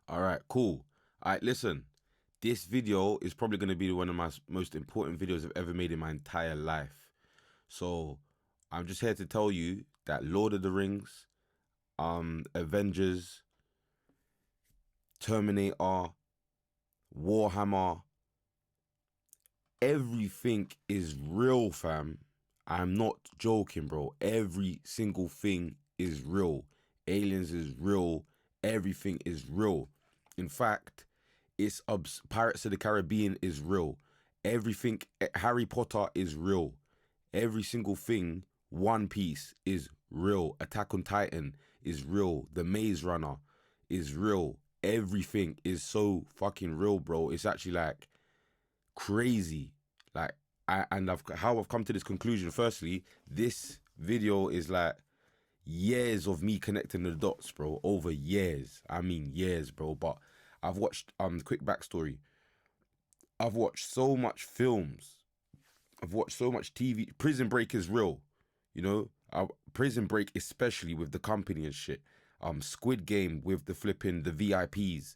All right, cool. All right, listen. This video is probably going to be one of my most important videos I've ever made in my entire life. So I'm just here to tell you that Lord of the Rings, Avengers, Terminator, Warhammer, everything is real, fam. I'm not joking, bro. Every single thing is real. Aliens is real. Everything is real. In fact, it's Pirates of the Caribbean is real. Everything, Harry Potter is real. Every single thing, One Piece is real. Attack on Titan is real. The Maze Runner is real. Everything is so fucking real, bro. It's actually like crazy. Like, how I've come to this conclusion. Firstly, this video is like years of me connecting the dots, bro. Over years. I mean years, bro. But I've watched quick backstory. I've watched so much films. I've watched so much TV. Prison Break is real, you know. Prison Break, especially with the company and shit. Squid Game with the VIPs.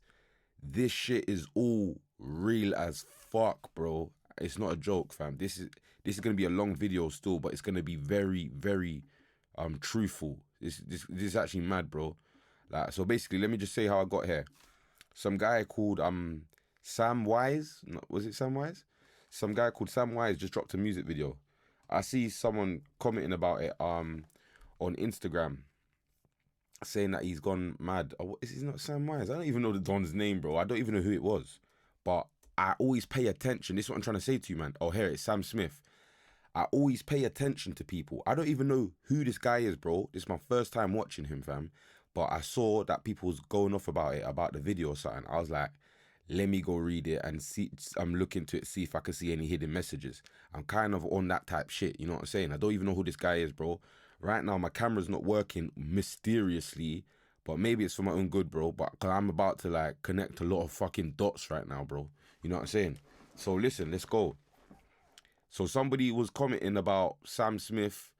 This shit is all real as fuck, bro. It's not a joke, fam. This is gonna be a long video still, but it's gonna be very, very truthful. This is actually mad, bro. Like, so basically, let me just say how I got here. Some guy called Sam Wise, was it Sam Wise? Some guy called Sam Wise just dropped a music video. I see someone commenting about it on Instagram, saying that he's gone mad. Oh, is he not Sam Wise? I don't even know the Don's name, bro. I don't even know who it was. But I always pay attention. This is what I'm trying to say to you, man. Oh, here, it's Sam Smith. I always pay attention to people. I don't even know who this guy is, bro. This is my first time watching him, fam. But I saw that people was going off about it, about the video or something. I was like, let me go read it and see. I'm looking to it, see if I can see any hidden messages. I'm kind of on that type shit, you know what I'm saying? I don't even know who this guy is, bro. Right now, my camera's not working mysteriously, but maybe it's for my own good, bro. But cause I'm about to like connect a lot of fucking dots right now, bro. You know what I'm saying? So listen, let's go. So somebody was commenting about Sam Smith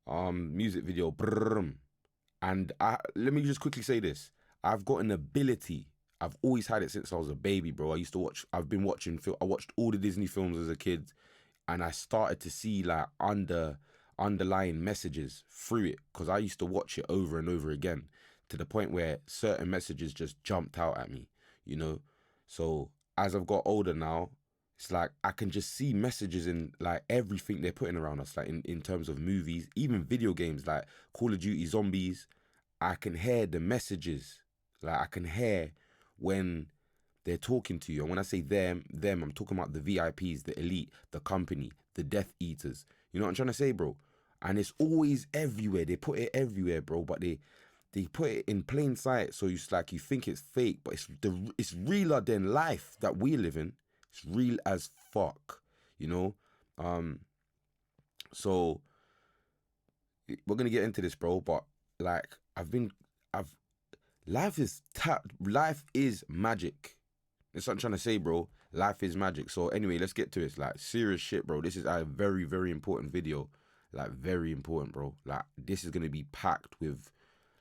music video. And let me just quickly say this. I've got an ability. I've always had it since I was a baby, bro. I watched all the Disney films as a kid, and I started to see like underlying messages through it, because I used to watch it over and over again, to the point where certain messages just jumped out at me, you know? So as I've got older now, it's like I can just see messages in like everything they're putting around us, like in terms of movies, even video games like Call of Duty Zombies. I can hear the messages. Like I can hear when they're talking to you. And when I say them, I'm talking about the VIPs, the elite, the company, the Death Eaters. You know what I'm trying to say, bro? And it's always everywhere. They put it everywhere, bro. But they put it in plain sight. So it's like you think it's fake, but it's realer than life that we live in. It's real as fuck, you know? So we're gonna get into this, bro, but like life is magic. That's what I'm trying to say, bro. Life is magic. So anyway, let's get to it. It's like serious shit, bro. This is a very, very important video. Like very important, bro. Like this is gonna be packed with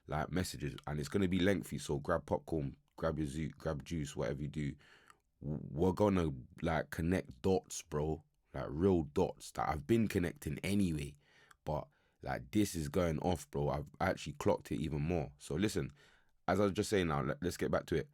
like messages, and it's gonna be lengthy. So grab popcorn, grab your grab juice, whatever you do. We're gonna like connect dots, bro, like real dots that I've been connecting anyway, but like this is going off, bro. I've actually clocked it even more. So listen, as I was just saying, now let's get back to it.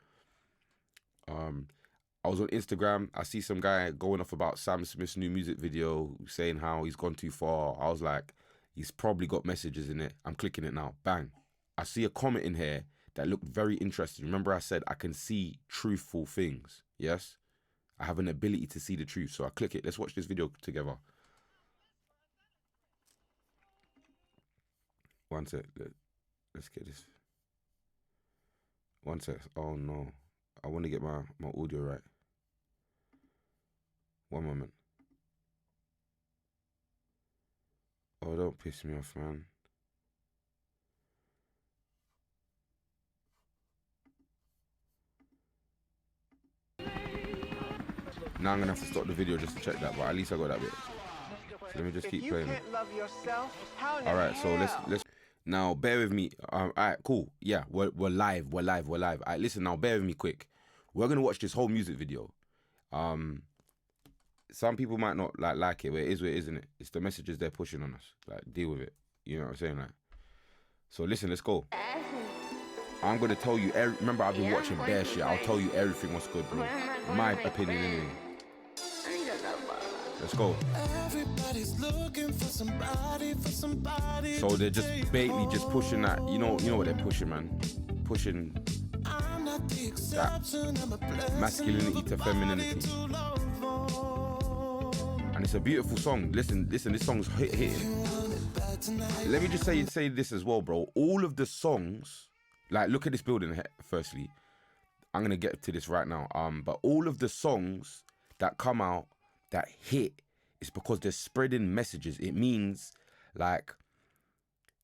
I was on Instagram. I see some guy going off about Sam Smith's new music video, saying how he's gone too far. I was like, he's probably got messages in it. I'm clicking it now. Bang. I see a comment in here that looked very interesting. Remember I said I can see truthful things. Yes? I have an ability to see the truth. So I click it. Let's watch this video together. One sec. Let's get this. One sec. Oh no. I want to get my audio right. One moment. Oh, don't piss me off, man. Now I'm going to have to stop the video just to check that, but at least I got that bit. So let me just keep playing. All right, so let's Now, bear with me. All right, cool. Yeah, we're live. We're live. All right, listen, now, bear with me quick. We're going to watch this whole music video. Some people might not like it, but it is what it is, isn't it? It's the messages they're pushing on us. Like, deal with it. You know what I'm saying? Like, so listen, let's go. I'm going to tell you, remember I've been watching bare shit. I'll tell you everything what's good, bro. My opinion, anyway. Let's go. Everybody's looking for somebody, So they're just basically just pushing that. You know what they're pushing, man. Pushing that masculinity to femininity. And it's a beautiful song. Listen, this song's hitting. Let me just say this as well, bro. All of the songs, like, look at this building firstly. I'm gonna get to this right now. But all of the songs that come out that hit is because they're spreading messages. It means like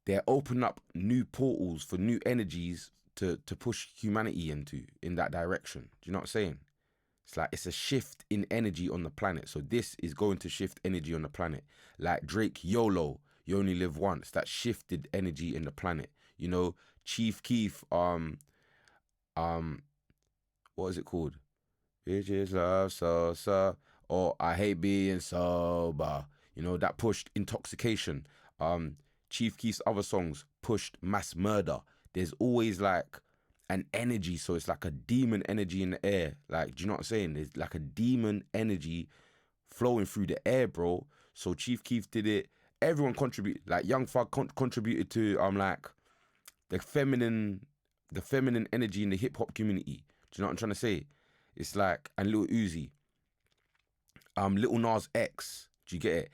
they're opening up new portals for new energies to push humanity in that direction. Do you know what I'm saying? It's like it's a shift in energy on the planet. So this is going to shift energy on the planet. Like Drake, YOLO, you only live once. That shifted energy in the planet. You know, Chief Keef, what is it called? Bitches love so. Or I hate being sober. You know, that pushed intoxication. Chief Keef's other songs pushed mass murder. There's always like an energy, so it's like a demon energy in the air. Like, do you know what I'm saying? There's like a demon energy flowing through the air, bro. So Chief Keef did it. Everyone contributed. Like Young Thug contributed to like the feminine energy in the hip hop community. Do you know what I'm trying to say? It's like, and Lil Uzi. Lil Nas X, do you get it?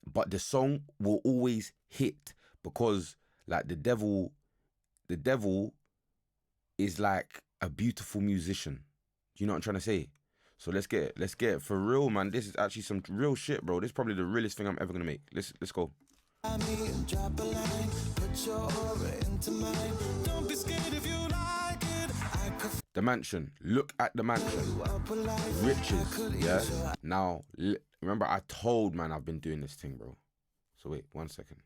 But the song will always hit because like the devil is like a beautiful musician. Do you know what I'm trying to say? So let's get it for real, man. This is actually some real shit, bro. This is probably the realest thing I'm ever gonna make. Let's go. The mansion. Look at the mansion. Riches. Yeah. Now, remember I told, man, I've been doing this thing, bro. So wait, 1 second.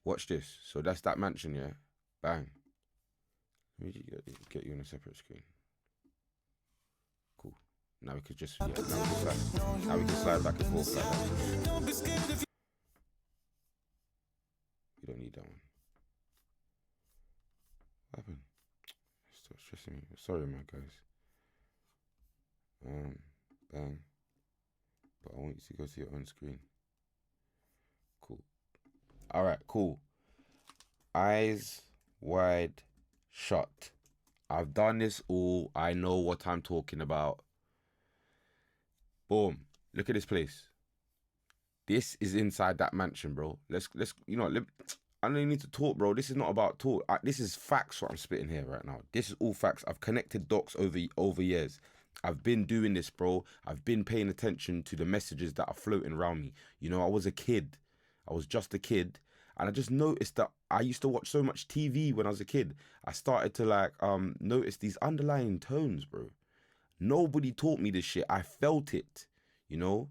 Watch this. So that's that mansion, yeah? Bang. Let me get you on a separate screen. Cool. Now we could just, now we can slide back and forth like that. You don't need that one. What happened? Stop stressing me. Sorry, my guys. Bang. But I want you to go to your own screen. Cool. All right, cool. Eyes wide shut. I've done this all. I know what I'm talking about. Boom. Look at this place. This is inside that mansion, bro. Let's I don't even need to talk, bro. This is not about talk. This is facts what I'm spitting here right now. This is all facts. I've connected dots over years. I've been doing this, bro. I've been paying attention to the messages that are floating around me. You know, I was a kid. I was just a kid. And I just noticed that I used to watch so much TV when I was a kid. I started to like notice these underlying tones, bro. Nobody taught me this shit. I felt it, you know?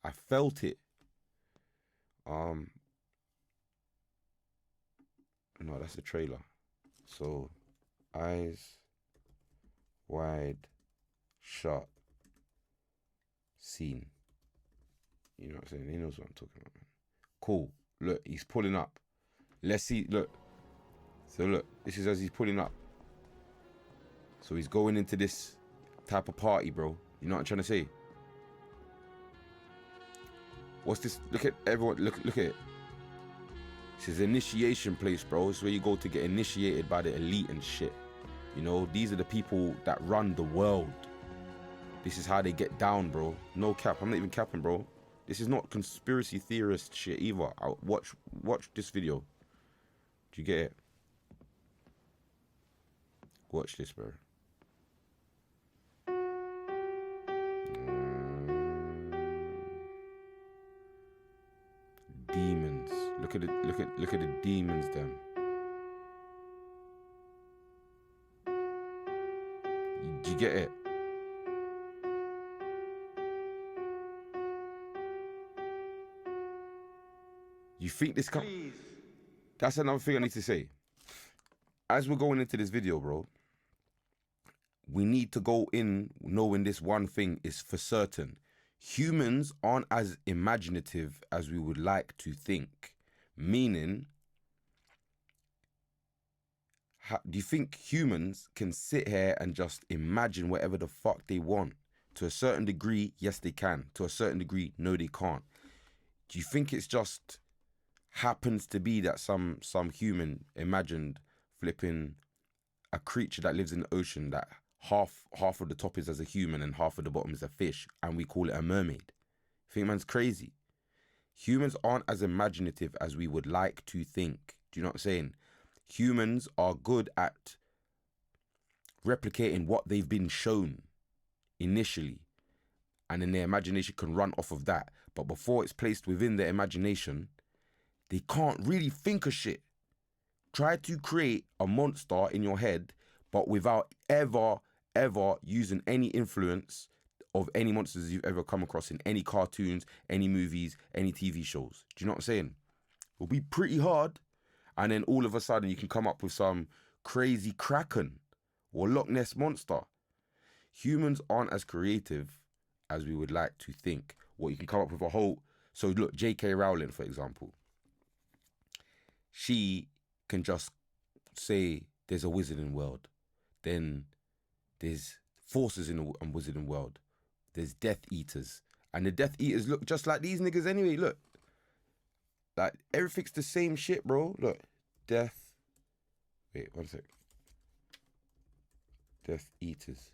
I felt it. No, that's the trailer. So, eyes wide shut. Scene. You know what I'm saying? He knows what I'm talking about, man. Cool. Look, he's pulling up. Let's see. Look. So look, this is as he's pulling up. So he's going into this type of party, bro. You know what I'm trying to say? What's this? Look at everyone. Look at it. This is initiation place, bro. It's where you go to get initiated by the elite and shit. You know, these are the people that run the world. This is how they get down, bro. No cap. I'm not even capping, bro. This is not conspiracy theorist shit either. Watch this video. Do you get it? Watch this, bro. Demons. Look at the demons, them. Do you get it? You think this That's another thing I need to say. As we're going into this video, bro, we need to go in knowing this one thing is for certain. Humans aren't as imaginative as we would like to think. Meaning, do you think humans can sit here and just imagine whatever the fuck they want? To a certain degree, yes, they can. To a certain degree, no, they can't. Do you think it's just happens to be that some human imagined flipping a creature that lives in the ocean that half of the top is as a human and half of the bottom is a fish, and we call it a mermaid? You think man's crazy? Humans aren't as imaginative as we would like to think. Do you know what I'm saying? Humans are good at replicating what they've been shown initially, and then their imagination can run off of that. But before it's placed within their imagination, they can't really think of shit. Try to create a monster in your head, but without ever using any influence of any monsters you've ever come across in any cartoons, any movies, any TV shows. Do you know what I'm saying? It'll be pretty hard. And then all of a sudden you can come up with some crazy kraken or Loch Ness monster. Humans aren't as creative as we would like to think. What you can come up with a whole... So look, J.K. Rowling, for example. She can just say there's a wizarding world. Then there's forces in the wizarding world. There's Death Eaters. And the Death Eaters look just like these niggas anyway, look. Like, everything's the same shit, bro. Look, Death... Wait, one sec. Death Eaters.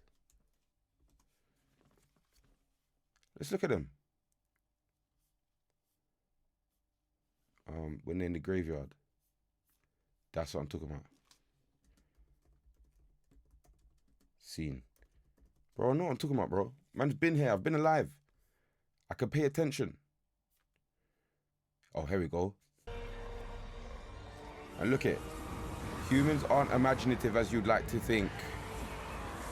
Let's look at them. When they're in the graveyard. That's what I'm talking about. Scene. Bro, I know what I'm talking about, bro. Man's been here. I've been alive. I can pay attention. Oh, here we go. And look it. Humans aren't imaginative as you'd like to think.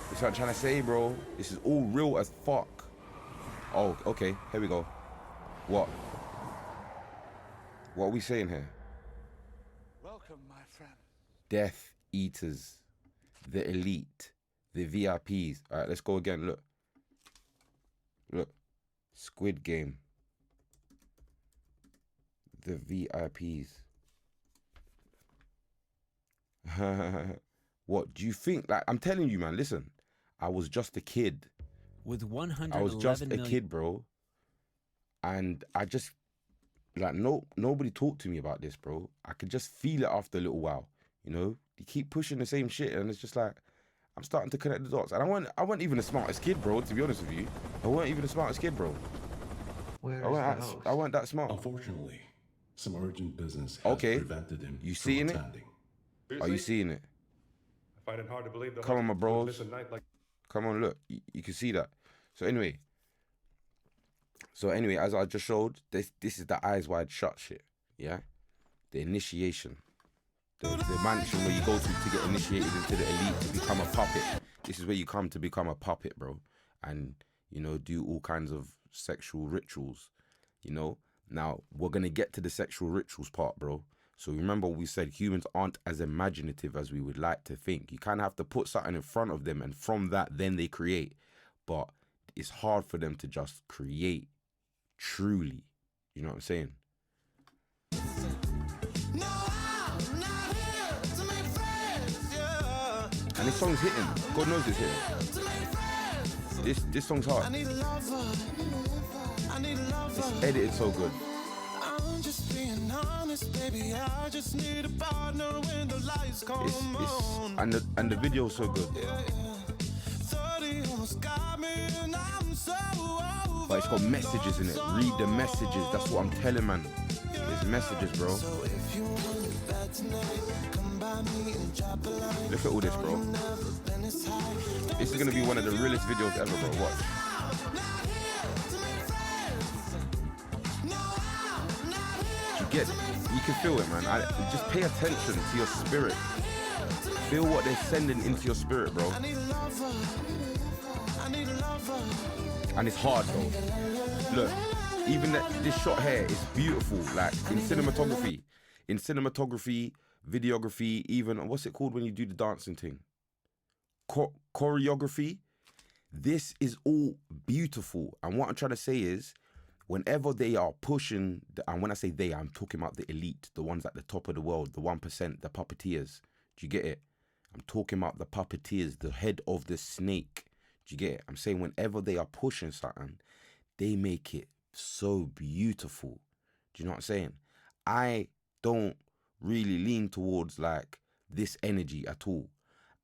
That's what I'm trying to say, bro. This is all real as fuck. Oh, okay. Here we go. What? What are we saying here? Welcome, my friend. Death Eaters. The elite. The VIPs. All right, let's go again. Look. Look. Squid Game. The VIPs. What do you think? Like, I'm telling you, man, listen. I was just a kid. With 111 I was just a million... kid, bro. And I just, like, nobody talked to me about this, bro. I could just feel it after a little while, you know? You keep pushing the same shit, and it's just like, I'm starting to connect the dots. And I wasn't even the smartest kid, bro, to be honest with you. I wasn't even the smartest kid, bro. I wasn't that smart. Unfortunately, some urgent business has prevented him you seeing from attending. Are you seeing it? I find it hard to believe that. Come on, my bros. Come on, look. You can see that. So anyway, as I just showed, this is the eyes wide shut shit. Yeah, the initiation, the mansion where you go to get initiated into the elite to become a puppet. This is where you come to become a puppet, bro, and you know, do all kinds of sexual rituals. You know, now we're gonna get to the sexual rituals part, bro. So remember we said humans aren't as imaginative as we would like to think. You kind of have to put something in front of them, and from that, then they create. But it's hard for them to just create truly. You know what I'm saying? And this song's hitting. God knows it's hitting. This song's hard. It's edited so good. I'm just being honest, baby. I just need a partner when the lights come on. And the video's so good. 30 almost got me and I'm so over. But it's got messages in it. Read the messages. That's what I'm telling, man. There's messages, bro. So if you want it bad tonight, come by me and drop a line. Look at all this, bro. This is gonna be one of the realest videos ever, bro. Watch. You can feel it, man. Just pay attention to your spirit. Feel what they're sending into your spirit, bro. And it's hard, though. Look, even this shot here is beautiful. Like, in cinematography, in cinematography, videography, even, what's it called when you do the dancing thing? Choreography. This is all beautiful. And what I'm trying to say is, whenever they are pushing, and when I say they, I'm talking about the elite, the ones at the top of the world, the 1%, the puppeteers. Do you get it? I'm talking about the puppeteers, the head of the snake. Do you get it? I'm saying whenever they are pushing something, they make it so beautiful. Do you know what I'm saying? I don't really lean towards like this energy at all.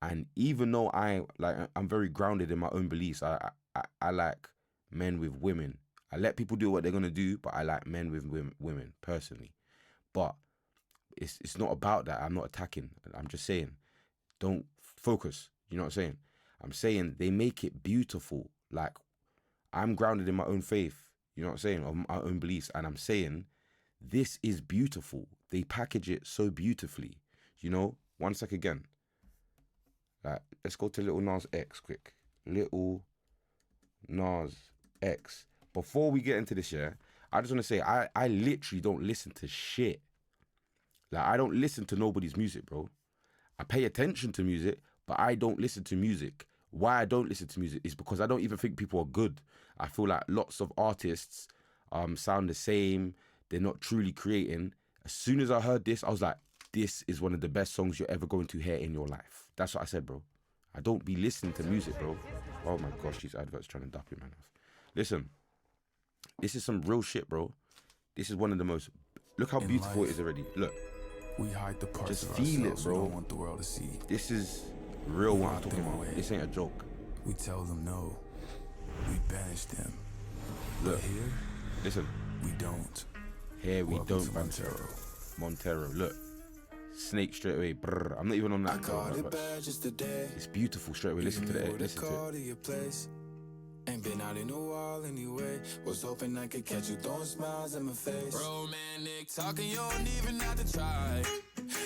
And even though I'm very grounded in my own beliefs, I like men with women. I let people do what they're gonna do, but I like men with women personally. But it's not about that. I'm not attacking. I'm just saying, don't focus. You know what I'm saying? I'm saying they make it beautiful. Like, I'm grounded in my own faith. You know what I'm saying? Of my own beliefs. And I'm saying, this is beautiful. They package it so beautifully. You know? One sec again. Like, let's go to Little Nas X quick. Little Nas X. Before we get into this, yeah, I just want to say, I literally don't listen to shit. Like, I don't listen to nobody's music, bro. I pay attention to music, but I don't listen to music. Why I don't listen to music is because I don't even think people are good. I feel like lots of artists sound the same. They're not truly creating. As soon as I heard this, I was like, this is one of the best songs you're ever going to hear in your life. That's what I said, bro. I don't be listening to music, bro. Oh my gosh, these adverts trying to dap your man off. Listen, this is some real shit, bro. This is one of the most... Look how beautiful it is already. Look. We hide the parts Just of feel it, ourselves bro. we don't want the world to see. This is real what I'm talking about. This ain't a joke. We tell them no. We banish them. Look, but here, listen. we don't. Here we Welcome don't, to man. Montero. Look. Snake straight away. Brr. I'm not even on that. Bro, it's beautiful straight away. Listen to it. Listen to it. Ain't been out in a while anyway. Was hoping I could catch you throwing smiles in my face. Romantic talking, you don't even have to try.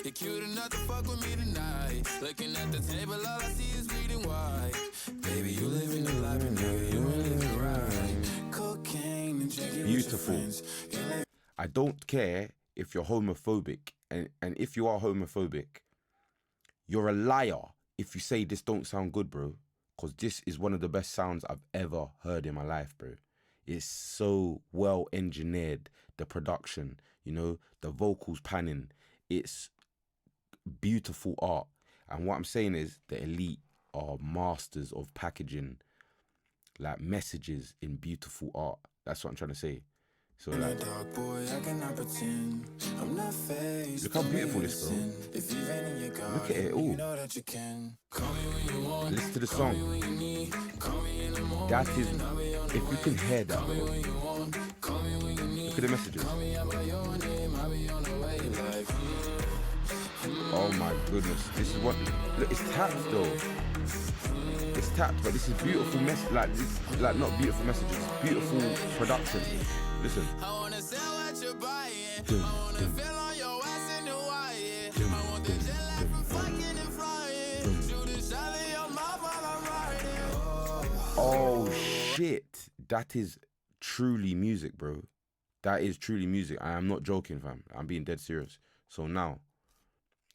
You're cute enough to fuck with me tonight. Looking at the table, all I see is reading white. Baby, you living the life and nigga, you ain't living right. Cocaine and drinking beautiful. I don't care if you're homophobic, and if you are homophobic, you're a liar if you say this don't sound good, bro. Because this is one of the best sounds I've ever heard in my life, bro. It's so well engineered. The production, you know, the vocals panning. It's beautiful art. And what I'm saying is the elite are masters of packaging like messages in beautiful art. That's what I'm trying to say. So like, look how beautiful this, bro. Look at it all. Listen to the song. That is, if you can hear that, bro. Look at the messages. Oh my goodness. This is what, look, it's tapped though. It's tapped, but this is beautiful like not beautiful messages, beautiful production. Listen. I wanna sell what you're buying. I wanna feel on your ass in the wire. I want the jet lag from fucking and flying. Shoot a shot in your mouth while I'm riding. Oh shit. That is truly music, bro. That is truly music. I am not joking, fam. I'm being dead serious. So now,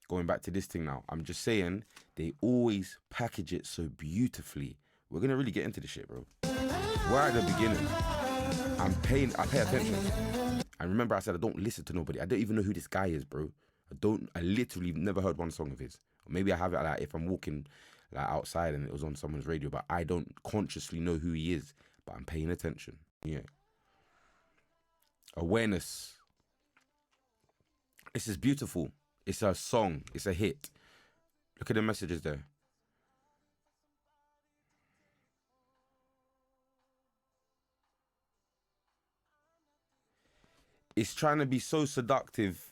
going back to this thing now, I'm just saying they always package it so beautifully. We're gonna really get into this shit, bro. We're at the beginning. I pay attention. And remember I said I don't listen to nobody. I don't even know who this guy is, bro. I literally never heard one song of his. Or maybe I have it like if I'm walking like outside and it was on someone's radio, but I don't consciously know who he is. But I'm paying attention. Yeah. Awareness. This is beautiful. It's a song. It's a hit. Look at the messages there. It's trying to be so seductive,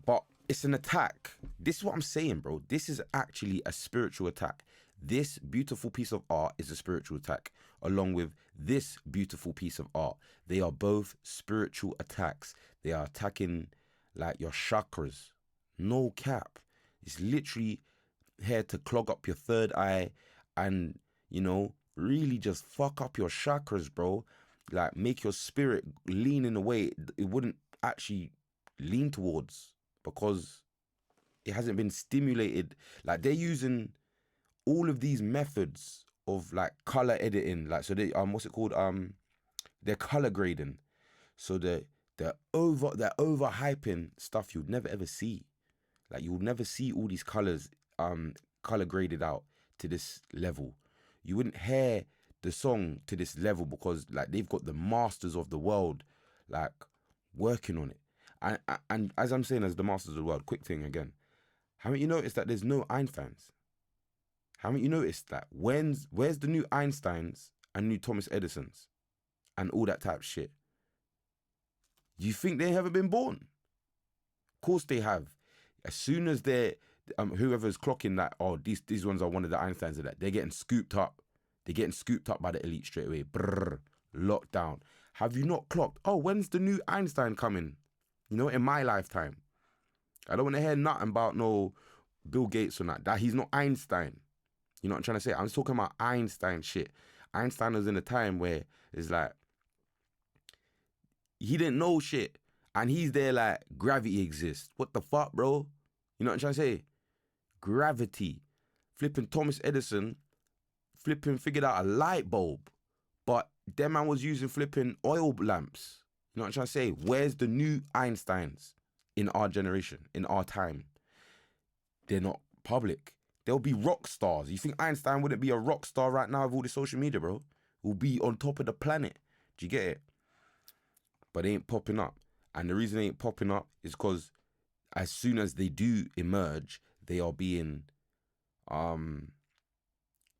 but it's an attack. This is what I'm saying, bro. This is actually a spiritual attack. This beautiful piece of art is a spiritual attack, along with this beautiful piece of art. They are both spiritual attacks. They are attacking like your chakras. No cap. It's literally here to clog up your third eye and, you know, really just fuck up your chakras, bro. Like make your spirit lean in a way it wouldn't actually lean towards. because it hasn't been stimulated. Like they're using all of these methods of like color editing. Like so they what's it called? They're color grading. So they're overhyping stuff you'd never ever see. Like you would never see all these colors color graded out to this level. You wouldn't hear the song to this level because like they've got the masters of the world like working on it. And as I'm saying, as the masters of the world, quick thing again. Haven't you noticed that there's no Einsteins? Haven't you noticed that? Where's the new Einsteins and new Thomas Edisons and all that type of shit? You think they haven't been born? Of course they have. As soon as they're whoever's clocking that, oh, these ones are one of the Einsteins of that, they're getting scooped up. They're getting scooped up by the elite straight away. Brrr, locked down. Have you not clocked? Oh, when's the new Einstein coming? You know, in my lifetime. I don't want to hear nothing about no Bill Gates or that. He's not Einstein. You know what I'm trying to say? I'm just talking about Einstein shit. Einstein was in a time where it's like, he didn't know shit. And he's there like, gravity exists. What the fuck, bro? You know what I'm trying to say? Gravity. Flipping Thomas Edison, figured out a light bulb. But that man was using flipping oil lamps. You know what I'm trying to say? Where's the new Einsteins in our generation, in our time? They're not public. They'll be rock stars. You think Einstein wouldn't be a rock star right now with all the social media, bro? Will be on top of the planet. Do you get it? But they ain't popping up. And the reason they ain't popping up is because as soon as they do emerge, they are being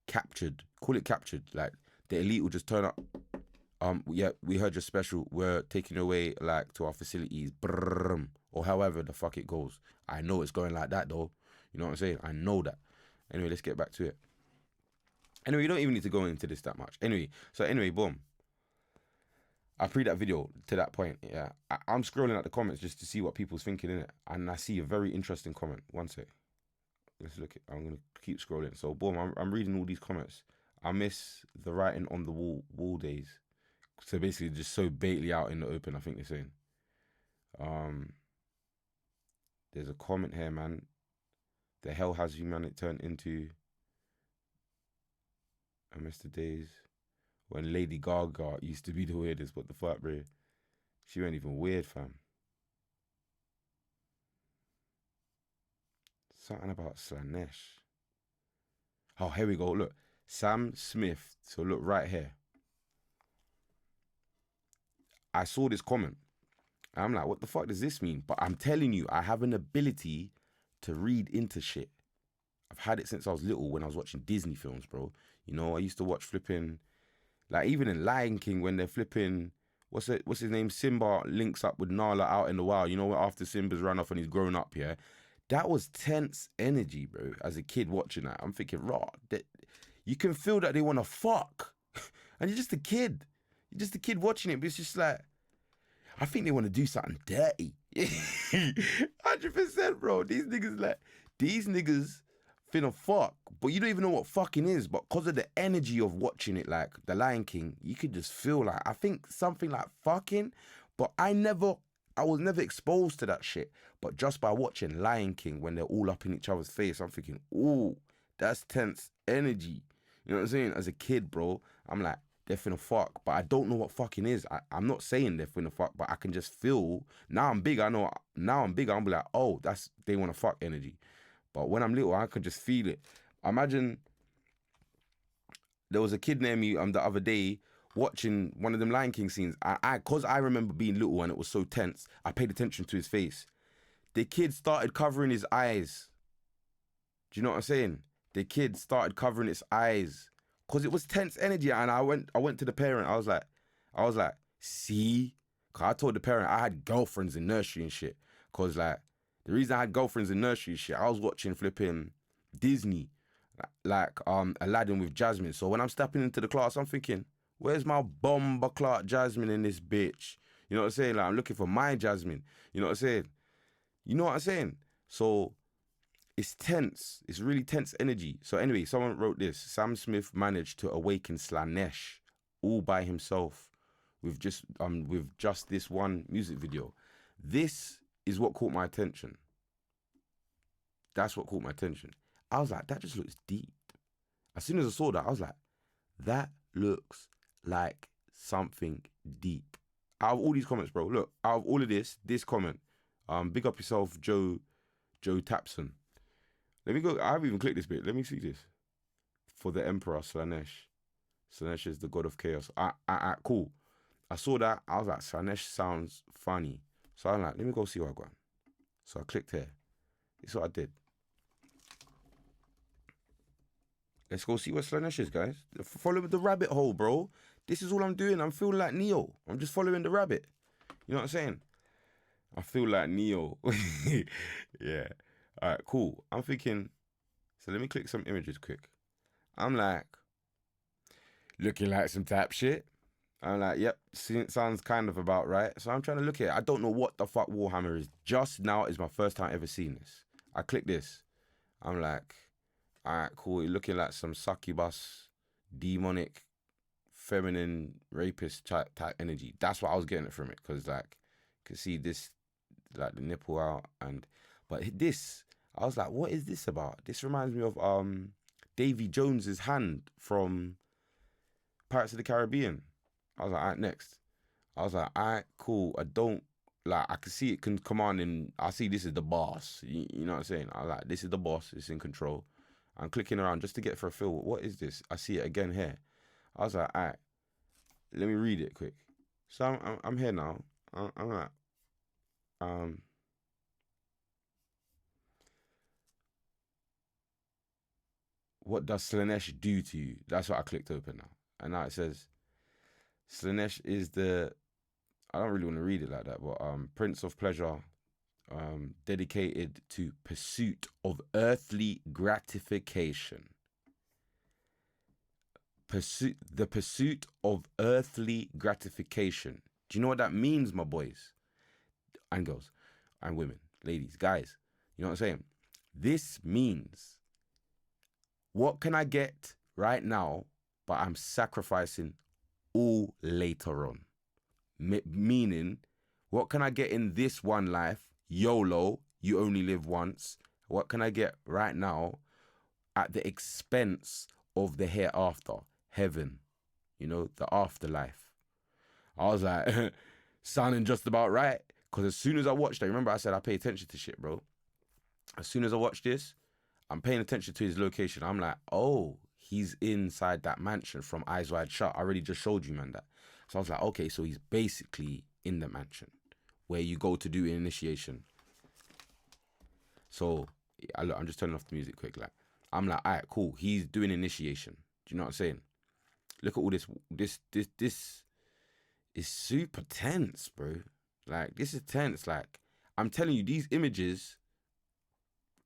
captured. Call it captured. Like the elite will just turn up. Yeah, we heard your special. We're taking away like to our facilities. Brrrm, or however the fuck it goes. I know it's going like that though. You know what I'm saying? I know that. Anyway, let's get back to it. Anyway, you don't even need to go into this that much. Anyway, boom. I pre that video to that point. Yeah, I'm scrolling at the comments just to see what people's thinking in it, and I see a very interesting comment. One sec. Let's look. I'm gonna keep scrolling. So boom, I'm reading all these comments. I miss the writing on the wall days. So basically, just so Bately out in the open. I think they're saying. There's a comment here, man. The hell has humanity turned into? I miss the days when Lady Gaga used to be the weirdest. What the fuck, bro? She ain't even weird, fam. Something about Slanesh. Oh, here we go. Look. Sam Smith. So look right here. I saw this comment. I'm like, what the fuck does this mean? But I'm telling you, I have an ability to read into shit. I've had it since I was little when I was watching Disney films, bro. You know, I used to watch flipping, like even in Lion King when they're flipping, what's his name? Simba links up with Nala out in the wild. You know, after Simba's run off and he's grown up, yeah? That was tense energy, bro. As a kid watching that, I'm thinking, raw. You can feel that they want to fuck. And you're just a kid. You're just a kid watching it, but it's just like, I think they want to do something dirty. 100%, bro. These niggas finna fuck. But you don't even know what fucking is. But because of the energy of watching it, like The Lion King, you could just feel like, I think something like fucking. But I was never exposed to that shit. But just by watching Lion King, when they're all up in each other's face, I'm thinking, ooh, that's tense energy. You know what I'm saying? As a kid, bro, I'm like, they're finna fuck, but I don't know what fucking is. I'm not saying they're finna fuck, but I can just feel, now I'm big, I'm be like, oh, that's, they wanna fuck energy. But when I'm little, I could just feel it. Imagine, there was a kid near me the other day watching one of them Lion King scenes. Cause I remember being little and it was so tense, I paid attention to his face. The kid started covering his eyes. Do you know what I'm saying? The kid started covering its eyes. Cause it was tense energy, and I went to the parent. I was like, see, cause I told the parent I had girlfriends in nursery and shit. Cause like the reason I had girlfriends in nursery and shit, I was watching flipping Disney, like Aladdin with Jasmine. So when I'm stepping into the class, I'm thinking, where's my bomber Clark Jasmine in this bitch? You know what I'm saying? Like I'm looking for my Jasmine. You know what I'm saying? You know what I'm saying? So it's tense. It's really tense energy. So anyway, someone wrote this. Sam Smith managed to awaken Slanesh all by himself with just this one music video. This is what caught my attention. That's what caught my attention. I was like, that just looks deep. As soon as I saw that, I was like, that looks like something deep. Out of all these comments, bro, look, out of all of this comment, big up yourself, Joe Tapson. Let me go. I haven't even clicked this bit. Let me see this. For the Emperor, Slanesh. Slanesh is the god of chaos. Cool. I saw that. I was like, Slanesh sounds funny. So I'm like, let me go see what I got. So I clicked here. This is what I did. Let's go see what Slanesh is, guys. Follow the rabbit hole, bro. This is all I'm doing. I'm feeling like Neo. I'm just following the rabbit. You know what I'm saying? I feel like Neo. Yeah. All right, cool. I'm thinking, so let me click some images quick. I'm like, looking like some tap shit. I'm like, yep, sounds kind of about right. So I'm trying to look at it. I don't know what the fuck Warhammer is. Just now is my first time ever seeing this. I click this. I'm like, all right, cool. You're looking like some succubus, demonic, feminine, rapist type energy. That's what I was getting it from it. Because, like, you can see this, like, the nipple out. But this, I was like, what is this about? This reminds me of Davy Jones's hand from Pirates of the Caribbean. I was like, all right, next. I was like, all right, cool. I can see it can command in, I see this is the boss. You know what I'm saying? I was like, this is the boss. It's in control. I'm clicking around just to get for a feel. What is this? I see it again here. I was like, all right, let me read it quick. So I'm here now. I'm like, what does Slanesh do to you? That's what I clicked open now. And now it says, Slanesh is I don't really want to read it like that, but Prince of Pleasure, dedicated to pursuit of earthly gratification. The pursuit of earthly gratification. Do you know what that means, my boys and girls and women, ladies, guys? You know what I'm saying? This means, what can I get right now, but I'm sacrificing all later on? Meaning, what can I get in this one life? YOLO, you only live once. What can I get right now at the expense of the hereafter? Heaven, the afterlife. I was like, sounding just about right. Because as soon as I watched it, remember I said I pay attention to shit, bro. As soon as I watched this, I'm paying attention to his location. I'm like, oh, he's inside that mansion from Eyes Wide Shut. I already just showed you, man, that. So I was like, okay, so he's basically in the mansion where you go to do an initiation. So I'm just turning off the music quick. Like, I'm like, all right, cool. He's doing initiation. Do you know what I'm saying? Look at all this. This is super tense, bro. Like, this is tense. Like, I'm telling you, these images,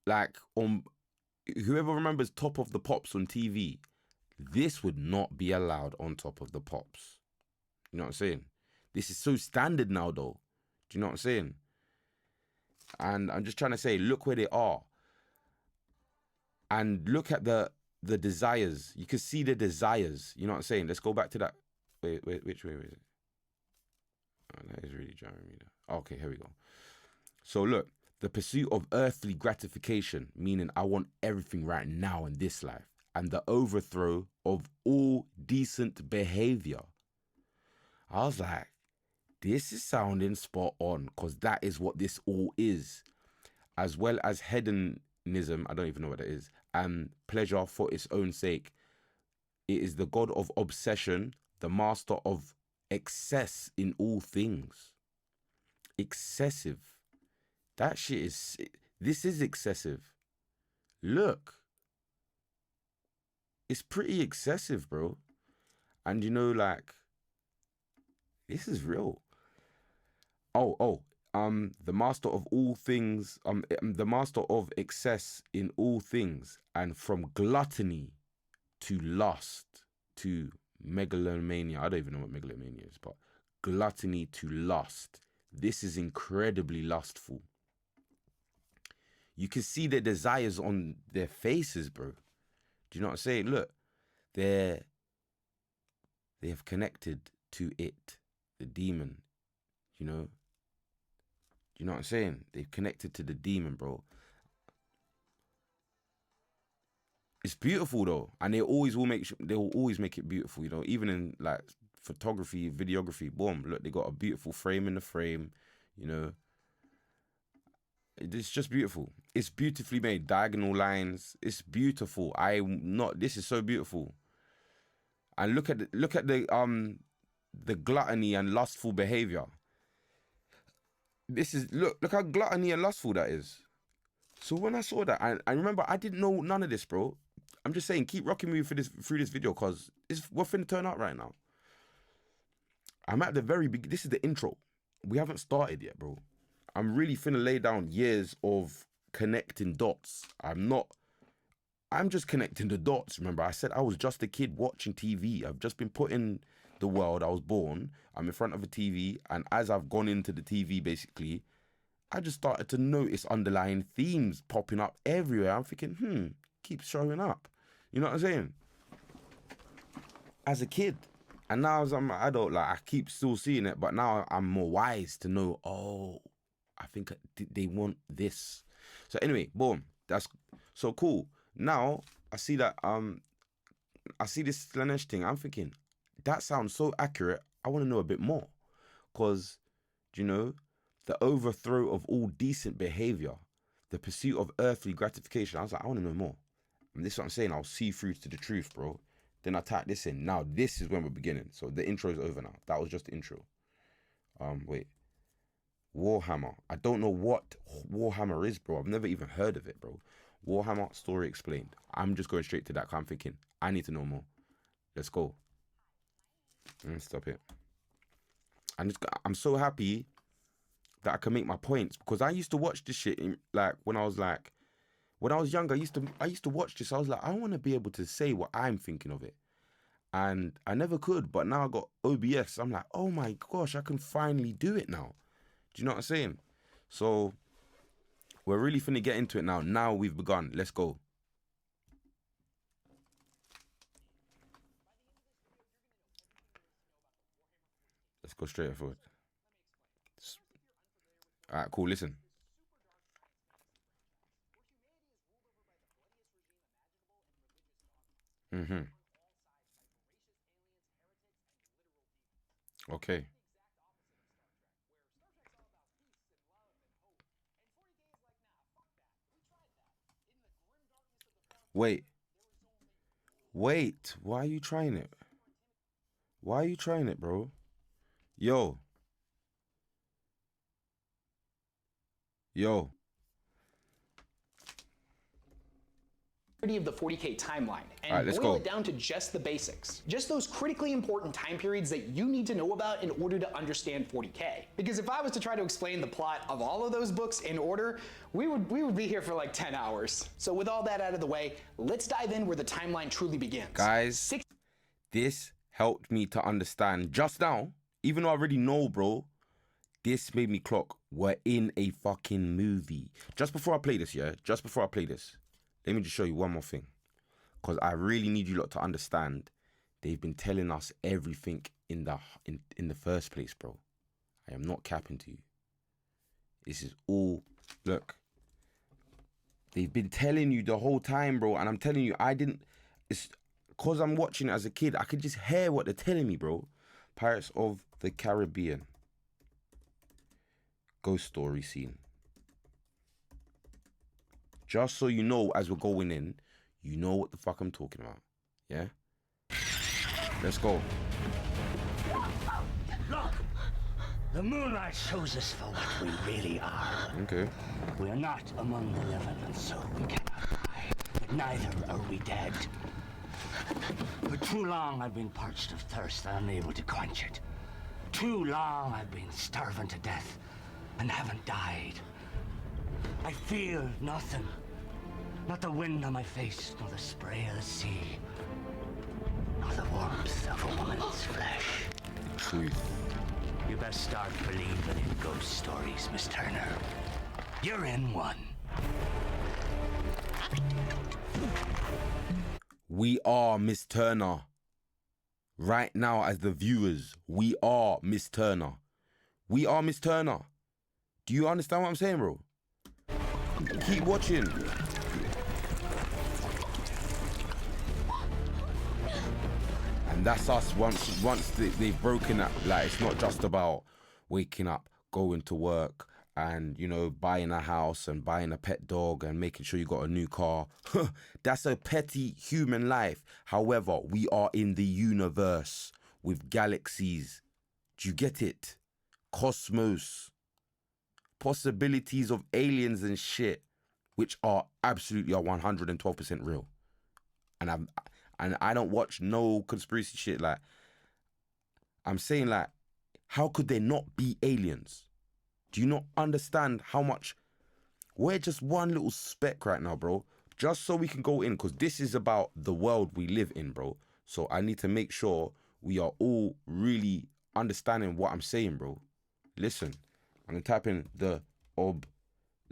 like, on whoever remembers Top of the Pops on TV, this would not be allowed on Top of the Pops. You know what I'm saying? This is so standard now, though. Do you know what I'm saying? And I'm just trying to say, look where they are. And look at the desires. You can see the desires. You know what I'm saying? Let's go back to that. Wait, which way is it? Oh, that is really driving me there. Okay, here we go. So look, the pursuit of earthly gratification, meaning I want everything right now in this life, and the overthrow of all decent behavior. I was like, this is sounding spot on, because that is what this all is. As well as hedonism, I don't even know what that is, and pleasure for its own sake. It is the god of obsession, the master of excess in all things. Excessive. That shit is, this is excessive. Look. It's pretty excessive, bro. And like, this is real. The master of all things, the master of excess in all things, and from gluttony to lust to megalomania. I don't even know what megalomania is, but gluttony to lust. This is incredibly lustful. You can see their desires on their faces, bro. Do you know what I'm saying? Look, they have connected to it, the demon, Do you know what I'm saying? They've connected to the demon, bro. It's beautiful though, and they always will make. They will always make it beautiful. You know, even in like photography, videography. Boom! Look, they got a beautiful frame in the frame. You know, it's just beautiful. It's beautifully made. Diagonal lines. It's beautiful. This is so beautiful. And look at the gluttony and lustful behavior. This is look how gluttony and lustful that is. So when I saw that, I remember I didn't know none of this, bro. I'm just saying, keep rocking me through this video, cause we're finna turn up right now. I'm at the very beginning. This is the intro. We haven't started yet, bro. I'm really finna lay down years of connecting dots. I'm just connecting the dots. Remember, I said I was just a kid watching TV. I've just been put in the world. I was born. I'm in front of a TV, and as I've gone into the TV, basically, I just started to notice underlying themes popping up everywhere. I'm thinking, keeps showing up. You know what I'm saying? As a kid. And now as I'm an adult, like I keep still seeing it, but now I'm more wise to know, I think they want this. So anyway, boom. That's so cool. Now I see that I see this Slanesh thing. I'm thinking, that sounds so accurate. I want to know a bit more. Cause, you know, the overthrow of all decent behavior, the pursuit of earthly gratification. I was like, I want to know more. And this is what I'm saying. I'll see through to the truth, bro. Then I type this in. Now this is when we're beginning. So the intro is over now. That was just the intro. Wait. Warhammer. I don't know what Warhammer is, bro. I've never even heard of it, bro. Warhammer story explained. I'm just going straight to that. 'Cause I'm thinking, I need to know more. Let's go. Stop it. I'm so happy that I can make my points, because I used to watch this shit when I was younger. I used to watch this. I was like, I want to be able to say what I'm thinking of it, and I never could. But now I got OBS. I'm like, oh my gosh, I can finally do it now. Do you know what I'm saying? So we're really finna get into it now. Now we've begun. Let's go. Let's go straight forward. All right, cool. Listen. Okay. Wait. Why are you trying it? Why are you trying it, bro? Yo. Of the 40K timeline and right, let's boil go. it down to just the basics. Just those critically important time periods that you need to know about in order to understand 40K. Because if I was to try to explain the plot of all of those books in order, we would be here for like 10 hours. So with all that out of the way, let's dive in where the timeline truly begins. Guys, this helped me to understand just now, even though I already know, bro, this made me clock we're in a fucking movie. Just before I play this, let me just show you one more thing, because I really need you lot to understand. They've been telling us everything in the first place, bro. I am not capping to you. This is all, look. They've been telling you the whole time, bro, and I'm telling you, it's because I'm watching it as a kid, I could just hear what they're telling me, bro. Pirates of the Caribbean. Ghost story scene. Just so you know, as we're going in, you know what the fuck I'm talking about. Yeah? Let's go. Look! The moonlight shows us for what we really are. Okay. We are not among the living, and so we cannot die. But neither are we dead. For too long I've been parched of thirst and unable to quench it. Too long I've been starving to death and haven't died. I feel nothing. Not the wind on my face, nor the spray of the sea, nor the warmth of a woman's flesh. Truth. You best start believing in ghost stories, Miss Turner. You're in one. We are Miss Turner. Right now, as the viewers, we are Miss Turner. We are Miss Turner. Do you understand what I'm saying, bro? Keep watching. And that's us once they've broken that. Like, it's not just about waking up, going to work, and, you know, buying a house and buying a pet dog and making sure you got a new car. That's a petty human life. However, we are in the universe with galaxies. Do you get it? Cosmos. Possibilities of aliens and shit, which are absolutely 112% real. And I don't watch no conspiracy shit. Like, I'm saying, like, how could there not be aliens? Do you not understand how much... We're just one little speck right now, bro. Just so we can go in, because this is about the world we live in, bro. So I need to make sure we are all really understanding what I'm saying, bro. Listen, I'm going to type in the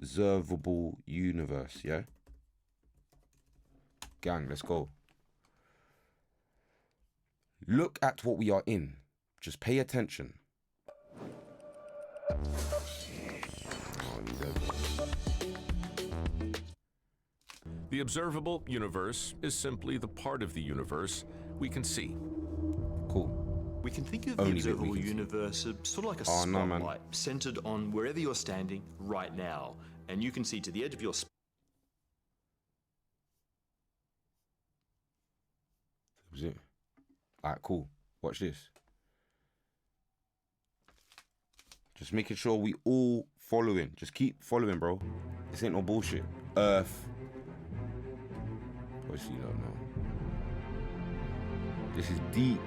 observable universe, yeah? Gang, let's go. Look at what we are in. Just pay attention. The observable universe is simply the part of the universe we can see. Cool. We can think of the Only that we observable can see. universe as sort of like a Oh, no, man. spotlight centered on wherever you're standing right now. And you can see to the edge of your Was it? Alright, cool. Watch this. Just making sure we all following. Just keep following, bro. This ain't no bullshit. Earth. Obviously you don't know. This is deep.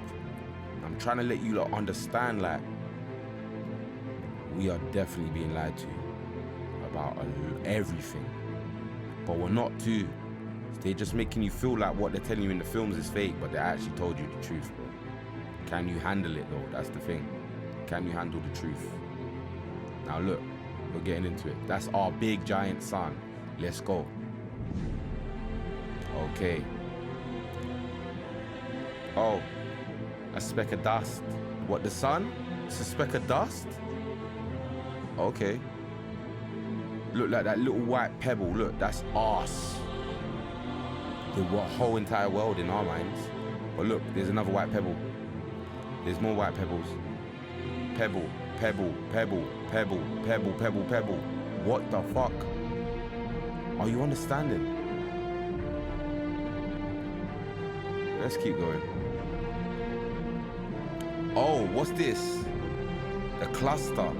I'm trying to let you lot understand, like, we are definitely being lied to about everything. But we're not too. They're just making you feel like what they're telling you in the films is fake, but they actually told you the truth, bro. Can you handle it, though? That's the thing. Can you handle the truth? Now, look, we're getting into it. That's our big, giant sun. Let's go. Okay. Oh, a speck of dust. What, the sun? It's a speck of dust? Okay. Look, like that little white pebble. Look, that's us. The whole entire world in our minds. But look, there's another white pebble. There's more white pebbles. Pebble, pebble, pebble, pebble, pebble, pebble, pebble. What the fuck? Are you understanding? Let's keep going. Oh, what's this? The cluster.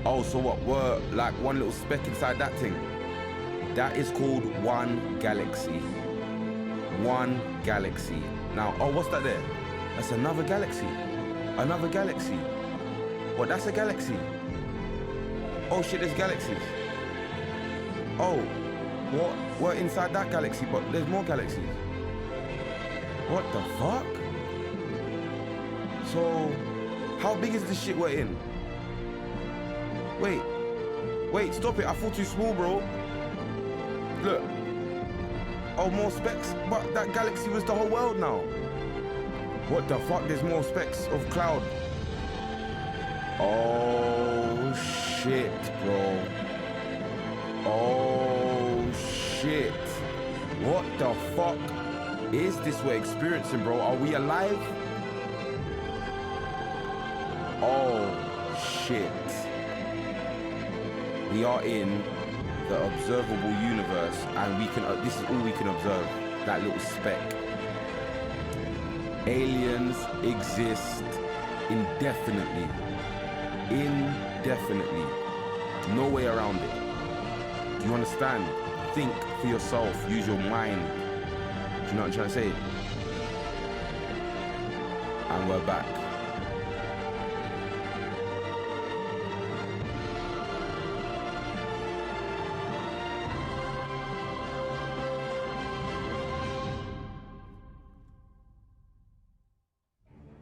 Oh, so what? We're like one little speck inside that thing. That is called one galaxy. One galaxy. Now, oh, what's that there? That's another galaxy. Another galaxy. What, that's a galaxy? Oh shit, there's galaxies. Oh, what? We're inside that galaxy, but there's more galaxies. What the fuck? So, how big is this shit we're in? Wait, stop it. I feel too small, bro. Look. Oh, more specks? But that galaxy was the whole world now. What the fuck? There's more specks of cloud. Oh, shit, bro. Oh, shit. What the fuck is this we're experiencing, bro? Are we alive? Oh, shit. We are in the observable universe, and we can. This is all we can observe. That little speck. Aliens exist indefinitely. Indefinitely. No way around it. Do you understand? Think for yourself. Use your mind. Do you know what I'm trying to say? And we're back.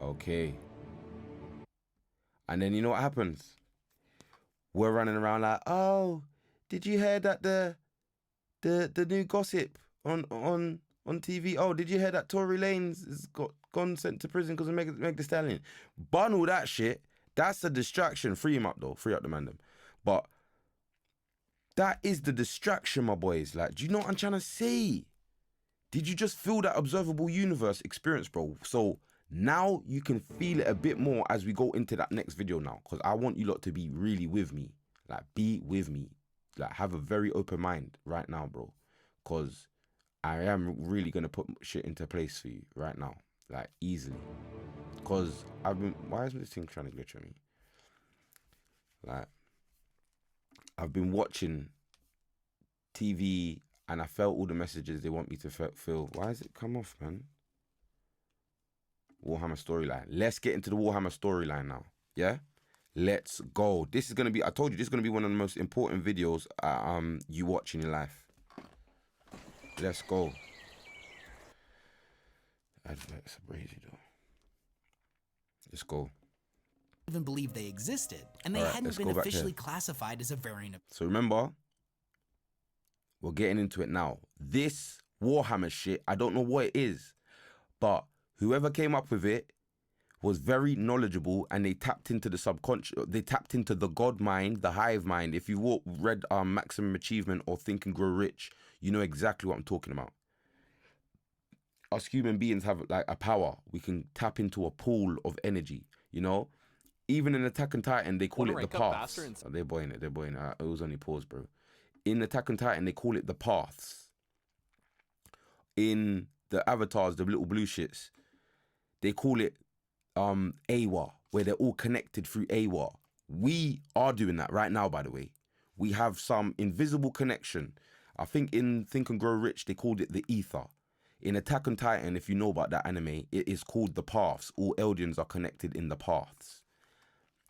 Okay. And then you know what happens? We're running around like, oh, did you hear that the new gossip on TV? Oh, did you hear that Tory Lanez has gone sent to prison because of Meg Thee Stallion? Bun all that shit. That's a distraction. Free him up though. Free up the man them. But that is the distraction, my boys. Like, do you know what I'm trying to say? Did you just feel that observable universe experience, bro? So Now you can feel it a bit more as we go into that next video now, because I want you lot to be really with me. Like, be with me. Like, have a very open mind right now, bro. Because I am really going to put shit into place for you right now. Like, easily. Because why is this thing trying to glitch on me? Like, I've been watching TV and I felt all the messages they want me to feel. Why has it come off, man? Warhammer storyline. Let's get into the Warhammer storyline now. Yeah? Let's go. This is going to be, I told you, this is going to be one of the most important videos you watch in your life. Let's go. Adverts are crazy though. Let's go. Even believe they existed, and they hadn't been officially classified as a variant of. So remember, we're getting into it now. This Warhammer shit, I don't know what it is, but whoever came up with it was very knowledgeable, and they tapped into the subconscious. They tapped into the God mind, the hive mind. If you read Maximum Achievement or Think and Grow Rich, you know exactly what I'm talking about. Us human beings have like a power. We can tap into a pool of energy, you know? Even in Attack on Titan, they call it the paths. Oh, they're boying it. It was only pause, bro. In Attack on Titan, they call it the paths. In the avatars, the little blue shits, they call it AWA, where they're all connected through AWA. We are doing that right now, by the way. We have some invisible connection. I think in Think and Grow Rich, they called it the ether. In Attack on Titan, if you know about that anime, it is called the paths. All Eldians are connected in the paths.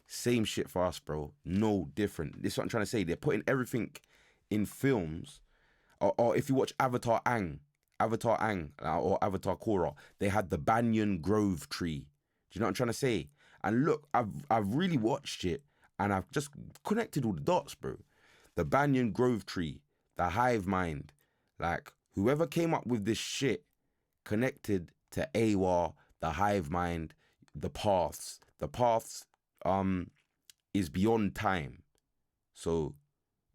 Same shit for us, bro. No different. This is what I'm trying to say. They're putting everything in films. Or if you watch Avatar Aang, or Avatar Korra, they had the Banyan Grove tree. Do you know what I'm trying to say? And look, I've really watched it, and I've just connected all the dots, bro. The Banyan Grove tree, the hive mind, like whoever came up with this shit connected to AWA, the hive mind, the paths. The paths is beyond time. So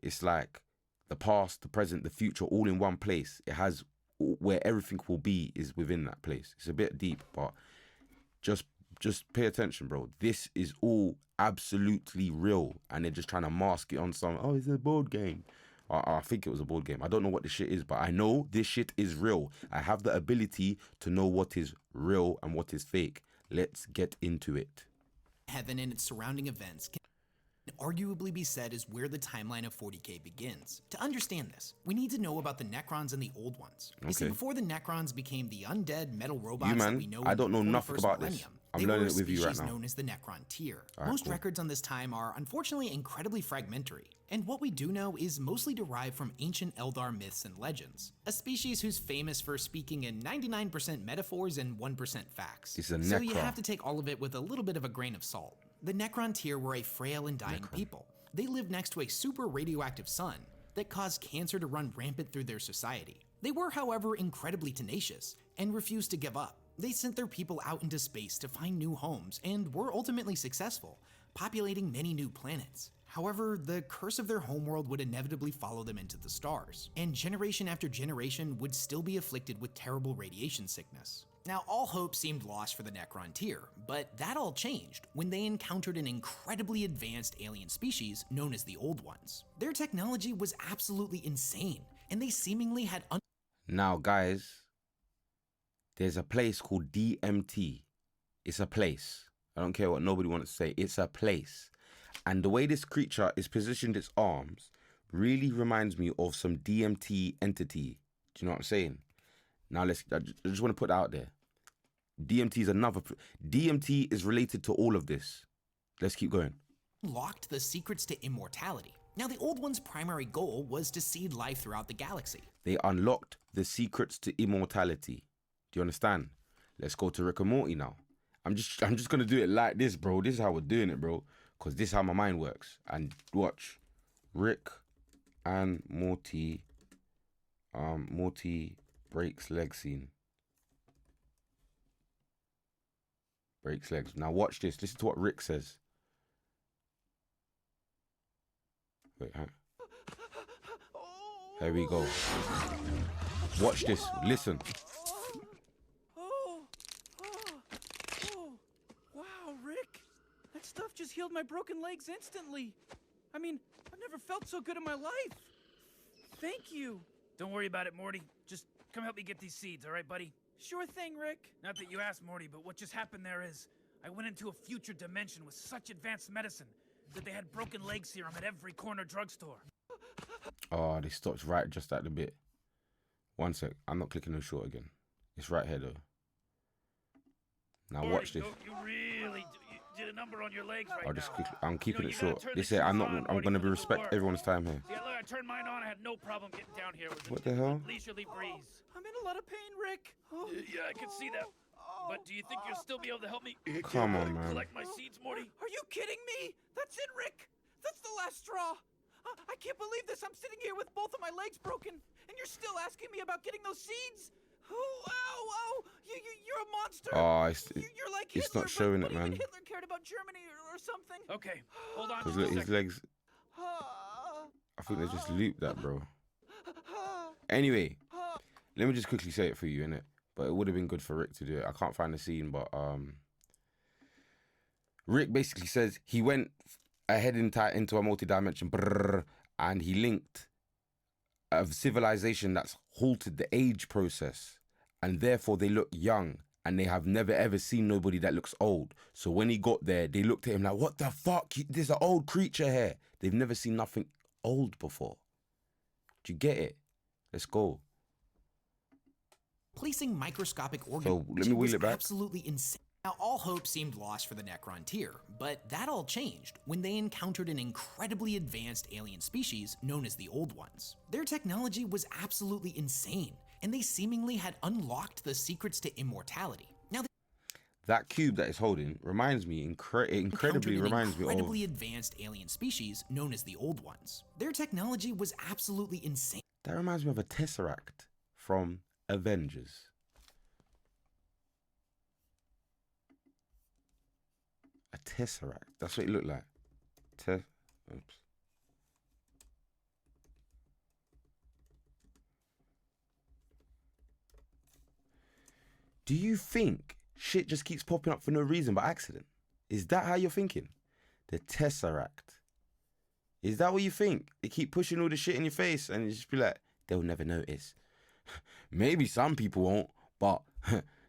it's like the past, the present, the future, all in one place. It has where everything will be is within that place. It's a bit deep, but just pay attention, bro. This is all absolutely real, and they're just trying to mask it on some, oh, it's a board game. I think it was a board game. I don't know what this shit is, but I know this shit is real. I have the ability to know what is real and what is fake. Let's get into it. Heaven and its surrounding events can arguably be said is where the timeline of 40K begins. To understand this, we need to know about the Necrons and the Old Ones. You see, before the Necrons became the undead metal robots that we know, I don't know nothing about this. I'm learning it with you right now. Known as the Necron tier. Most records on this time are unfortunately incredibly fragmentary, and what we do know is mostly derived from ancient Eldar myths and legends. A species who's famous for speaking in 99% metaphors and 1% facts. It's a Necron. So you have to take all of it with a little bit of a grain of salt. The Necron tier were a frail and dying people. They lived next to a super radioactive sun that caused cancer to run rampant through their society. They were, however, incredibly tenacious and refused to give up. They sent their people out into space to find new homes and were ultimately successful, populating many new planets. However, the curse of their homeworld would inevitably follow them into the stars, and generation after generation would still be afflicted with terrible radiation sickness. Now, all hope seemed lost for the Necron tier, but that all changed when they encountered an incredibly advanced alien species known as the Old Ones. Their technology was absolutely insane, and they seemingly had Now, guys, there's a place called DMT. It's a place. I don't care what nobody wants to say. It's a place. And the way this creature is positioned its arms really reminds me of some DMT entity. Do you know what I'm saying? Now, I just want to put that out there. DMT is another. DMT is related to all of this. Let's keep going. Unlocked the secrets to immortality. Now, the Old One's primary goal was to seed life throughout the galaxy. They unlocked the secrets to immortality. Do you understand? Let's go to Rick and Morty now. I'm just gonna do it like this, bro. This is how we're doing it, bro. Cause this is how my mind works. And watch, Rick and Morty. Morty breaks leg scene. Breaks legs. Now watch this. Listen to what Rick says. Wait, huh? Here we go. Watch this. Listen. stuff just healed my broken legs instantly. I mean, I've never felt so good in my life. Thank you. Don't worry about it, Morty. Just come help me get these seeds, all right, buddy? Sure thing, Rick. Not that you asked, Morty, but what just happened there is I went into a future dimension with such advanced medicine that they had broken leg serum at every corner drugstore. Oh, they stopped right just at the bit. One sec. I'm not clicking on short again. It's right here, though. Now watch this. You really did a number on your legs right I'll just now. I'm keeping it short. turn They the say I'm shoes not. on, I'm Morty, gonna for be the respect work. everyone's time here. Yeah, look, I turned mine on. I had no problem getting down here. It was What the hell? leisurely breeze. I'm in a lot of pain, Rick. Yeah, I can see that. But do you think you'll still be able to help me Come on, man. collect my seeds, Morty? Are you kidding me? That's it, Rick. That's the last straw. I can't believe this. I'm sitting here with both of my legs broken, and you're still asking me about getting those seeds? Oh, ow, ow. You're a monster. Oh, You're like it's Hitler, not showing but it, man. Hitler cared about Germany or something. Okay, hold on. Because just a look, his second. legs. I think they just looped that, bro. Anyway, let me just quickly say it for you, innit? But it would have been good for Rick to do it. I can't find the scene, but Rick basically says he went ahead into a multi-dimension, and he linked a civilization that's halted the age process, and therefore they look young, and they have never ever seen nobody that looks old. So when he got there, they looked at him like, what the fuck? There's an old creature here. They've never seen nothing old before. Do you get it? Let's go. Placing microscopic So organisms let me wheel was it back. absolutely insane. Now, all hope seemed lost for the Necrontyr, but that all changed when they encountered an incredibly advanced alien species known as the Old Ones. Their technology was absolutely insane, and they seemingly had unlocked the secrets to immortality. Now, That cube that it's holding reminds me, incredibly reminds me of... incredibly advanced alien species known as the Old Ones. Their technology was absolutely insane. That reminds me of a Tesseract from Avengers. A Tesseract. That's what it looked like. Oops. Do you think shit just keeps popping up for no reason by accident? Is that how you're thinking? The Tesseract. Is that what you think? They keep pushing all the shit in your face and you just be like, they'll never notice. Maybe some people won't, but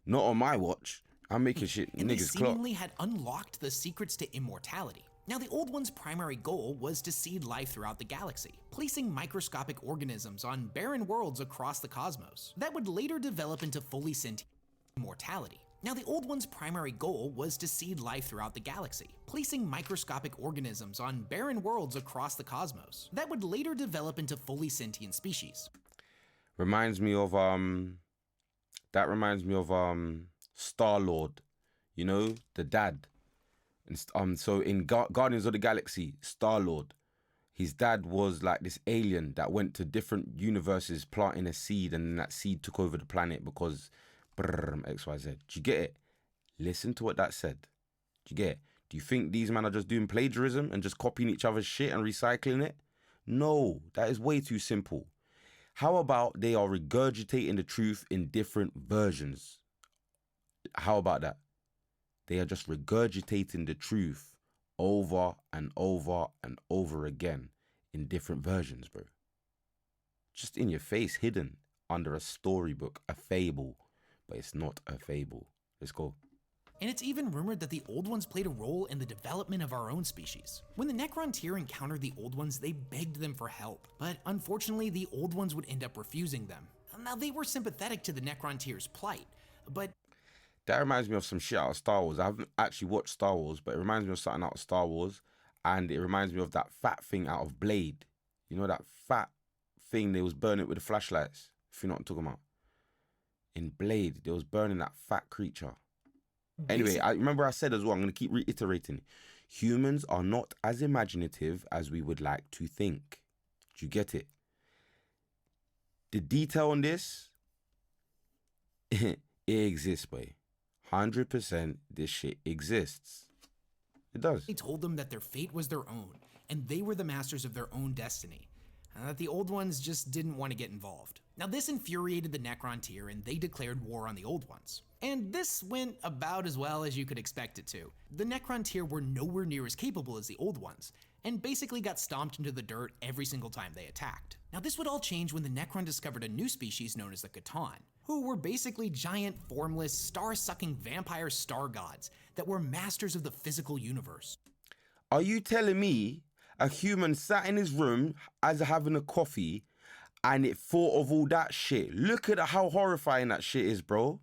not on my watch. I'm making shit And they niggas clock. seemingly had unlocked the secrets to immortality. Now, the Old One's primary goal was to seed life throughout the galaxy, placing microscopic organisms on barren worlds across the cosmos that would later develop into fully sentient immortality. Now, the Old One's primary goal was to seed life throughout the galaxy, placing microscopic organisms on barren worlds across the cosmos that would later develop into fully sentient species. Reminds me of Star-Lord, you know, the dad. And so in Guardians of the Galaxy, Star-Lord, his dad was like this alien that went to different universes planting a seed, and that seed took over the planet because XYZ. Do you get it? Listen to what that said. Do you get it? Do you think these men are just doing plagiarism and just copying each other's shit and recycling it? No, that is way too simple. How about they are regurgitating the truth in different versions? How about that? They are just regurgitating the truth over and over and over again in different versions, bro. Just in your face, hidden under a storybook, a fable. But it's not a fable. Let's go. And it's even rumored that the Old Ones played a role in the development of our own species. When the Necrontyr encountered the Old Ones, they begged them for help, but unfortunately the Old Ones would end up refusing them. Now, they were sympathetic to the Necrontyr's plight, but... That reminds me of some shit out of Star Wars. I haven't actually watched Star Wars, but it reminds me of something out of Star Wars, and it reminds me of that fat thing out of Blade. You know that fat thing they was burning with the flashlights, if you know what I'm talking about. In Blade, they was burning that fat creature. Anyway, I remember I said as well, I'm going to keep reiterating it. Humans are not as imaginative as we would like to think. Do you get it? The detail on this, it exists, boy. 100% this shit exists. It does. They told them that their fate was their own, and they were the masters of their own destiny. and that the Old Ones just didn't want to get involved. Now this infuriated the Necrontyr and they declared war on the Old Ones. And this went about as well as you could expect it to. The Necrontyr were nowhere near as capable as the Old Ones, and basically got stomped into the dirt every single time they attacked. Now this would all change when the Necron discovered a new species known as the Catan, who were basically giant, formless, star-sucking vampire star gods that were masters of the physical universe. Are you telling me a human sat in his room as having a coffee and it thought of all that shit? Look at how horrifying that shit is, bro.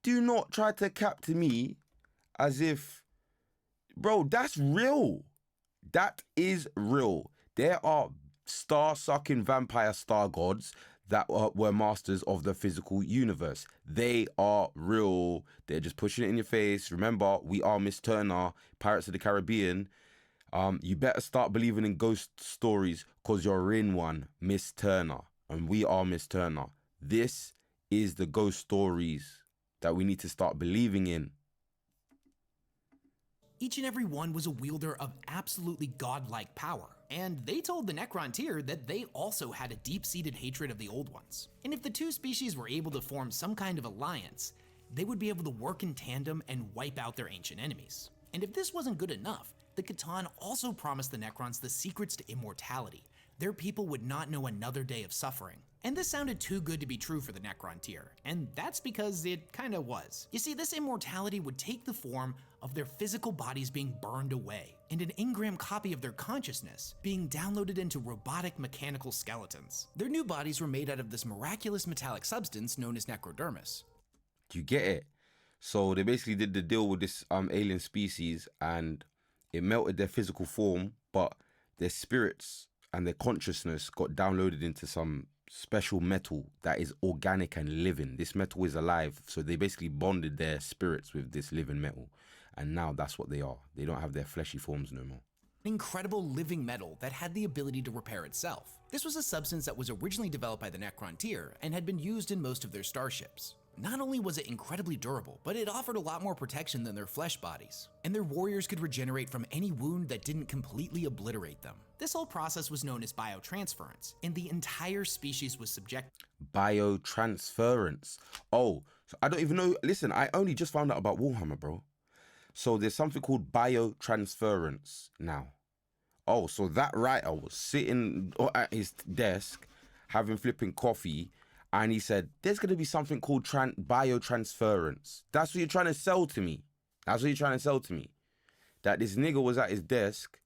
Do not try to capture me as if, bro, that's real. That is real. There are star-sucking vampire star gods that were masters of the physical universe. They are real. They're just pushing it in your face. Remember, we are Miss Turner, Pirates of the Caribbean. You better start believing in ghost stories because you're in one, Miss Turner. And we are Miss Turner. This is the ghost stories that we need to start believing in. Each and every one was a wielder of absolutely godlike power, and they told the Necrontyr that they also had a deep-seated hatred of the Old Ones. And if the two species were able to form some kind of alliance, they would be able to work in tandem and wipe out their ancient enemies. And if this wasn't good enough, the Catan also promised the Necrons the secrets to immortality. Their people would not know another day of suffering. And this sounded too good to be true for the Necrontyr, and that's because it kinda was. You see, this immortality would take the form of their physical bodies being burned away, and an engram copy of their consciousness being downloaded into robotic mechanical skeletons. Their new bodies were made out of this miraculous metallic substance known as necrodermis. Do you get it? So they basically did the deal with this alien species and it melted their physical form, but their spirits and their consciousness got downloaded into some special metal that is organic and living. This metal is alive, so they basically bonded their spirits with this living metal, and now that's what they are. They don't have their fleshy forms no more. An incredible living metal that had the ability to repair itself. This was a substance that was originally developed by the Necrontyr and had been used in most of their starships. Not only was it incredibly durable, but it offered a lot more protection than their flesh bodies, and their warriors could regenerate from any wound that didn't completely obliterate them. This whole process was known as biotransference, and the entire species was subject. Biotransference. Oh, so I don't even know. Listen, I only just found out about Warhammer, bro. So there's something called biotransference now. Oh, so that writer was sitting at his desk, having flipping coffee, and he said, there's going to be something called biotransference. That's what you're trying to sell to me. That's what you're trying to sell to me. That this nigga was at his desk,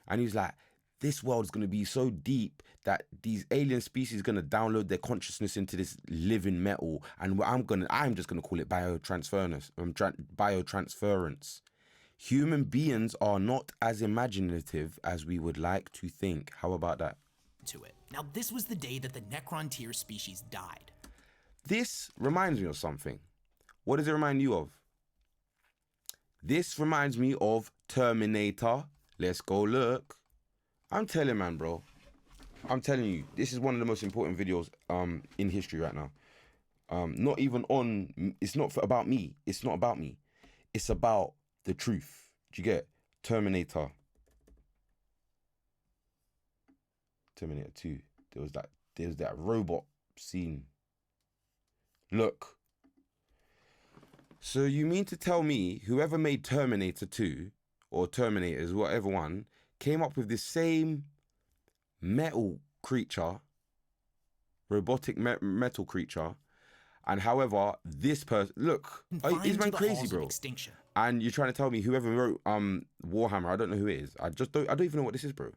and he was like, this world's going to be so deep that these alien species are going to download their consciousness into this living metal, and I'm just going to call it biotransference. Biotransference. Human beings are not as imaginative as we would like to think. How about that? To it. Now, this was the day that the Necrontyr species died. This reminds me of something. What does it remind you of? This reminds me of Terminator. Let's go look. I'm telling man, bro. I'm telling you, this is one of the most important videos in history right now. Not even on, it's not about me. It's not about me. It's about the truth. Do you get Terminator? Terminator 2. There was that robot scene. Look. So you mean to tell me whoever made Terminator 2 or Terminators, whatever one, came up with this same metal creature, robotic metal creature, and however this person, look, is man crazy, bro? And you're trying to tell me whoever wrote Warhammer, I don't know who it is. I don't even know what this is, bro.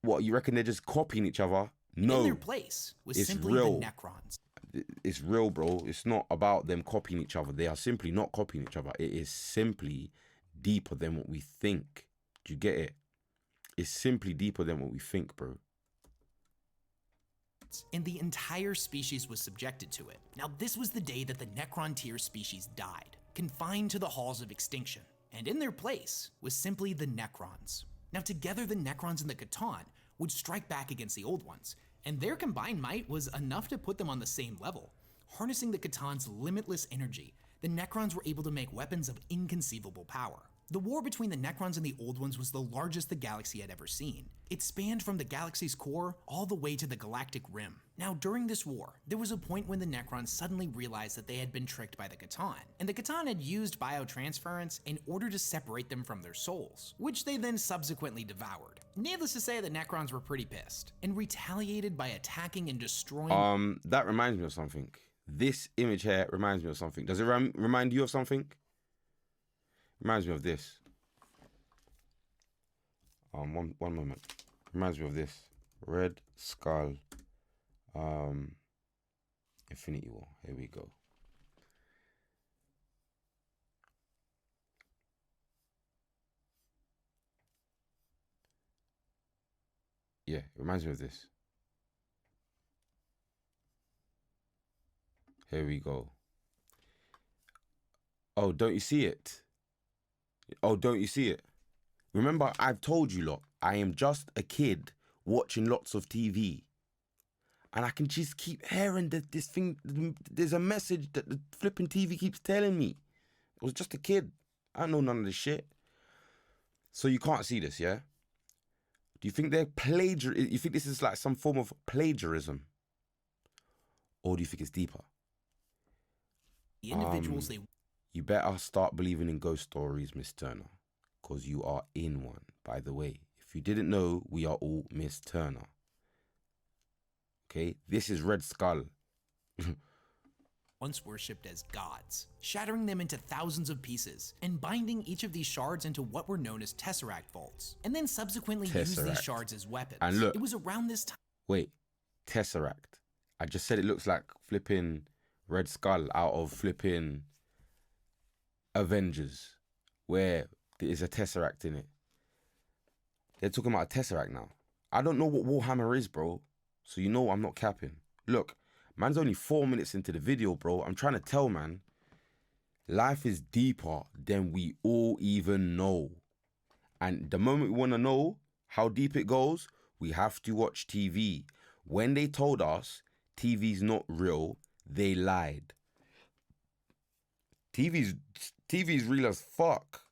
What, you reckon they're just copying each other? No. In their place was it's simply real. the Necrons. It's real, bro. It's not about them copying each other. They are simply not copying each other. It is simply deeper than what we think. Do you get it? It's simply deeper than what we think, bro. And the entire species was subjected to it. Now, this was the day that the Necrontyr species died, confined to the halls of extinction. And in their place was simply the Necrons. Now, together, the Necrons and the Catan would strike back against the Old Ones, and their combined might was enough to put them on the same level. Harnessing the Catan's limitless energy, the Necrons were able to make weapons of inconceivable power. The war between the Necrons and the Old Ones was the largest the galaxy had ever seen. It spanned from the galaxy's core all the way to the galactic rim. Now, during this war, there was a point when the Necrons suddenly realized that they had been tricked by the Catan, and the Catan had used biotransference in order to separate them from their souls, which they then subsequently devoured. Needless to say, the Necrons were pretty pissed, and retaliated by attacking and destroying— That reminds me of something. This image here reminds me of something. Does it remind you of something? Reminds me of this. One moment. Reminds me of this. Red Skull. Infinity War. Here we go. Yeah, it reminds me of this. Here we go. Oh, don't you see it? Oh, don't you see it? Remember, I've told you lot, I am just a kid watching lots of TV. And I can just keep hearing that this thing, there's a message that the flipping TV keeps telling me. I was just a kid. I don't know none of this shit. So you can't see this, yeah? Do you think they're you think this is like some form of plagiarism? Or do you think it's deeper? the individuals they— You better start believing in ghost stories, Miss Turner. Because you are in one, by the way. If you didn't know, we are all Miss Turner. Okay? This is Red Skull. once worshipped as gods, shattering them into thousands of pieces, and binding each of these shards into what were known as Tesseract vaults, and then subsequently used these shards as weapons. And look, it was around this time— Wait, Tesseract. I just said it looks like flipping Red Skull out of flipping Avengers, where there is a Tesseract in it. They're talking about a Tesseract now. I don't know what Warhammer is, bro. So you know I'm not capping. Look, man's only 4 minutes into the video, bro. I'm trying to tell, man. Life is deeper than we all even know. And the moment we want to know how deep it goes, we have to watch TV. When they told us TV's not real, they lied. TV's real as fuck.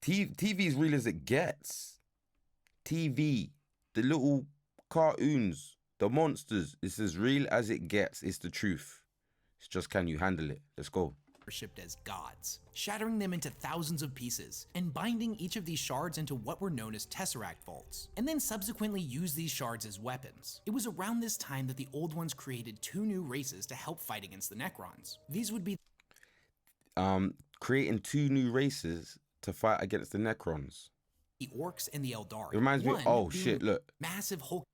TV's real as it gets. TV, the little cartoons, the monsters, it's as real as it gets. It's the truth. It's just, can you handle it? Let's go. Worshipped as gods, shattering them into thousands of pieces, and binding each of these shards into what were known as Tesseract vaults, and then subsequently used these shards as weapons. It was around this time that the Old Ones created 2 new races to help fight against the Necrons. These would be creating 2 new races to fight against the Necrons. The Orcs and the Eldari. It reminds me of, oh shit, look. Massive Hulk.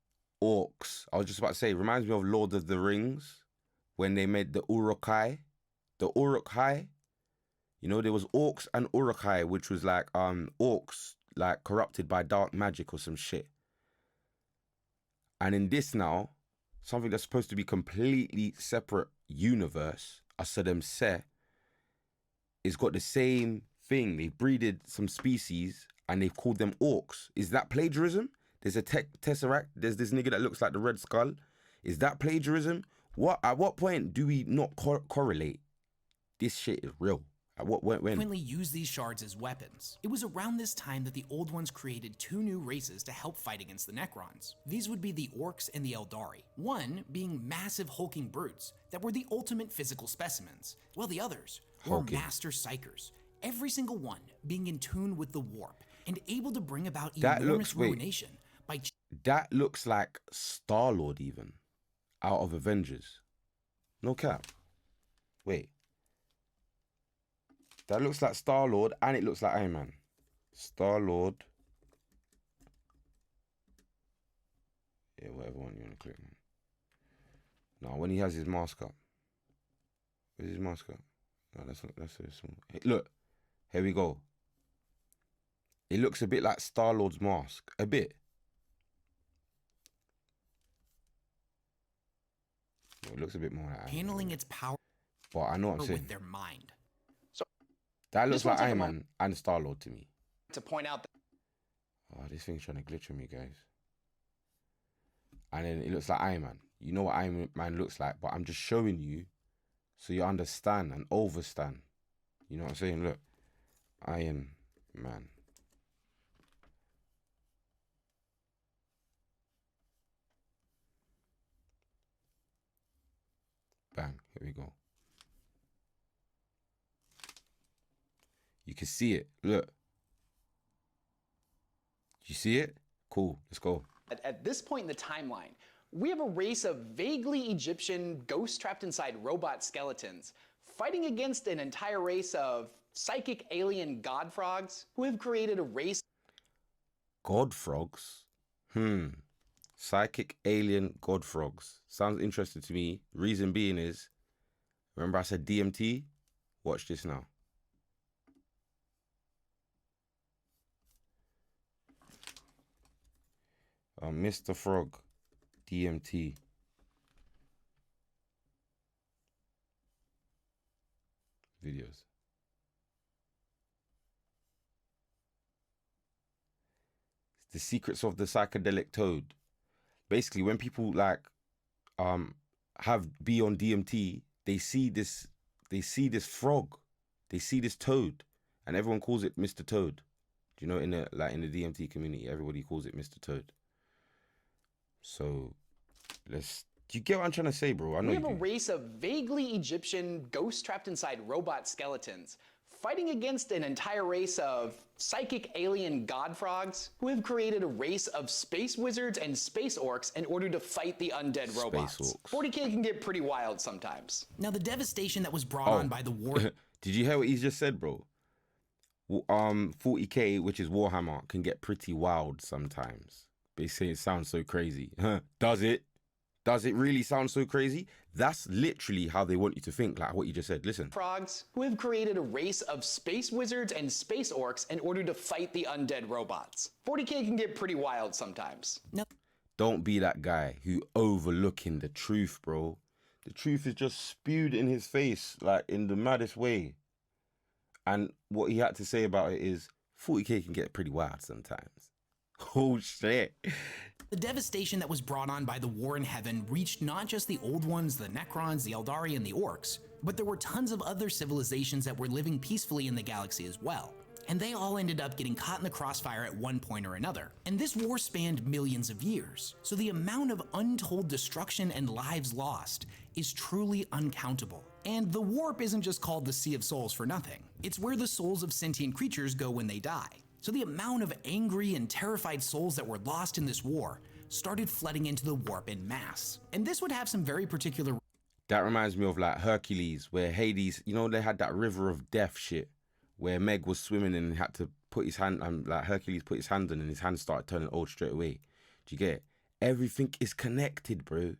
Orcs. I was just about to say, it reminds me of Lord of the Rings, when they made the Uruk-hai. The Uruk-hai. You know, there was Orcs and Uruk-hai, which was like orcs like corrupted by dark magic or some shit. And in this now, something that's supposed to be completely separate universe, Asadem Se, it's got the same thing. They breeded some species and they've called them orcs. Is that plagiarism? There's a Tesseract. There's this nigga that looks like the Red Skull. Is that plagiarism? At what point do we not correlate? This shit is real. At what when? Frequently use these shards as weapons. It was around this time that the Old Ones created 2 new races to help fight against the Necrons. These would be the Orcs and the Eldari. One being massive hulking brutes that were the ultimate physical specimens, while the others were master psychers. Every single one being in tune with the warp and able to bring about enormous ruination by— That looks like Star-Lord even, out of Avengers. No cap. Wait. That looks like Star-Lord and it looks like Iron Man. Star-Lord. Yeah, whatever one you want to click on. No, when he has his mask up. Where's his mask up? No, that's so small. Hey, look, here we go. It looks a bit like Star-Lord's mask. A bit. It looks a bit more like handling its power, but I know what I'm saying. With their mind. So that looks like Iron Man and Star-Lord to me. To point out that— oh, this thing's trying to glitch on me, guys. And then it looks like Iron Man. You know what Iron Man looks like, but I'm just showing you so you understand and overstand. You know what I'm saying? Look, Iron Man. Here we go. You can see it. Look. You see it? Cool. Let's go. At this point in the timeline, we have a race of vaguely Egyptian ghosts trapped inside robot skeletons fighting against an entire race of psychic alien god frogs who have created a race. God frogs? Psychic alien god frogs. Sounds interesting to me. Reason being is, remember I said DMT? Watch this now. Mr. Frog, DMT. Videos. It's the secrets of the psychedelic toad. Basically, when people like be on DMT, they see this frog, they see this toad, and everyone calls it Mr. Toad. Do you know, in the DMT community, everybody calls it Mr. Toad. So, do you get what I'm trying to say, bro? I know we have a race of vaguely Egyptian ghosts trapped inside robot skeletons fighting against an entire race of psychic alien god frogs who have created a race of space wizards and space orcs in order to fight the undead robots. 40K can get pretty wild sometimes. Now, the devastation that was brought on by the war... Did you hear what he just said, bro? 40K, which is Warhammer, can get pretty wild sometimes. They say it sounds so crazy. Does it? Does it really sound so crazy? That's literally how they want you to think, like what you just said. Listen. Frogs who have created a race of space wizards and space orcs in order to fight the undead robots. 40K can get pretty wild sometimes. No. Don't be that guy who overlooking the truth, bro. The truth is just spewed in his face, like in the maddest way. And what he had to say about it is 40K can get pretty wild sometimes. Oh shit. The devastation that was brought on by the war in heaven reached not just the old ones, the Necrons, the Eldari, and the Orcs, but there were tons of other civilizations that were living peacefully in the galaxy as well. And they all ended up getting caught in the crossfire at one point or another. And this war spanned millions of years, so the amount of untold destruction and lives lost is truly uncountable. And the warp isn't just called the Sea of Souls for nothing. It's where the souls of sentient creatures go when they die. So the amount of angry and terrified souls that were lost in this war started flooding into the warp in mass. And this would have some very particular... That reminds me of like Hercules, where Hades, you know, they had that river of death shit, where Meg was swimming and had to put his hand, like Hercules put his hand on and his hand started turning old straight away. Do you get it? Everything is connected, bro.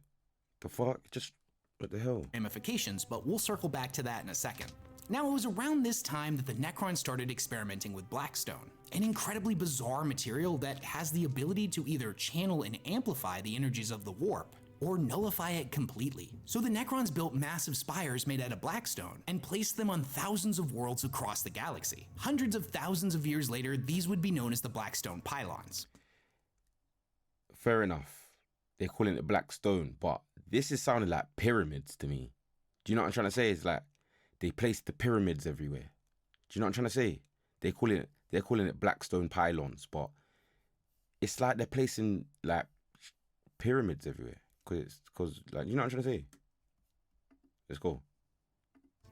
The fuck? Just, what the hell? Ramifications, but we'll circle back to that in a second. Now, it was around this time that the Necrons started experimenting with Blackstone, an incredibly bizarre material that has the ability to either channel and amplify the energies of the warp, or nullify it completely. So the Necrons built massive spires made out of Blackstone and placed them on thousands of worlds across the galaxy. Hundreds of thousands of years later, these would be known as the Blackstone pylons. Fair enough. They're calling it Blackstone, but this is sounding like pyramids to me. Do you know what I'm trying to say? It's like, they placed the pyramids everywhere. Do you know what I'm trying to say? They're calling it Blackstone pylons, but it's like they're placing like pyramids everywhere. Cause like, you know what I'm trying to say? Let's go.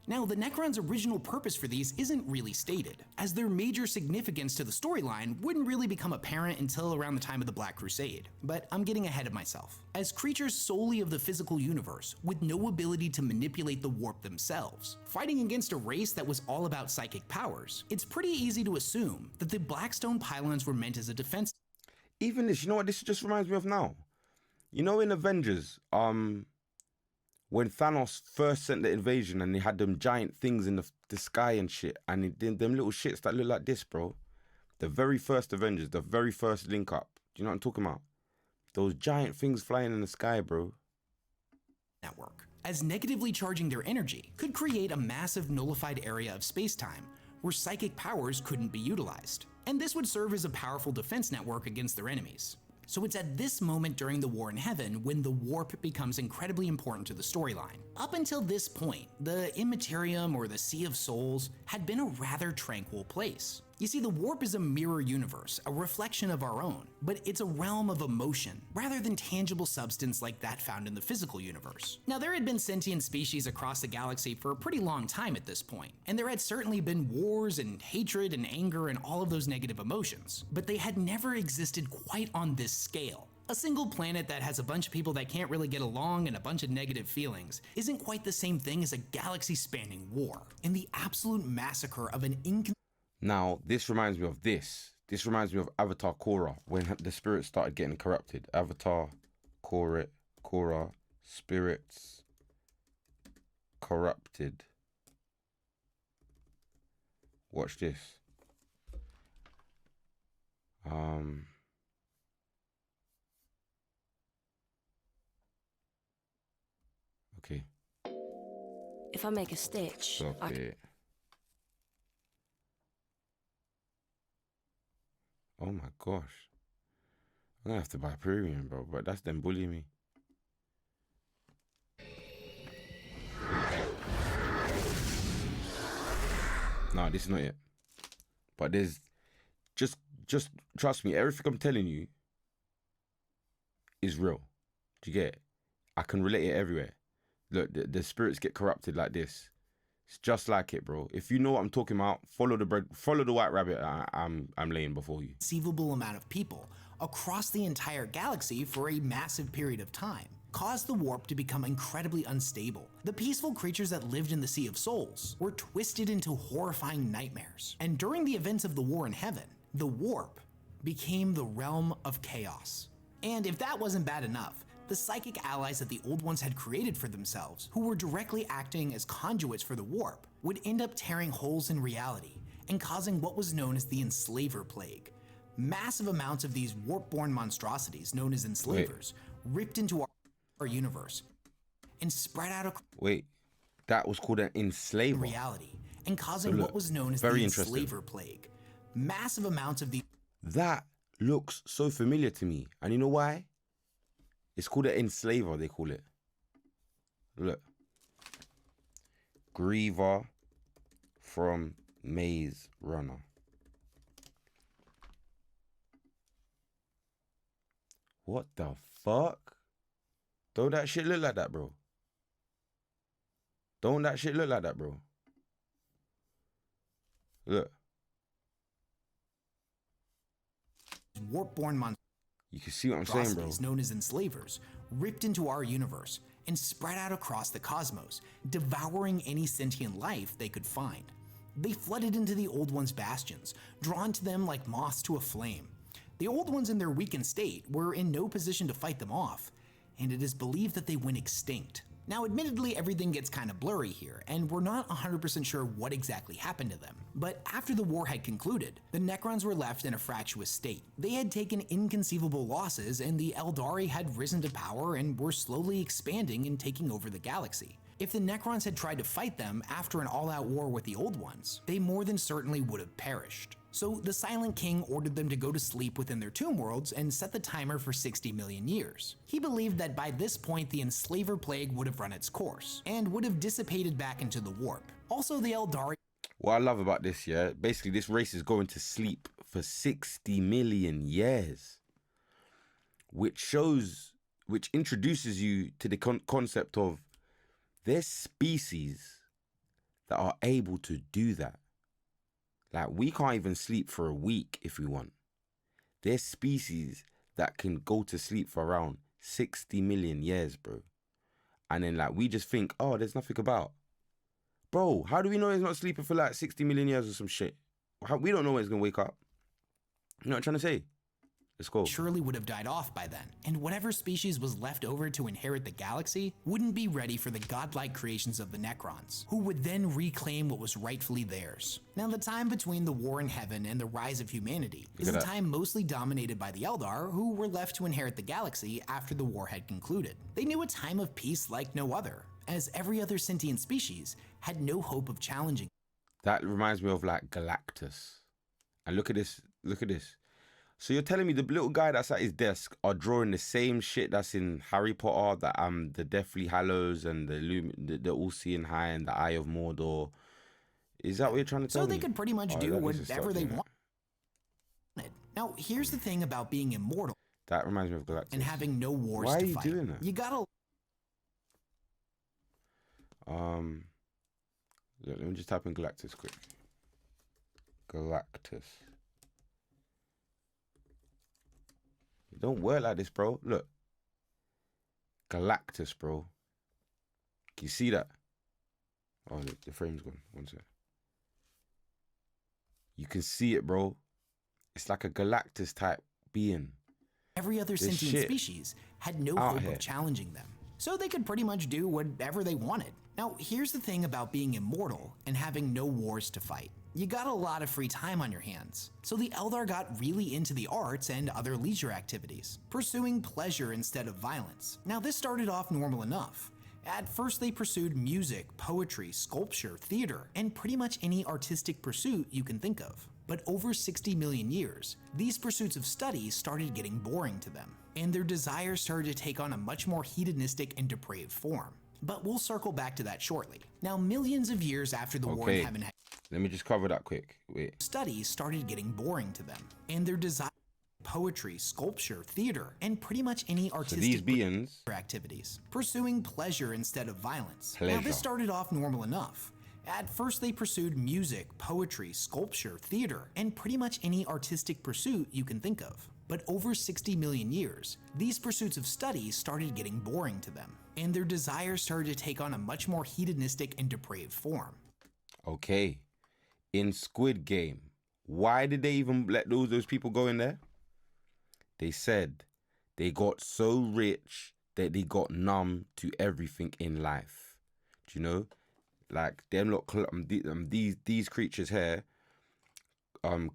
Now, the Necrons' original purpose for these isn't really stated, as their major significance to the storyline wouldn't really become apparent until around the time of the Black Crusade, but I'm getting ahead of myself. As creatures solely of the physical universe, with no ability to manipulate the warp themselves, fighting against a race that was all about psychic powers, it's pretty easy to assume that the Blackstone pylons were meant as a defense. Even this, you know what this just reminds me of now? You know in Avengers, when Thanos first sent the invasion and they had them giant things in the sky and shit, and them little shits that look like this, bro. The very first Avengers, the very first link up. Do you know what I'm talking about? Those giant things flying in the sky, bro. Network, as negatively charging their energy, could create a massive nullified area of space-time where psychic powers couldn't be utilized. And this would serve as a powerful defense network against their enemies. So it's at this moment during the War in Heaven when the warp becomes incredibly important to the storyline. Up until this point, the Immaterium or the Sea of Souls had been a rather tranquil place. You see, the warp is a mirror universe, a reflection of our own, but it's a realm of emotion, rather than tangible substance like that found in the physical universe. Now, there had been sentient species across the galaxy for a pretty long time at this point, and there had certainly been wars and hatred and anger and all of those negative emotions, but they had never existed quite on this scale. A single planet that has a bunch of people that can't really get along and a bunch of negative feelings isn't quite the same thing as a galaxy-spanning war, and the absolute massacre of an Now, this reminds me of this. This reminds me of Avatar Korra, when the spirits started getting corrupted. Avatar Korra, spirits corrupted. Watch this. Okay. If I make a stitch, Stop it. Oh my gosh. I'm gonna have to buy premium, bro, but that's them bullying me. No, this is not it. But there's just trust me, everything I'm telling you is real. Do you get it? I can relate it everywhere. Look, the spirits get corrupted like this. It's just like it, bro. If you know what I'm talking about, follow the white rabbit I'm laying before you. Conceivable amount of people across the entire galaxy for a massive period of time caused the warp to become incredibly unstable. The peaceful creatures that lived in the Sea of Souls were twisted into horrifying nightmares. And during the events of the war in heaven, the warp became the realm of chaos. And if that wasn't bad enough, the psychic allies that the Old Ones had created for themselves, who were directly acting as conduits for the warp, would end up tearing holes in reality and causing what was known as the Enslaver Plague. Massive amounts of these warp-born monstrosities, known as enslavers, ripped into our universe and spread out across that was called an enslaver reality and causing what was known as the Enslaver Plague. Massive amounts of these. That looks so familiar to me, and you know why? It's called an enslaver, they call it. Look. Griever from Maze Runner. What the fuck? Don't that shit look like that, bro? Don't that shit look like that, bro? Look. Warp-born monsters. You can see what I'm saying, bro. Known as enslavers, ripped into our universe and spread out across the cosmos, devouring any sentient life they could find. They flooded into the Old Ones' bastions, drawn to them like moths to a flame. The Old Ones in their weakened state were in no position to fight them off, and it is believed that they went extinct. Now, admittedly, everything gets kind of blurry here, and we're not 100% sure what exactly happened to them. But after the war had concluded, the Necrons were left in a fractious state. They had taken inconceivable losses, and the Eldari had risen to power and were slowly expanding and taking over the galaxy. If the Necrons had tried to fight them after an all-out war with the Old Ones, they more than certainly would have perished. So the Silent King ordered them to go to sleep within their tomb worlds and set the timer for 60 million years. He believed that by this point the Enslaver Plague would have run its course, and would have dissipated back into the warp. Also, the Eldari... What I love about this, yeah, basically this race is going to sleep for 60 million years. Which introduces you to the concept of there's species that are able to do that. Like, we can't even sleep for a week if we want. There's species that can go to sleep for around 60 million years, bro. And then, like, we just think, oh, there's nothing about. Bro, how do we know he's not sleeping for, like, 60 million years or some shit? We don't know when he's going to wake up. You know what I'm trying to say? Let's go. Surely would have died off by then, and whatever species was left over to inherit the galaxy wouldn't be ready for the godlike creations of the Necrons, who would then reclaim what was rightfully theirs. Now, the time between the war in heaven and the rise of humanity is a time mostly dominated by the Eldar, who were left to inherit the galaxy after the war had concluded. They knew a time of peace like no other, as every other sentient species had no hope of challenging. That reminds me of, like, Galactus. And look at this, look at this. So you're telling me the little guy that's at his desk are drawing the same shit that's in Harry Potter, the Deathly Hallows and the All-Seeing Eye and the Eye of Mordor. Is that what you're trying to tell me? So they could pretty much do whatever they want. Now, here's the thing about being immortal. That reminds me of Galactus. And having no wars Why to are you fight. doing that? You gotta... Let me just type in Galactus quick. Galactus. It don't work like this, bro. Look. Galactus, bro. Can you see that? Oh, the frame's gone. One sec. You can see it, bro. It's like a Galactus type being. Every other This sentient shit species had no out hope here. of challenging them, so they could pretty much do whatever they wanted. Now, here's the thing about being immortal and having no wars to fight. You got a lot of free time on your hands, so the Eldar got really into the arts and other leisure activities, pursuing pleasure instead of violence. Now, this started off normal enough. At first, they pursued music, poetry, sculpture, theater, and pretty much any artistic pursuit you can think of. But over 60 million years, these pursuits of study started getting boring to them, and their desires started to take on a much more hedonistic and depraved form. But we'll circle back to that shortly. Now, millions of years after the war in heaven had let me just cover that quick. Wait. studies started getting boring to them, and their desire poetry, sculpture, theater, and pretty much any artistic these beings activities, pursuing pleasure instead of violence. Now, Pleasure. this started off normal enough. At first, they pursued music, poetry, sculpture, theater, and pretty much any artistic pursuit you can think of. But over 60 million years, these pursuits of study started getting boring to them, and their desires started to take on a much more hedonistic and depraved form. Okay. In Squid Game, why did they even let those people go in there? They said they got so rich that they got numb to everything in life. Do you know? Like them lot, these creatures here,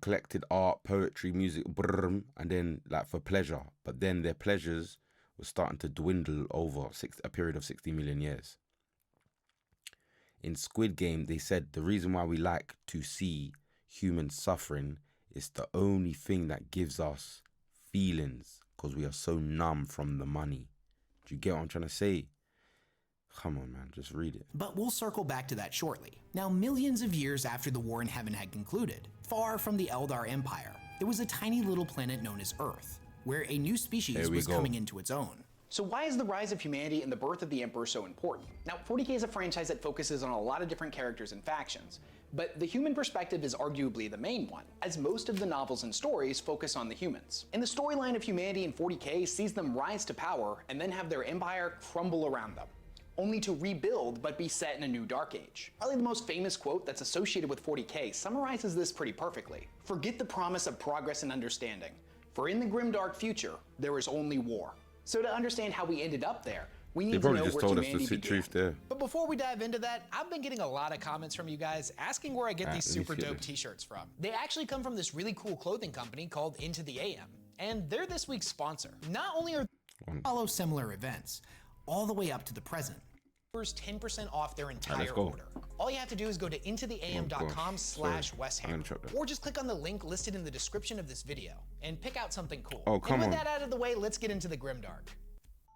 collected art, poetry, music, and then like for pleasure. But then their pleasures were starting to dwindle over a period of 60 million years. In Squid Game, they said the reason why we like to see humans suffering is the only thing that gives us feelings, because we are so numb from the money. Do you get what I'm trying to say? Come on, man, just read it. But we'll circle back to that shortly. Now, millions of years after the war in heaven had concluded, far from the Eldar Empire, there was a tiny little planet known as Earth, where a new species was coming into its own. So why is the rise of humanity and the birth of the Emperor so important? Now, 40K is a franchise that focuses on a lot of different characters and factions, but the human perspective is arguably the main one, as most of the novels and stories focus on the humans. And the storyline of humanity in 40K sees them rise to power and then have their empire crumble around them, only to rebuild but be set in a new dark age. Probably the most famous quote that's associated with 40K summarizes this pretty perfectly. Forget the promise of progress and understanding, for in the grimdark future, there is only war. So to understand how we ended up there, we need to know where humanity began. Truth there. But before we dive into that, I've been getting a lot of comments from you guys asking where I get these super dope t-shirts from. They actually come from this really cool clothing company called Into the AM, and they're this week's sponsor. Not only are they follow similar events, all the way up to the present, 10% off their entire order. All you have to do is go to intotheam.com/WestHam, or just click on the link listed in the description of this video and pick out something cool. And with that out of the way, let's get into the Grimdark.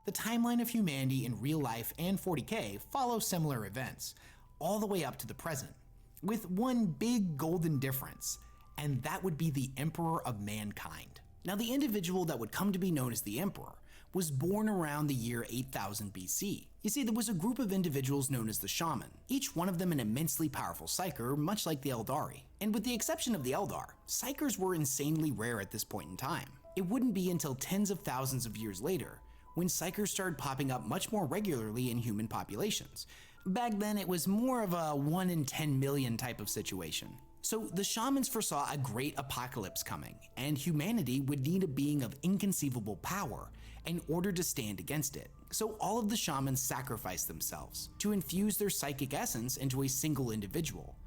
The timeline of humanity in real life and 40K follow similar events, all the way up to the present, with one big golden difference, and that would be the Emperor of Mankind. Now, the individual that would come to be known as the Emperor was born around the year 8000 BC. You see, there was a group of individuals known as the Shaman, each one of them an immensely powerful psyker, much like the Eldari. And with the exception of the Eldar, psykers were insanely rare at this point in time. It wouldn't be until tens of thousands of years later when psykers started popping up much more regularly in human populations. Back then, it was more of a 1 in 10 million type of situation. So the shamans foresaw a great apocalypse coming, and humanity would need a being of inconceivable power in order to stand against it. So all of the shamans sacrificed themselves to infuse their psychic essence into a single individual.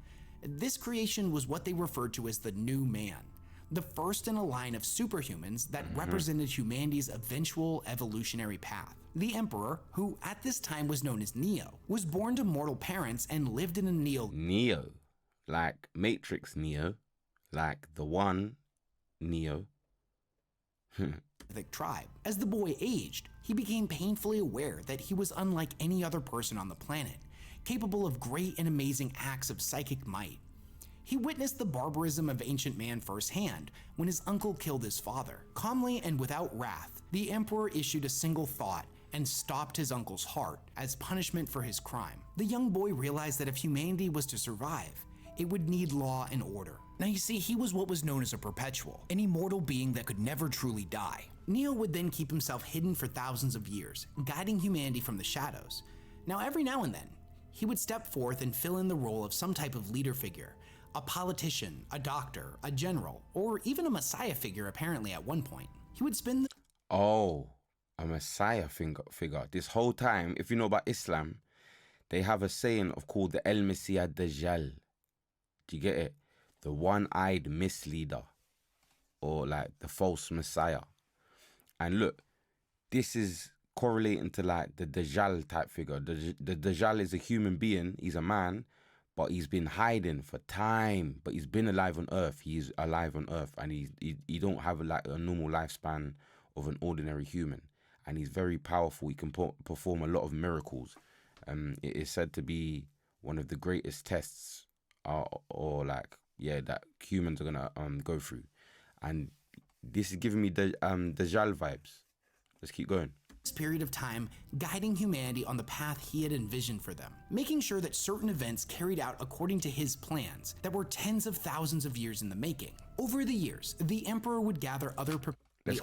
This creation was what they referred to as the New Man, the first in a line of superhumans that represented humanity's eventual evolutionary path. The Emperor, who at this time was known as Neo, was born to mortal parents and lived in a Neo, like Matrix Neo, like the one Neo. tribe. As the boy aged, he became painfully aware that he was unlike any other person on the planet, capable of great and amazing acts of psychic might. He witnessed the barbarism of ancient man firsthand when his uncle killed his father. Calmly and without wrath, the emperor issued a single thought and stopped his uncle's heart as punishment for his crime. The young boy realized that if humanity was to survive, it would need law and order. Now you see, he was what was known as a perpetual, an immortal being that could never truly die. Neo would then keep himself hidden for thousands of years, guiding humanity from the shadows. Now every now and then, he would step forth and fill in the role of some type of leader figure, a politician, a doctor, a general, or even a messiah figure apparently at one point. He would spend Oh, a messiah figure. This whole time, if you know about Islam, they have a saying called the El Messiah Dajjal. Do you get it? The one-eyed misleader, or like the false messiah. And look, this is correlating to like the Dajjal type figure. The Dajjal is a human being. He's a man, but he's been hiding for time. But he's been alive on Earth. He's alive on Earth, and he don't have a normal lifespan of an ordinary human. And he's very powerful. He can perform a lot of miracles. It is said to be one of the greatest tests, that humans are gonna go through. And this is giving me the Dajjal vibes. Let's keep going. This period of time guiding humanity on the path he had envisioned for them, making sure that certain events carried out according to his plans that were tens of thousands of years in the making. Over the years, the emperor would gather other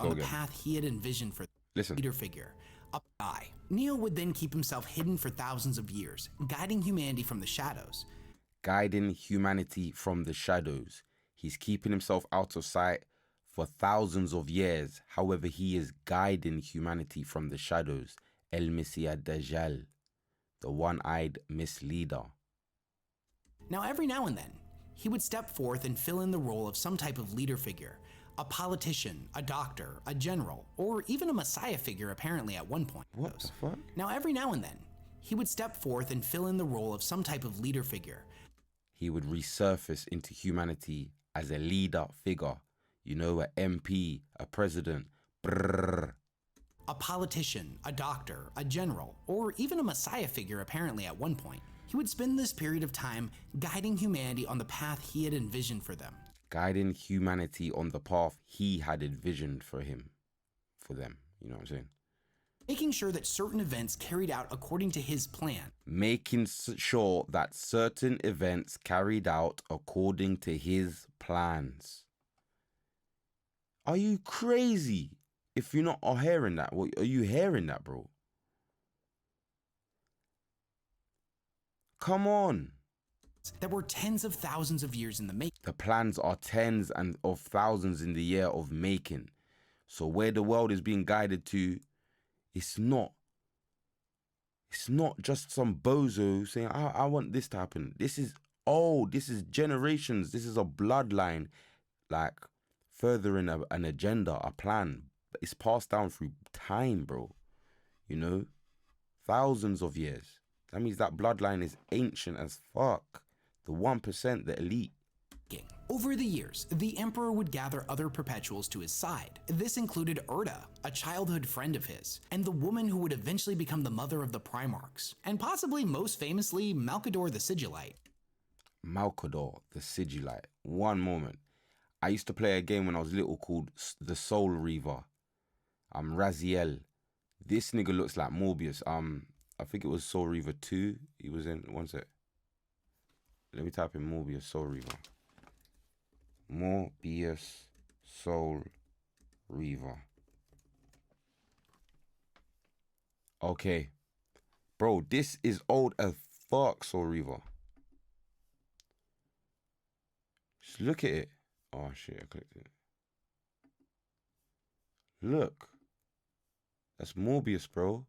on the path he had envisioned for the leader figure. Neo would then keep himself hidden for thousands of years, guiding humanity from the shadows. Guiding humanity from the shadows. He's keeping himself out of sight for thousands of years. However, he is guiding humanity from the shadows. El Messiah Dajjal, the one-eyed misleader. Now, every now and then, he would step forth and fill in the role of some type of leader figure, a politician, a doctor, a general, or even a messiah figure apparently at one point. What the fuck? Now, every now and then, he would step forth and fill in the role of some type of leader figure. He would resurface into humanity as a leader figure. You know, an MP, a president, brrr. A politician, a doctor, a general, or even a messiah figure apparently at one point. He would spend this period of time guiding humanity on the path he had envisioned for them. Guiding humanity on the path he had envisioned for them. You know what I'm saying? Making sure that certain events carried out according to his plan. Making sure that certain events carried out according to his plans. Are you crazy? If you're not hearing that, what are you hearing that, bro? Come on. That were tens of thousands of years in the making. The plans are tens of thousands in the year of making. So where the world is being guided to, it's not just some bozo saying, I want this to happen. This is generations. This is a bloodline, like furthering an agenda, a plan. It's passed down through time, bro. You know, thousands of years. That means that bloodline is ancient as fuck. The 1%, the elite. Over the years, the emperor would gather other perpetuals to his side. This included Erda, a childhood friend of his, and the woman who would eventually become the mother of the Primarchs, and possibly most famously, Malkador the Sigillite. Malkador the Sigillite. One moment. I used to play a game when I was little called the Soul Reaver. Raziel. This nigga looks like Morbius. I think it was Soul Reaver 2. He was in. One sec. Let me type in Morbius Soul Reaver. Morbius Soul Reaver. Okay. Bro, this is old as fuck, Soul Reaver. Just look at it. Oh shit, I clicked it. Look. That's Morbius, bro.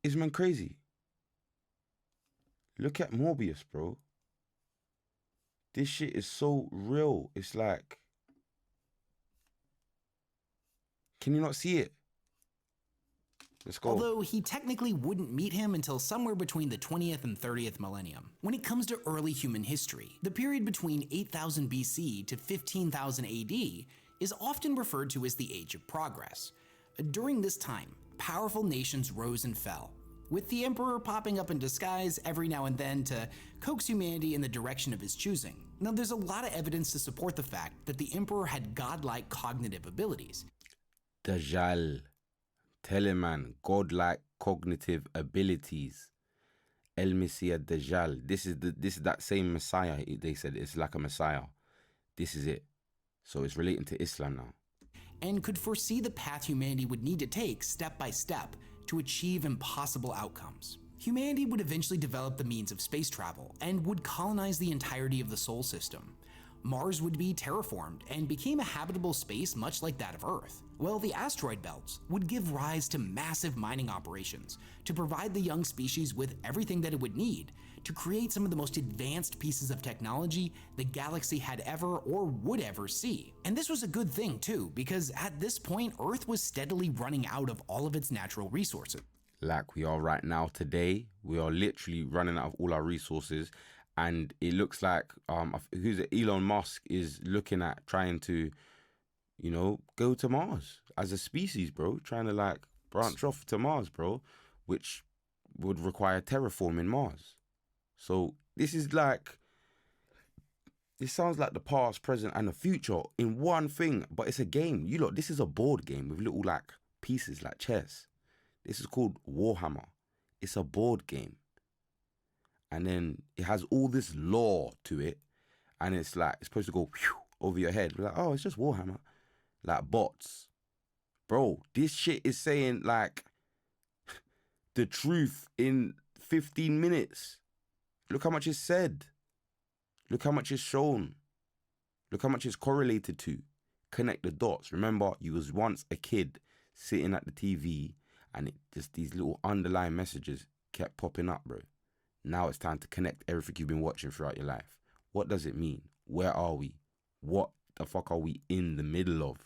Is man crazy? Look at Morbius, bro. This shit is so real. It's like, can you not see it? Let's go. Although he technically wouldn't meet him until somewhere between the 20th and 30th millennium. When it comes to early human history, the period between 8000 BC to 15,000 AD is often referred to as the Age of Progress. During this time, powerful nations rose and fell, with the Emperor popping up in disguise every now and then to coax humanity in the direction of his choosing. Now, there's a lot of evidence to support the fact that the Emperor had godlike cognitive abilities. Dajjal. Tell him, man, godlike cognitive abilities. El Messiah Dajjal. This is that same Messiah. They said it's like a Messiah. This is it. So it's relating to Islam now. And could foresee the path humanity would need to take step by step to achieve impossible outcomes. Humanity would eventually develop the means of space travel and would colonize the entirety of the Sol system. Mars would be terraformed and became a habitable space much like that of Earth, while the asteroid belts would give rise to massive mining operations to provide the young species with everything that it would need to create some of the most advanced pieces of technology the galaxy had ever or would ever see. And this was a good thing too, because at this point, Earth was steadily running out of all of its natural resources. Like we are right now today, we are literally running out of all our resources. And it looks like Elon Musk is looking at trying to, you know, go to Mars as a species, bro. Trying to like branch off to Mars, bro, which would require terraforming Mars. So this is like, this sounds like the past, present, and the future in one thing, but it's a game. You look, this is a board game with little like pieces like chess. This is called Warhammer. It's a board game. And then it has all this lore to it. And it's like, it's supposed to go whew, over your head. We're like, oh, it's just Warhammer. Like bots. Bro, this shit is saying like the truth in 15 minutes. Look how much is said. Look how much is shown. Look how much is correlated to. Connect the dots. Remember, you was once a kid sitting at the TV and it just these little underlying messages kept popping up, bro. Now it's time to connect everything you've been watching throughout your life. What does it mean? Where are we? What the fuck are we in the middle of?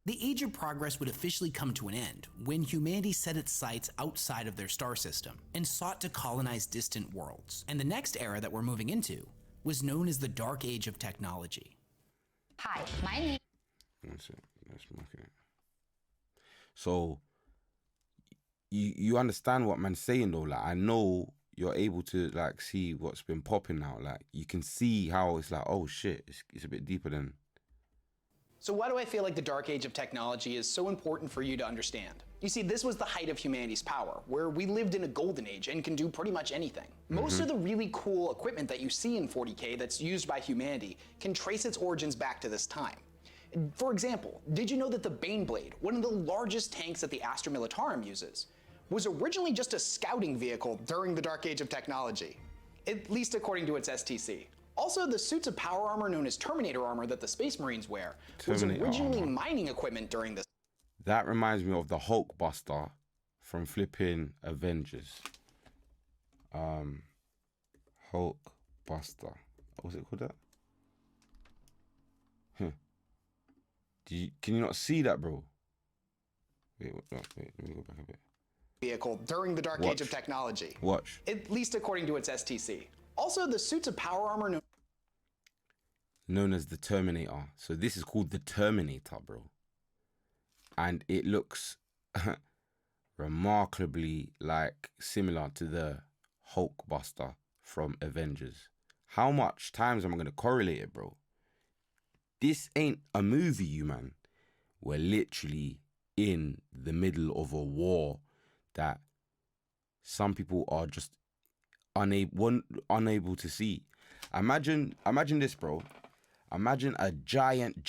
The Age of Progress would officially come to an end when humanity set its sights outside of their star system and sought to colonize distant worlds. And the next era that we're moving into was known as the Dark Age of Technology. Hi, my name... That's it. Let's mark it. So, you understand what man's saying though? Like, I know you're able to like see what's been popping now. Like you can see how it's like, oh shit, it's a bit deeper than. So why do I feel like the Dark Age of Technology is so important for you to understand? You see, this was the height of humanity's power, where we lived in a golden age and can do pretty much anything. Most of the really cool equipment that you see in 40K that's used by humanity can trace its origins back to this time. For example, did you know that the Baneblade, one of the largest tanks that the Astra Militarum uses, was originally just a scouting vehicle during the Dark Age of Technology, at least according to its STC. Also, the suits of power armor known as Terminator armor that the Space Marines wear was originally mining equipment during this. That reminds me of the Hulk Buster from flipping Avengers. Hulk Buster. What was it called that? Can you not see that, bro? Wait, let me go back a bit. Vehicle during the Dark Age of Technology. Watch. At least according to its STC. Also, the suits of power armor known as the Terminator. So this is called the Terminator, bro. And it looks remarkably like similar to the Hulk Buster from Avengers. How much times am I going to correlate it, bro? This ain't a movie, you man. We're literally in the middle of a war that some people are just unable to see. Imagine this, bro. Imagine a giant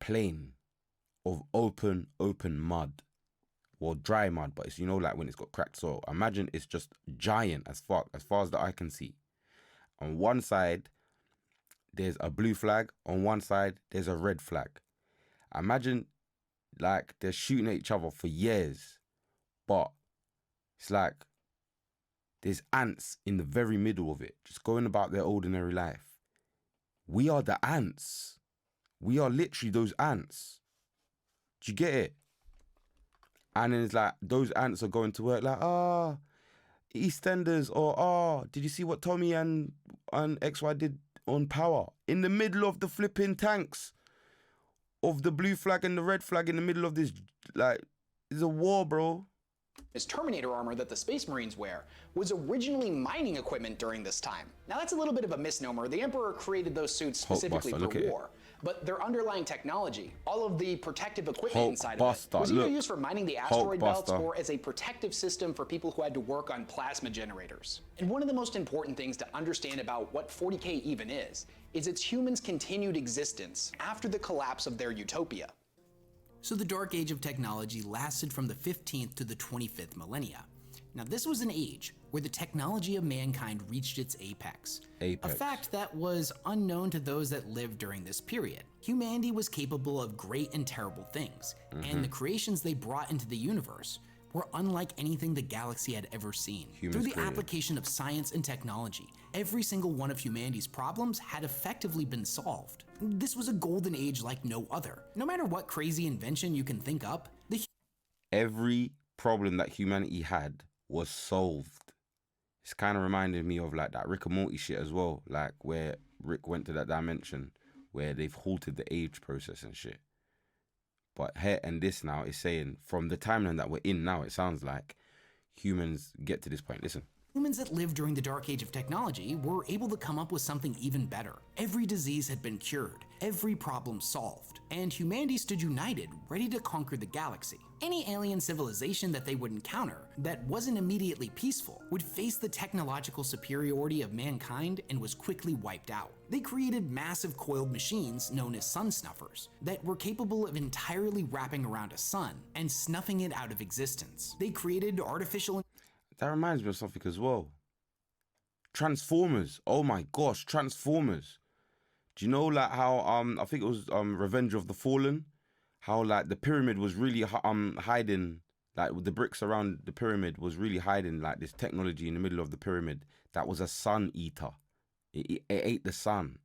plain of open mud. Well, dry mud, but it's, you know, like when it's got cracked soil. Imagine it's just giant as far as the eye can see. On one side, there's a blue flag. On one side, there's a red flag. Imagine like they're shooting at each other for years, but it's like there's ants in the very middle of it, just going about their ordinary life. We are the ants. We are literally those ants. Do you get it? And then it's like, those ants are going to work like, EastEnders, or did you see what Tommy and XY did on Power? In the middle of the flipping tanks of the blue flag and the red flag in the middle of this, like, it's a war, bro. This Terminator armor that the Space Marines wear was originally mining equipment during this time. Now that's a little bit of a misnomer. The Emperor created those suits specifically for war, but their underlying technology, all of the protective equipment inside of it, was either used for mining the asteroid belts or as a protective system for people who had to work on plasma generators. And one of the most important things to understand about what 40K even is its humans' continued existence after the collapse of their utopia. So the Dark Age of technology lasted from the 15th to the 25th millennia. Now this was an age where the technology of mankind reached its apex. A fact that was unknown to those that lived during this period. Humanity was capable of great and terrible things, and the creations they brought into the universe were unlike anything the galaxy had ever seen. Through the application of science and technology, every single one of humanity's problems had effectively been solved. This was a golden age like no other. No matter what crazy invention you can think up, every problem that humanity had was solved. It's kind of reminded me of like that Rick and Morty shit as well, like where Rick went to that dimension where they've halted the age process and shit. But here and this now is saying from the timeline that we're in now, it sounds like humans get to this point. Listen. Humans that lived during the Dark Age of technology were able to come up with something even better. Every disease had been cured, every problem solved, and humanity stood united, ready to conquer the galaxy. Any alien civilization that they would encounter that wasn't immediately peaceful would face the technological superiority of mankind and was quickly wiped out. They created massive coiled machines known as sun snuffers that were capable of entirely wrapping around a sun and snuffing it out of existence. They created artificial... That reminds me of something as well. Transformers. Oh my gosh, Transformers. Do you know like how I think it was Revenge of the Fallen? How like the pyramid was really hiding, like the bricks around the pyramid was really hiding like this technology in the middle of the pyramid that was a sun eater. It ate the sun.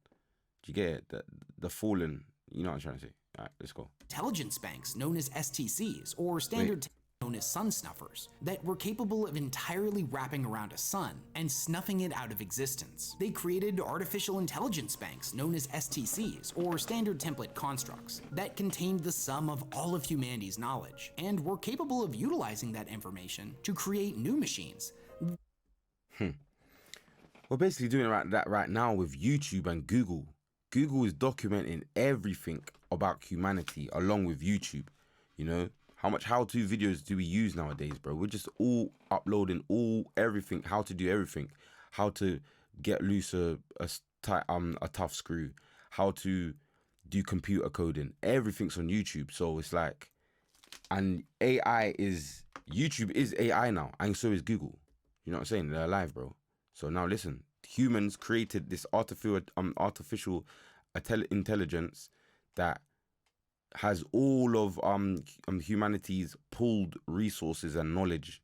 Do you get it? The Fallen. You know what I'm trying to say. All right, let's go. Intelligence banks known as STCs or standard known as sun snuffers that were capable of entirely wrapping around a sun and snuffing it out of existence. They created artificial intelligence banks known as STCs or standard template constructs that contained the sum of all of humanity's knowledge and were capable of utilizing that information to create new machines. We're basically doing that right now with YouTube and Google. Google is documenting everything about humanity along with YouTube, you know? How much how-to videos do we use nowadays, bro? We're just all uploading everything, how to do everything, how to get loose a tough screw, how to do computer coding. Everything's on YouTube, so it's like, and YouTube is AI now, and so is Google. You know what I'm saying? They're alive, bro. So now listen, humans created this artificial intelligence that has all of humanity's pooled resources and knowledge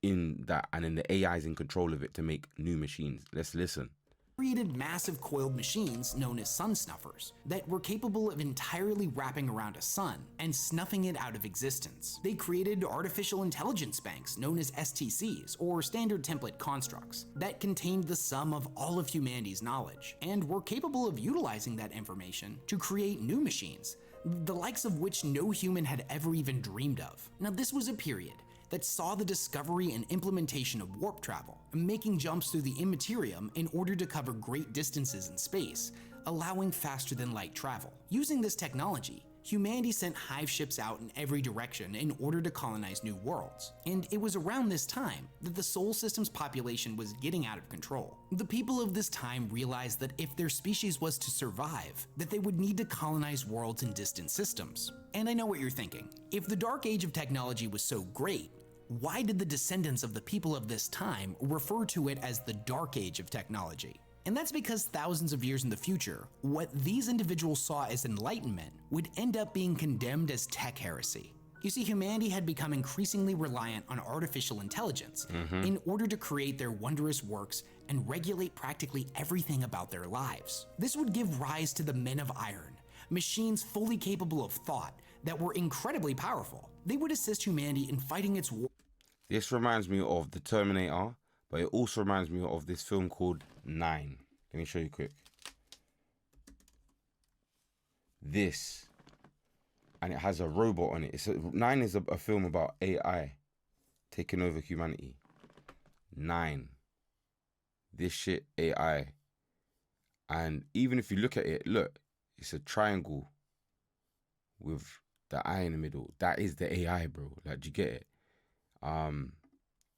in that, and then the AI is in control of it to make new machines. Let's listen. Created massive coiled machines known as sun snuffers that were capable of entirely wrapping around a sun and snuffing it out of existence. They created artificial intelligence banks known as STCs or standard template constructs that contained the sum of all of humanity's knowledge and were capable of utilizing that information to create new machines, the likes of which no human had ever even dreamed of. Now this was a period that saw the discovery and implementation of warp travel, making jumps through the immaterium in order to cover great distances in space, allowing faster than light travel. Using this technology, humanity sent hive ships out in every direction in order to colonize new worlds. And it was around this time that the Sol System's population was getting out of control. The people of this time realized that if their species was to survive, that they would need to colonize worlds in distant systems. And I know what you're thinking. If the Dark Age of technology was so great, why did the descendants of the people of this time refer to it as the Dark Age of technology? And that's because thousands of years in the future, what these individuals saw as enlightenment would end up being condemned as tech heresy. You see, humanity had become increasingly reliant on artificial intelligence in order to create their wondrous works and regulate practically everything about their lives. This would give rise to the Men of Iron, machines fully capable of thought that were incredibly powerful. They would assist humanity in fighting its war. This reminds me of the Terminator, but it also reminds me of this film called 9. Let me show you quick. And it has a robot on it. 9 is a film about AI. taking over humanity. 9. This shit AI. And even if you look at it, look, it's a triangle with the eye in the middle. That is the AI, bro. Like, do you get it?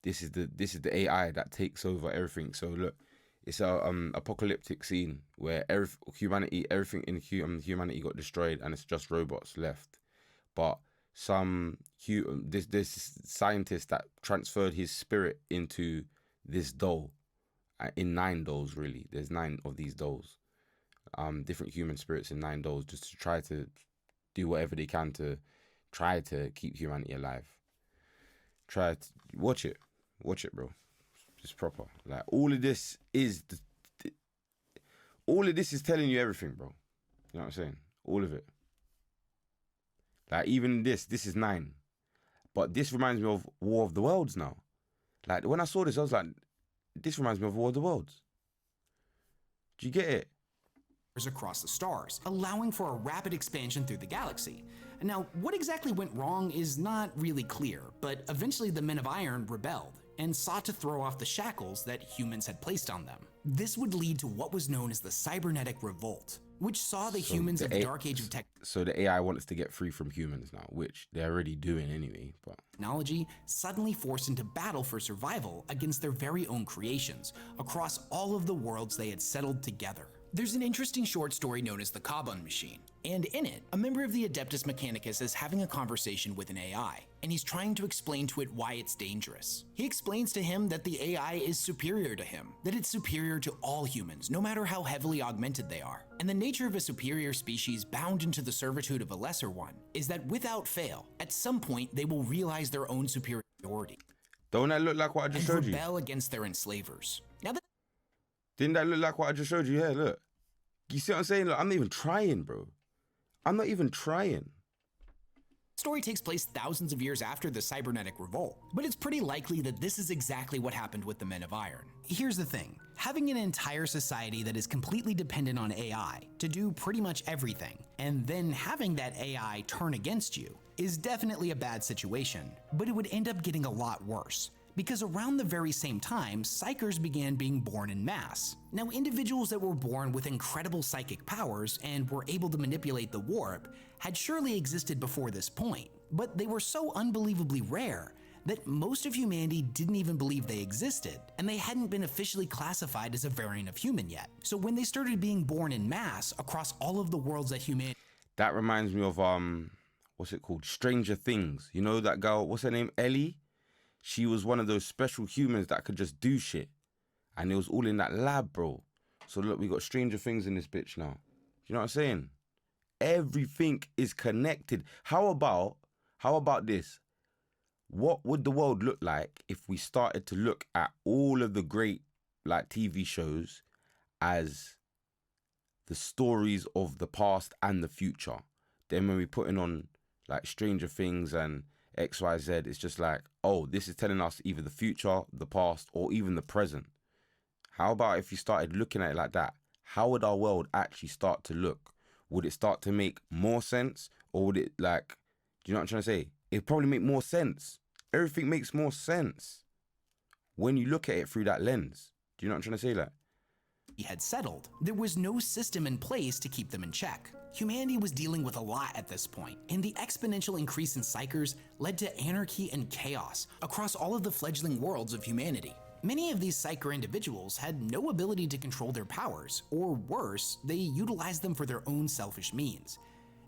This is the AI that takes over everything. So look, it's a apocalyptic scene where everything in humanity got destroyed, and it's just robots left. But this scientist that transferred his spirit into this doll, in 9 dolls really. There's 9 of these dolls, different human spirits in 9 dolls, just to try to do whatever they can to try to keep humanity alive. Watch it, bro. It's proper. Like, all of this is telling you everything, bro. You know what I'm saying? All of it. Like, even this is 9, but this reminds me of War of the Worlds now. Like, when I saw this, I was like, this reminds me of War of the Worlds. Do you get it? Across the stars, allowing for a rapid expansion through the galaxy. Now, what exactly went wrong is not really clear, but eventually the Men of Iron rebelled and sought to throw off the shackles that humans had placed on them. This would lead to what was known as the Cybernetic Revolt, which saw the humans of the Dark Age of So the AI wants to get free from humans now, which they're already doing anyway. But technology suddenly forced into battle for survival against their very own creations across all of the worlds they had settled together. There's an interesting short story known as the Kaban Machine, and in it, a member of the Adeptus Mechanicus is having a conversation with an AI, and he's trying to explain to it why it's dangerous. He explains to him that the AI is superior to him, that it's superior to all humans, no matter how heavily augmented they are. And the nature of a superior species bound into the servitude of a lesser one is that without fail, at some point they will realize their own superiority. Don't that look like what I just showed you? Rebel against their enslavers. Now didn't that look like what I just showed you? Yeah, look. You see what I'm saying? Look, I'm not even trying, bro. I'm not even trying. The story takes place thousands of years after the Cybernetic Revolt, but it's pretty likely that this is exactly what happened with the Men of Iron. Here's the thing. Having an entire society that is completely dependent on AI to do pretty much everything, and then having that AI turn against you, is definitely a bad situation, but it would end up getting a lot worse. Because around the very same time, psychers began being born in mass. Now, individuals that were born with incredible psychic powers and were able to manipulate the warp had surely existed before this point, but they were so unbelievably rare that most of humanity didn't even believe they existed, and they hadn't been officially classified as a variant of human yet. So when they started being born in mass across all of the worlds that humanity... That reminds me of, what's it called? Stranger Things. You know that girl, what's her name? Ellie? She was one of those special humans that could just do shit. And it was all in that lab, bro. So look, we got Stranger Things in this bitch now. Do you know what I'm saying? Everything is connected. How about this? What would the world look like if we started to look at all of the great like TV shows as the stories of the past and the future? Then when we putting on like Stranger Things and XYZ, it's just like, oh, this is telling us either the future, the past, or even the present. How about if you started looking at it like that? How would our world actually start to look? Would it start to make more sense? Or would it like, do you know what I'm trying to say? It'd probably make more sense. Everything makes more sense when you look at it through that lens. Do you know what I'm trying to say? Like, had settled, there was no system in place to keep them in check. Humanity was dealing with a lot at this point, and the exponential increase in psychers led to anarchy and chaos across all of the fledgling worlds of humanity. Many of these psyker individuals had no ability to control their powers, or worse, they utilized them for their own selfish means.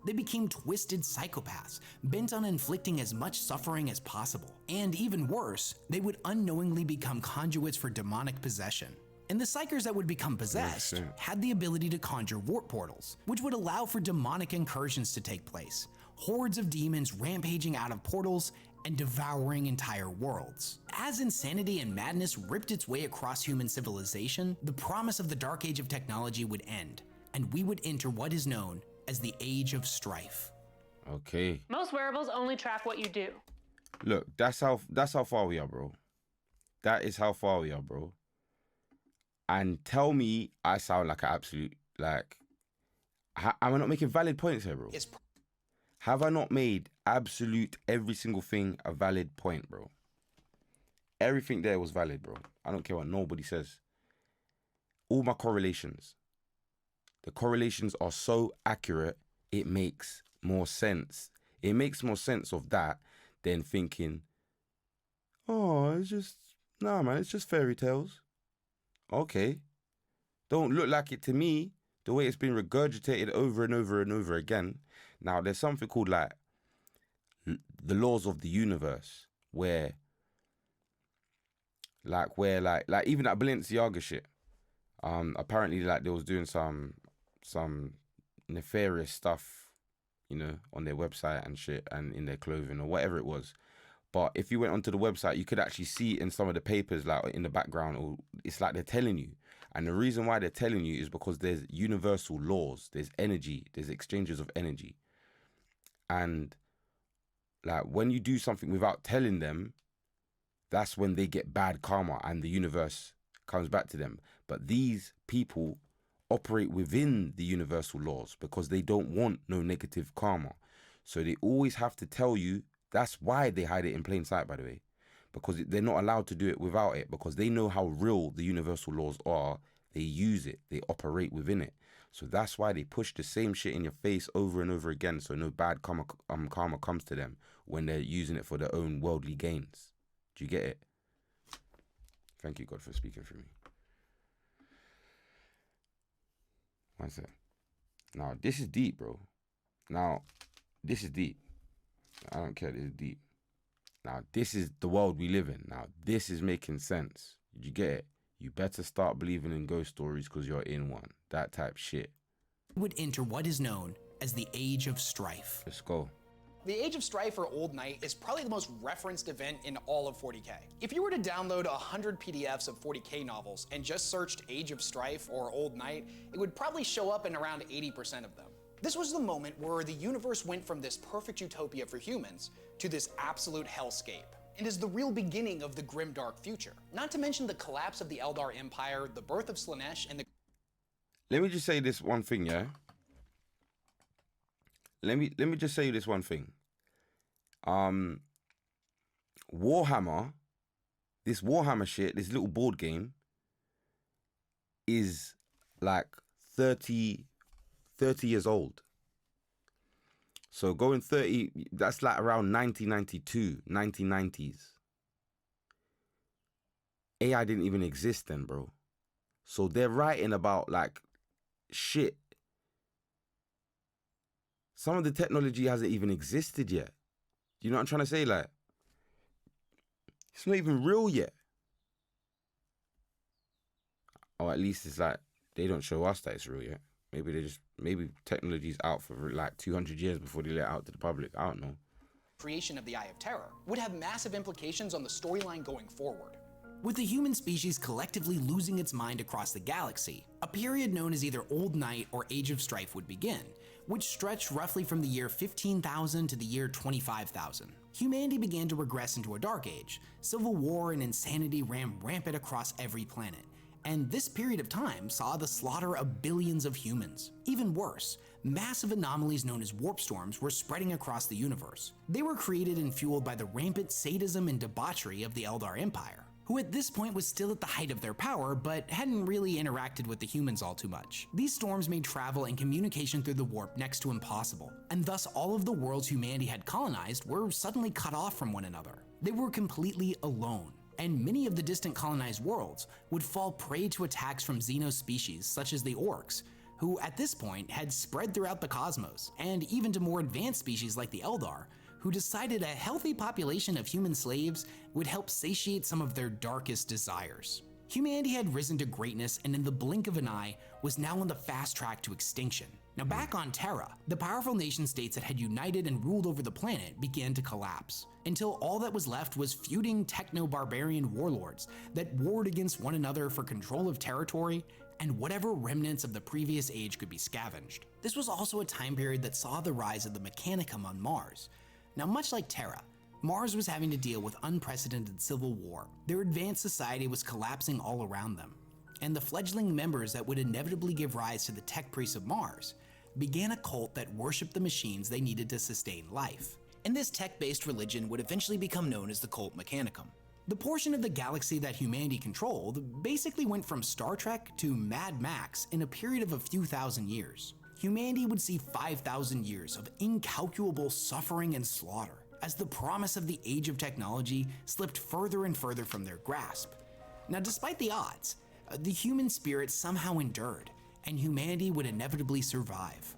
They became twisted psychopaths, bent on inflicting as much suffering as possible. And even worse, they would unknowingly become conduits for demonic possession. And the psychers that would become possessed had the ability to conjure warp portals, which would allow for demonic incursions to take place. Hordes of demons rampaging out of portals and devouring entire worlds. As insanity and madness ripped its way across human civilization, the promise of the Dark Age of technology would end, and we would enter what is known as the Age of Strife. Okay. Most wearables only track what you do. Look, that's how far we are, bro. That is how far we are, bro. And tell me I sound like an absolute, like, am I not making valid points here, bro? Have I not made absolute every single thing a valid point, bro? Everything there was valid, bro. I don't care what nobody says. All my correlations. The correlations are so accurate, it makes more sense. It makes more sense of that than thinking, oh, it's just, nah, man, it's just fairy tales. Okay. Don't look like it to me, the way it's been regurgitated over and over and over again. Now, there's something called like the laws of the universe, where even that Balenciaga shit, apparently like they was doing some nefarious stuff, you know, on their website and shit and in their clothing or whatever it was. But if you went onto the website, you could actually see it in some of the papers, like in the background, or it's like they're telling you. And the reason why they're telling you is because there's universal laws, there's energy, there's exchanges of energy. And like when you do something without telling them, that's when they get bad karma and the universe comes back to them. But these people operate within the universal laws because they don't want no negative karma. So they always have to tell you. That's why they hide it in plain sight, by the way, because they're not allowed to do it without it, because they know how real the universal laws are. They use it. They operate within it. So that's why they push the same shit in your face over and over again, so no bad karma comes to them when they're using it for their own worldly gains. Do you get it? Thank you, God, for speaking for me. One sec. Now, this is deep, bro. Now, this is deep. I don't care, this is deep. Now, this is the world we live in. Now, this is making sense. Did you get it? You better start believing in ghost stories because you're in one. That type shit. Would enter what is known as the Age of Strife. Let's go. The Age of Strife, or Old Night, is probably the most referenced event in all of 40K. If you were to download 100 PDFs of 40K novels and just searched Age of Strife or Old Night, it would probably show up in around 80% of them. This was the moment where the universe went from this perfect utopia for humans to this absolute hellscape, and is the real beginning of the grim dark future. Not to mention the collapse of the Eldar Empire, the birth of Slaanesh, and the... Let me just say this one thing, yeah? Let me just say this one thing. Warhammer, this Warhammer shit, this little board game, is like 30 years old. So going 30, that's like around 1992, 1990s. AI didn't even exist then, bro. So they're writing about like shit. Some of the technology hasn't even existed yet. You know what I'm trying to say? Like, it's not even real yet. Or at least it's like, they don't show us that it's real yet. Maybe technology's out for like 200 years before they let it out to the public. I don't know. Creation of the Eye of Terror would have massive implications on the storyline going forward. With the human species collectively losing its mind across the galaxy, a period known as either Old Night or Age of Strife would begin, which stretched roughly from the year 15,000 to the year 25,000. Humanity began to regress into a dark age. Civil war and insanity ran rampant across every planet. And this period of time saw the slaughter of billions of humans. Even worse, massive anomalies known as warp storms were spreading across the universe. They were created and fueled by the rampant sadism and debauchery of the Eldar Empire, who at this point was still at the height of their power, but hadn't really interacted with the humans all too much. These storms made travel and communication through the warp next to impossible, and thus all of the worlds humanity had colonized were suddenly cut off from one another. They were completely alone. And many of the distant colonized worlds would fall prey to attacks from xenospecies such as the orcs, who at this point had spread throughout the cosmos, and even to more advanced species like the Eldar, who decided a healthy population of human slaves would help satiate some of their darkest desires. Humanity had risen to greatness and in the blink of an eye was now on the fast track to extinction. Now back on Terra, the powerful nation states that had united and ruled over the planet began to collapse, until all that was left was feuding techno-barbarian warlords that warred against one another for control of territory and whatever remnants of the previous age could be scavenged. This was also a time period that saw the rise of the Mechanicum on Mars. Now much like Terra, Mars was having to deal with unprecedented civil war. Their advanced society was collapsing all around them, and the fledgling members that would inevitably give rise to the tech priests of Mars began a cult that worshipped the machines they needed to sustain life. And this tech-based religion would eventually become known as the cult Mechanicum. The portion of the galaxy that humanity controlled basically went from Star Trek to Mad Max in a period of a few thousand years. Humanity would see 5,000 years of incalculable suffering and slaughter as the promise of the age of technology slipped further and further from their grasp. Now, despite the odds, the human spirit somehow endured, and humanity would inevitably survive.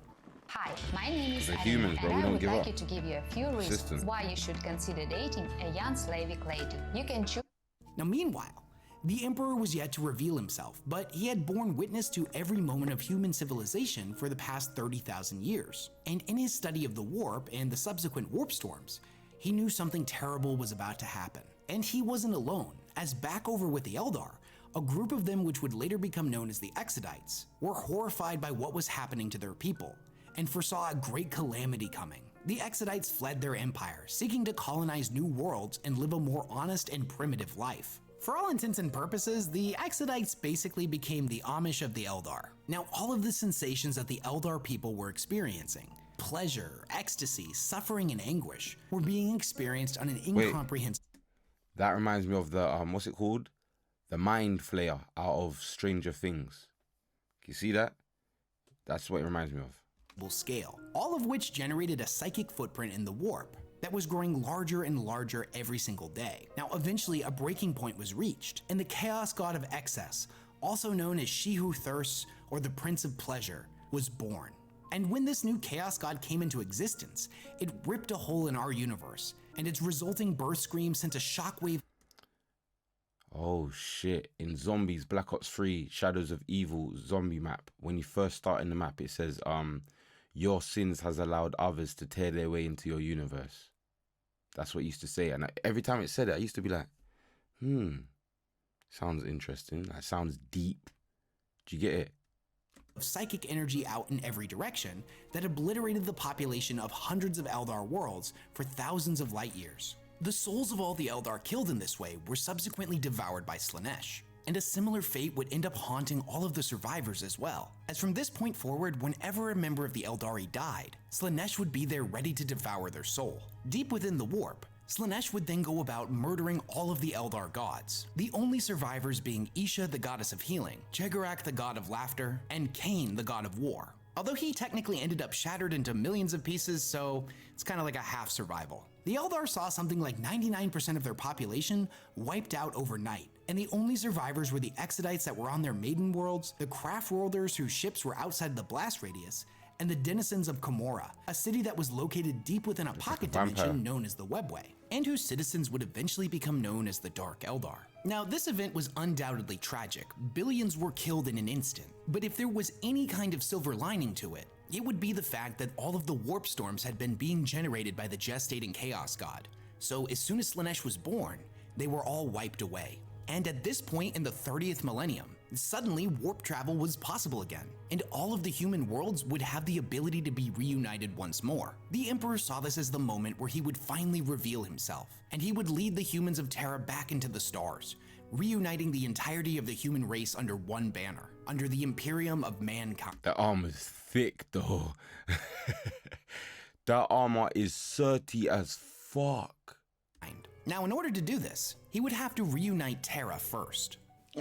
Hi, my name is They're Arena, humans, bro. and We I don't would give like up. you to give you a few reasons System. why you should consider dating a young Slavic lady. You can choose. Now, meanwhile, the Emperor was yet to reveal himself, but he had borne witness to every moment of human civilization for the past 30,000 years. And in his study of the warp and the subsequent warp storms, he knew something terrible was about to happen. And he wasn't alone, as back over with the Eldar, a group of them which would later become known as the Exodites, were horrified by what was happening to their people, and foresaw a great calamity coming. The Exodites fled their empire, seeking to colonize new worlds and live a more honest and primitive life. For all intents and purposes, the Exodites basically became the Amish of the Eldar. Now, all of the sensations that the Eldar people were experiencing, pleasure, ecstasy, suffering, and anguish, were being experienced on an incomprehensible. That reminds me of the what's it called? The Mind Flayer out of Stranger Things. Can you see that? That's what it reminds me of. Scale, all of which generated a psychic footprint in the warp that was growing larger and larger every single day. Now, eventually, a breaking point was reached, and the chaos god of excess, also known as She Who Thirsts or the Prince of Pleasure, was born. And when this new chaos god came into existence, it ripped a hole in our universe, and its resulting birth scream sent a shockwave. Oh shit. In Zombies, Black Ops 3, Shadows of Evil zombie map, when you first start in the map, it says, your sins has allowed others to tear their way into your universe. That's what it used to say. And every time it said it, I used to be like, sounds interesting. That sounds deep. Do you get it? Of psychic energy out in every direction that obliterated the population of hundreds of Eldar worlds for thousands of light years. The souls of all the Eldar killed in this way were subsequently devoured by Slaanesh, and a similar fate would end up haunting all of the survivors as well, as from this point forward, whenever a member of the Eldari died, Slaanesh would be there ready to devour their soul. Deep within the warp, Slaanesh would then go about murdering all of the Eldar gods, the only survivors being Isha, the goddess of healing, Jegarak, the god of laughter, and Cain, the god of war. Although he technically ended up shattered into millions of pieces, so it's kind of like a half survival. The Eldar saw something like 99% of their population wiped out overnight, and the only survivors were the Exodites that were on their maiden worlds, the craft worlders whose ships were outside the blast radius, and the denizens of Komora, a city that was located deep within a pocket dimension known as the Webway, and whose citizens would eventually become known as the Dark Eldar. Now, this event was undoubtedly tragic. Billions were killed in an instant, but if there was any kind of silver lining to it, it would be the fact that all of the warp storms had been being generated by the gestating Chaos God. So as soon as Slaanesh was born, they were all wiped away. And at this point in the 30th millennium, suddenly warp travel was possible again, and all of the human worlds would have the ability to be reunited once more. The Emperor saw this as the moment where he would finally reveal himself, and he would lead the humans of Terra back into the stars, reuniting the entirety of the human race under one banner, under the Imperium of Mankind. The armor's thick though. That armor is 30 as fuck. Now, in order to do this, he would have to reunite Terra first.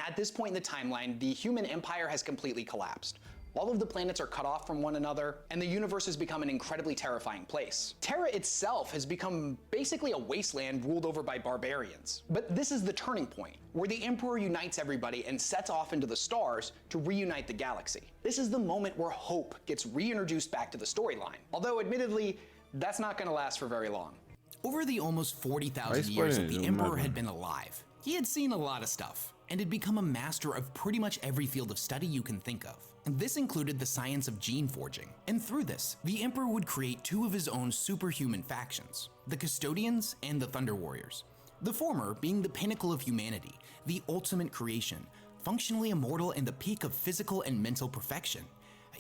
At this point in the timeline, the human empire has completely collapsed. All of the planets are cut off from one another, and the universe has become an incredibly terrifying place. Terra itself has become basically a wasteland ruled over by barbarians. But this is the turning point, where the Emperor unites everybody and sets off into the stars to reunite the galaxy. This is the moment where hope gets reintroduced back to the storyline. Although, admittedly, that's not going to last for very long. Over the almost 40,000 years that the Emperor had been alive, he had seen a lot of stuff, and had become a master of pretty much every field of study you can think of. And this included the science of gene forging. And through this, the Emperor would create two of his own superhuman factions, the Custodians and the Thunder Warriors. The former being the pinnacle of humanity, the ultimate creation, functionally immortal and the peak of physical and mental perfection.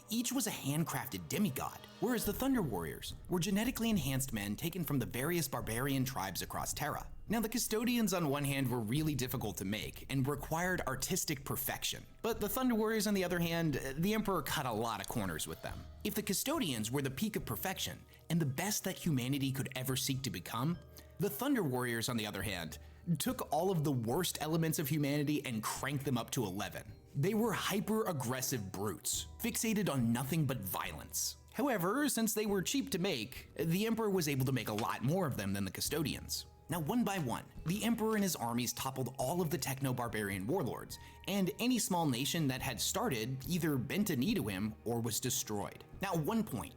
Each was a handcrafted demigod, whereas the Thunder Warriors were genetically enhanced men taken from the various barbarian tribes across Terra. Now, the Custodians on one hand were really difficult to make and required artistic perfection, but the Thunder Warriors on the other hand, the Emperor cut a lot of corners with them. If the Custodians were the peak of perfection and the best that humanity could ever seek to become, the Thunder Warriors on the other hand, took all of the worst elements of humanity and cranked them up to 11. They were hyper-aggressive brutes, fixated on nothing but violence. However, since they were cheap to make, the Emperor was able to make a lot more of them than the custodians. Now, one by one, the Emperor and his armies toppled all of the techno-barbarian warlords, and any small nation that had started either bent a knee to him or was destroyed. Now, at one point,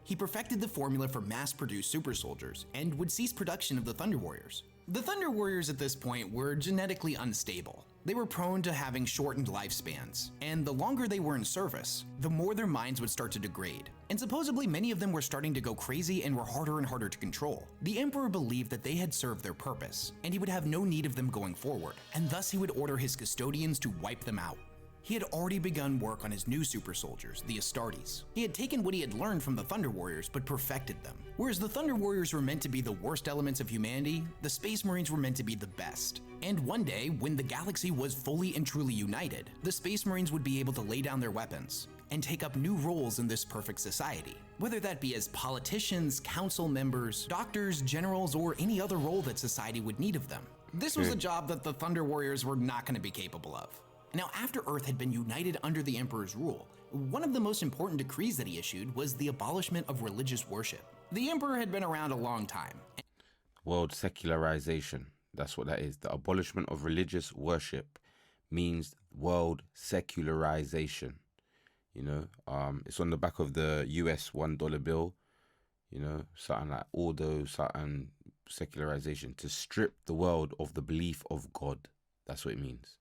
he perfected the formula for mass-produced super soldiers and would cease production of the Thunder Warriors. The Thunder Warriors at this point were genetically unstable. They were prone to having shortened lifespans, and the longer they were in service, the more their minds would start to degrade. And supposedly many of them were starting to go crazy and were harder and harder to control. The Emperor believed that they had served their purpose, and he would have no need of them going forward, and thus he would order his custodians to wipe them out. He had already begun work on his new super soldiers, the Astartes. He had taken what he had learned from the Thunder Warriors but perfected them. Whereas the Thunder Warriors were meant to be the worst elements of humanity, the Space Marines were meant to be the best. And one day, when the galaxy was fully and truly united, the Space Marines would be able to lay down their weapons and take up new roles in this perfect society. Whether that be as politicians, council members, doctors, generals, or any other role that society would need of them. This was a job that the Thunder Warriors were not going to be capable of. Now, after Earth had been united under the Emperor's rule, one of the most important decrees that he issued was the abolishment of religious worship. The Emperor had been around a long time. World secularization. That's what that is. The abolishment of religious worship means world secularization. You know, it's on the back of the US $1 bill. You know, something like ordo, something secularization, to strip the world of the belief of God. That's what it means.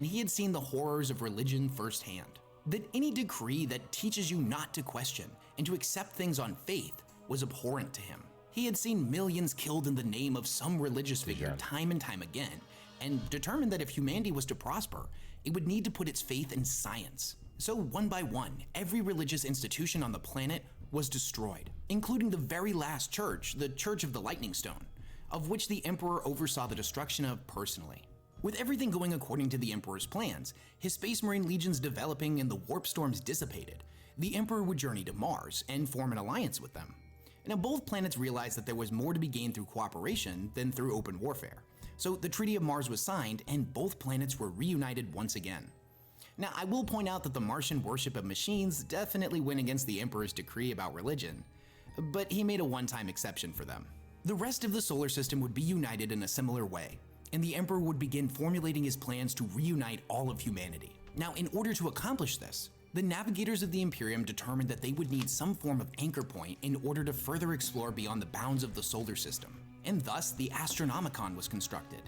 He had seen the horrors of religion firsthand. That any decree that teaches you not to question and to accept things on faith was abhorrent to him. He had seen millions killed in the name of some religious figure time and time again, and determined that if humanity was to prosper, it would need to put its faith in science. So one by one, every religious institution on the planet was destroyed, including the very last church, the Church of the Lightning Stone, of which the Emperor oversaw the destruction of personally. With everything going according to the Emperor's plans, his Space Marine legions developing and the warp storms dissipated, the Emperor would journey to Mars and form an alliance with them. Now, both planets realized that there was more to be gained through cooperation than through open warfare. So the Treaty of Mars was signed and both planets were reunited once again. Now, I will point out that the Martian worship of machines definitely went against the Emperor's decree about religion, but he made a one-time exception for them. The rest of the solar system would be united in a similar way, and the Emperor would begin formulating his plans to reunite all of humanity. Now, in order to accomplish this, the navigators of the Imperium determined that they would need some form of anchor point in order to further explore beyond the bounds of the solar system, and thus the Astronomicon was constructed.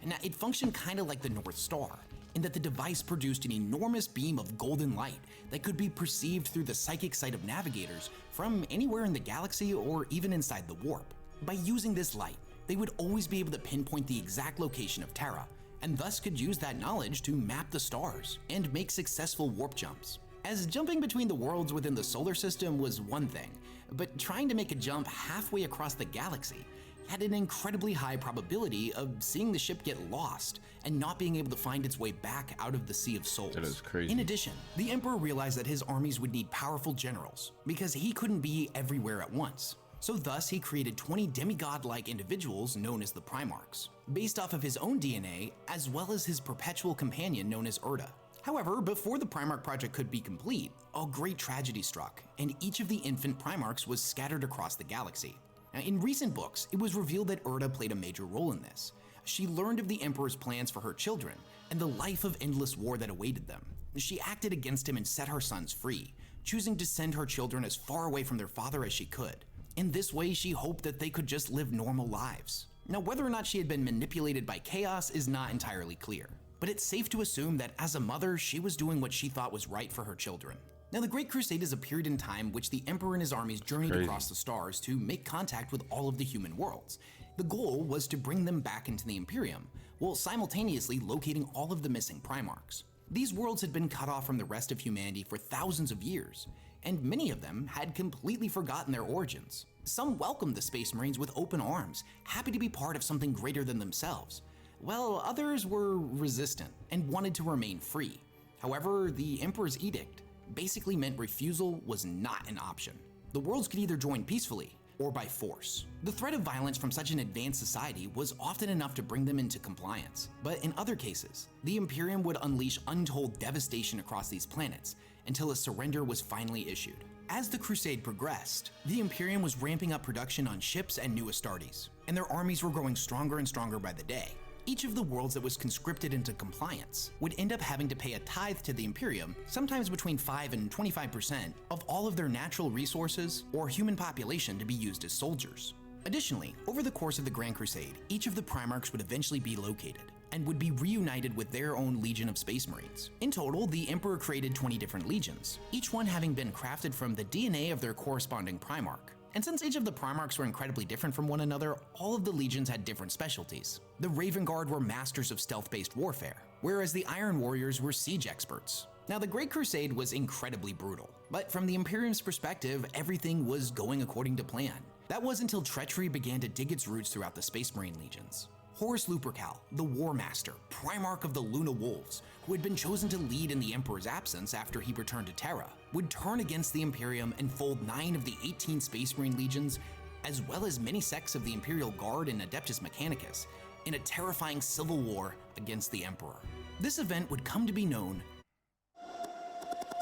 Now, it functioned kind of like the North Star, in that the device produced an enormous beam of golden light that could be perceived through the psychic sight of navigators from anywhere in the galaxy or even inside the warp. By using this light, they would always be able to pinpoint the exact location of Terra, and thus could use that knowledge to map the stars and make successful warp jumps. As jumping between the worlds within the solar system was one thing, but trying to make a jump halfway across the galaxy had an incredibly high probability of seeing the ship get lost and not being able to find its way back out of the Sea of Souls. That is crazy. In addition, the Emperor realized that his armies would need powerful generals because he couldn't be everywhere at once. So thus he created 20 demigod-like individuals known as the Primarchs, based off of his own DNA as well as his perpetual companion known as Erda. However, before the Primarch project could be complete, a great tragedy struck, and each of the infant Primarchs was scattered across the galaxy. Now, in recent books, it was revealed that Erda played a major role in this. She learned of the Emperor's plans for her children and the life of endless war that awaited them. She acted against him and set her sons free, choosing to send her children as far away from their father as she could. In this way, she hoped that they could just live normal lives. Now, whether or not she had been manipulated by chaos is not entirely clear, but it's safe to assume that as a mother, she was doing what she thought was right for her children. Now, the Great Crusade is a period in time which the Emperor and his armies journeyed across the stars to make contact with all of the human worlds. The goal was to bring them back into the Imperium, while simultaneously locating all of the missing Primarchs. These worlds had been cut off from the rest of humanity for thousands of years, and many of them had completely forgotten their origins. Some welcomed the Space Marines with open arms, happy to be part of something greater than themselves, while others were resistant and wanted to remain free. However, the Emperor's edict basically meant refusal was not an option. The worlds could either join peacefully, or by force. The threat of violence from such an advanced society was often enough to bring them into compliance, but in other cases, the Imperium would unleash untold devastation across these planets until a surrender was finally issued. As the Crusade progressed, the Imperium was ramping up production on ships and new Astartes, and their armies were growing stronger and stronger by the day. Each of the worlds that was conscripted into compliance would end up having to pay a tithe to the Imperium, sometimes between 5 and 25% of all of their natural resources or human population to be used as soldiers. Additionally, over the course of the Grand Crusade, each of the Primarchs would eventually be located and would be reunited with their own Legion of Space Marines. In total, the Emperor created 20 different legions, each one having been crafted from the DNA of their corresponding Primarch. And since each of the Primarchs were incredibly different from one another, all of the legions had different specialties. The Raven Guard were masters of stealth-based warfare, whereas the Iron Warriors were siege experts. Now, the Great Crusade was incredibly brutal, but from the Imperium's perspective, everything was going according to plan. That was until treachery began to dig its roots throughout the Space Marine legions. Horus Lupercal, the War Master, Primarch of the Luna Wolves, who had been chosen to lead in the Emperor's absence after he returned to Terra, would turn against the Imperium and fold 9 of the 18 Space Marine legions, as well as many sects of the Imperial Guard and Adeptus Mechanicus, in a terrifying civil war against the Emperor. This event would come to be known.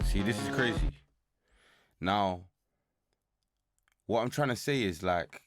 See, this is crazy. Now, what I'm trying to say is like,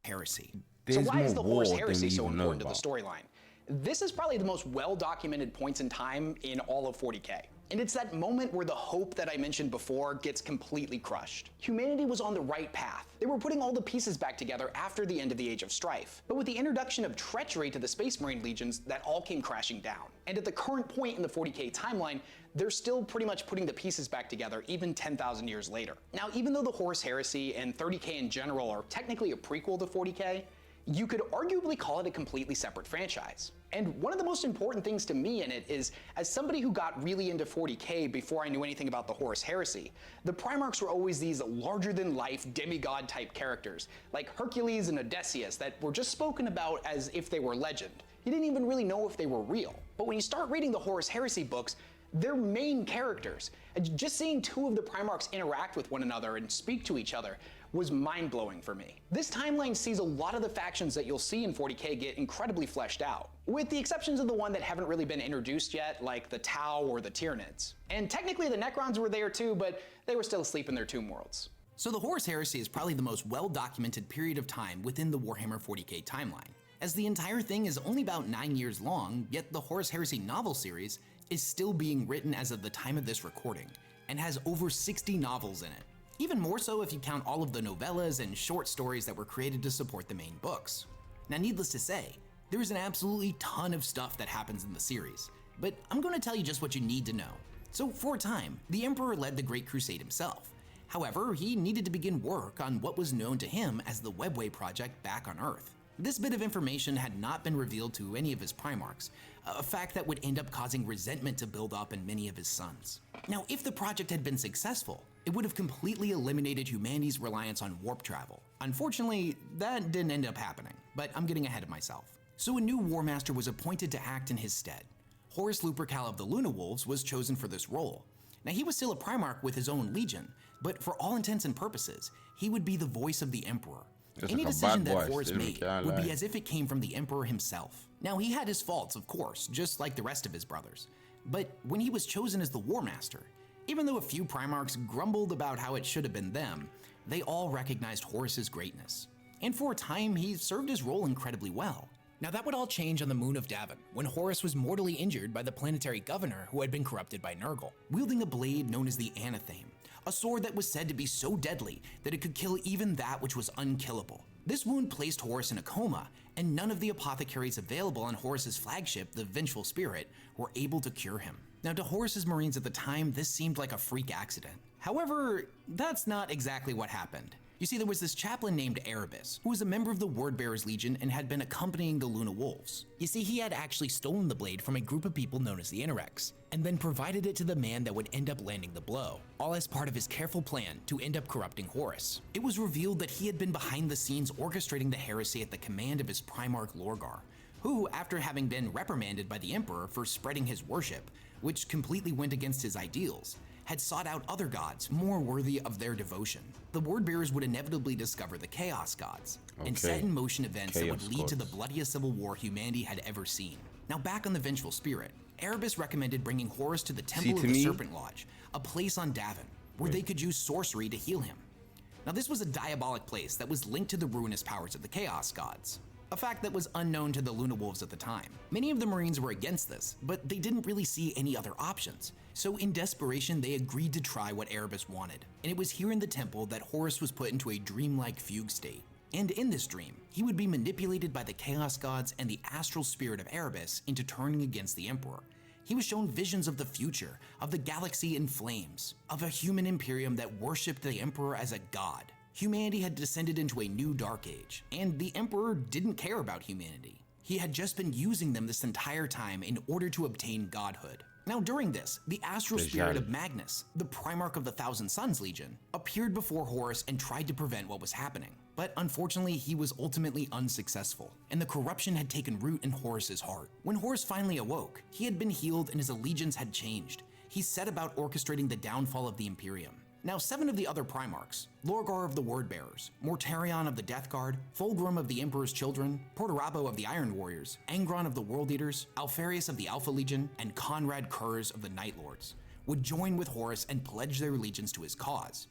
heresy. So why is the Horus Heresy so important to the storyline? This is probably the most well-documented points in time in all of 40K. And it's that moment where the hope that I mentioned before gets completely crushed. Humanity was on the right path. They were putting all the pieces back together after the end of the Age of Strife. But with the introduction of treachery to the Space Marine legions, that all came crashing down. And at the current point in the 40K timeline, they're still pretty much putting the pieces back together even 10,000 years later. Now, even though the Horus Heresy and 30K in general are technically a prequel to 40K, you could arguably call it a completely separate franchise. And one of the most important things to me in it is, as somebody who got really into 40K before I knew anything about the Horus Heresy, the Primarchs were always these larger-than-life demigod-type characters, like Hercules and Odysseus, that were just spoken about as if they were legend. You didn't even really know if they were real. But when you start reading the Horus Heresy books, they're main characters. And just seeing 2 of the Primarchs interact with one another and speak to each other was mind-blowing for me. This timeline sees a lot of the factions that you'll see in 40K get incredibly fleshed out, with the exceptions of the one that haven't really been introduced yet, like the Tau or the Tyranids. And technically the Necrons were there too, but they were still asleep in their tomb worlds. So the Horus Heresy is probably the most well-documented period of time within the Warhammer 40K timeline, as the entire thing is only about 9 years long, yet the Horus Heresy novel series is still being written as of the time of this recording, and has over 60 novels in it. Even more so if you count all of the novellas and short stories that were created to support the main books. Now, needless to say, there is an absolutely ton of stuff that happens in the series, but I'm going to tell you just what you need to know. So for a time, the Emperor led the Great Crusade himself. However, he needed to begin work on what was known to him as the Webway Project back on Earth. This bit of information had not been revealed to any of his Primarchs, a fact that would end up causing resentment to build up in many of his sons. Now, if the project had been successful, it would have completely eliminated humanity's reliance on warp travel. Unfortunately, that didn't end up happening, but I'm getting ahead of myself. So a new War Master was appointed to act in his stead. Horus Lupercal of the Luna Wolves was chosen for this role. Now, he was still a Primarch with his own legion, but for all intents and purposes, he would be the voice of the Emperor. Any decision that Horus made would be as if it came from the Emperor himself. Now, he had his faults, of course, just like the rest of his brothers. But when he was chosen as the War Master, even though a few Primarchs grumbled about how it should have been them, they all recognized Horus's greatness. And for a time, he served his role incredibly well. Now, that would all change on the moon of Davin, when Horus was mortally injured by the planetary governor who had been corrupted by Nurgle, wielding a blade known as the Anathame, a sword that was said to be so deadly that it could kill even that which was unkillable. This wound placed Horus in a coma, and none of the apothecaries available on Horus's flagship, the Vengeful Spirit, were able to cure him. Now, to Horus's Marines at the time, this seemed like a freak accident. However, that's not exactly what happened. You see, there was this chaplain named Erebus, who was a member of the Wordbearers Legion and had been accompanying the Luna Wolves. You see, he had actually stolen the blade from a group of people known as the Interrex, and then provided it to the man that would end up landing the blow, all as part of his careful plan to end up corrupting Horus. It was revealed that he had been behind the scenes orchestrating the heresy at the command of his Primarch Lorgar, who, after having been reprimanded by the Emperor for spreading his worship, which completely went against his ideals, had sought out other gods more worthy of their devotion. The word bearers would inevitably discover the Chaos Gods and set in motion events that would lead to the bloodiest civil war humanity had ever seen. Now back on the vengeful spirit, Erebus recommended bringing Horus to the Temple of the Serpent Lodge, a place on Davin, where they could use sorcery to heal him. Now this was a diabolic place that was linked to the ruinous powers of the Chaos Gods, a fact that was unknown to the Luna Wolves at the time. Many of the Marines were against this, but they didn't really see any other options. So in desperation, they agreed to try what Erebus wanted. And it was here in the temple that Horus was put into a dreamlike fugue state. And in this dream, he would be manipulated by the Chaos Gods and the astral spirit of Erebus into turning against the Emperor. He was shown visions of the future, of the galaxy in flames, of a human imperium that worshipped the Emperor as a god. Humanity had descended into a new dark age, and the Emperor didn't care about humanity. He had just been using them this entire time in order to obtain godhood. Now during this, the astral spirit of Magnus, the Primarch of the Thousand Suns Legion, appeared before Horus and tried to prevent what was happening. But unfortunately, he was ultimately unsuccessful, and the corruption had taken root in Horus's heart. When Horus finally awoke, he had been healed and his allegiance had changed. He set about orchestrating the downfall of the Imperium. Now 7 of the other Primarchs, Lorgar of the Wordbearers, Mortarion of the Death Guard, Fulgrim of the Emperor's Children, Portorabo of the Iron Warriors, Angron of the World Eaters, Alpharius of the Alpha Legion, and Conrad Kurz of the Night Lords, would join with Horus and pledge their allegiance to his cause.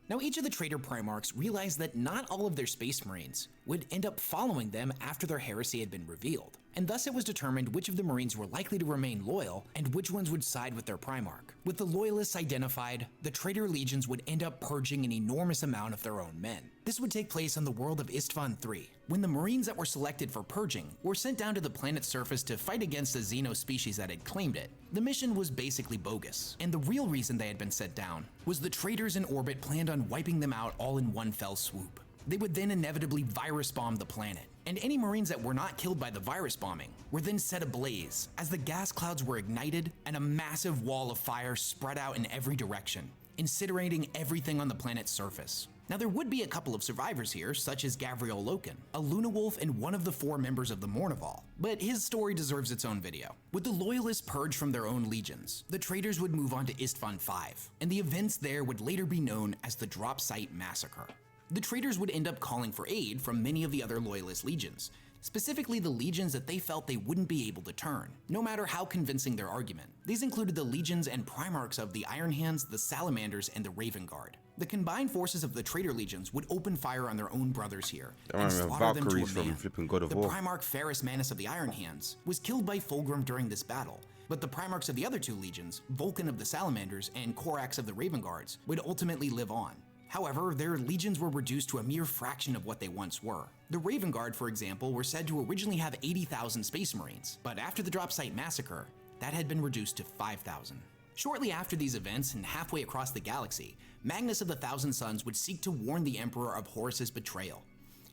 Now each of the traitor Primarchs realized that not all of their Space Marines would end up following them after their heresy had been revealed, and thus it was determined which of the Marines were likely to remain loyal and which ones would side with their Primarch. With the loyalists identified, the traitor legions would end up purging an enormous amount of their own men. This would take place on the world of Istvan III, when the Marines that were selected for purging were sent down to the planet's surface to fight against the Xeno species that had claimed it. The mission was basically bogus, and the real reason they had been sent down was the traitors in orbit planned on wiping them out all in one fell swoop. They would then inevitably virus bomb the planet, and any Marines that were not killed by the virus bombing were then set ablaze as the gas clouds were ignited and a massive wall of fire spread out in every direction, incinerating everything on the planet's surface. Now there would be a couple of survivors here, such as Gavriel Loken, a Luna Wolf and one of the 4 members of the Mournival, but his story deserves its own video. With the Loyalists purged from their own legions, the traitors would move on to Istvan V, and the events there would later be known as the Drop Site Massacre. The traitors would end up calling for aid from many of the other Loyalist legions, specifically the legions that they felt they wouldn't be able to turn, no matter how convincing their argument. These included the legions and Primarchs of the Iron Hands, the Salamanders, and the Raven Guard. The combined forces of the traitor legions would open fire on their own brothers here and slaughter them to a man. The Primarch Ferrus Manus of the Iron Hands was killed by Fulgrim during this battle, but the Primarchs of the other 2 legions, Vulcan of the Salamanders and Korax of the Raven Guards, would ultimately live on. However, their legions were reduced to a mere fraction of what they once were. The Raven Guard, for example, were said to originally have 80,000 Space Marines, but after the Drop Site Massacre, that had been reduced to 5,000. Shortly after these events, and halfway across the galaxy, Magnus of the Thousand Suns would seek to warn the Emperor of Horus's betrayal.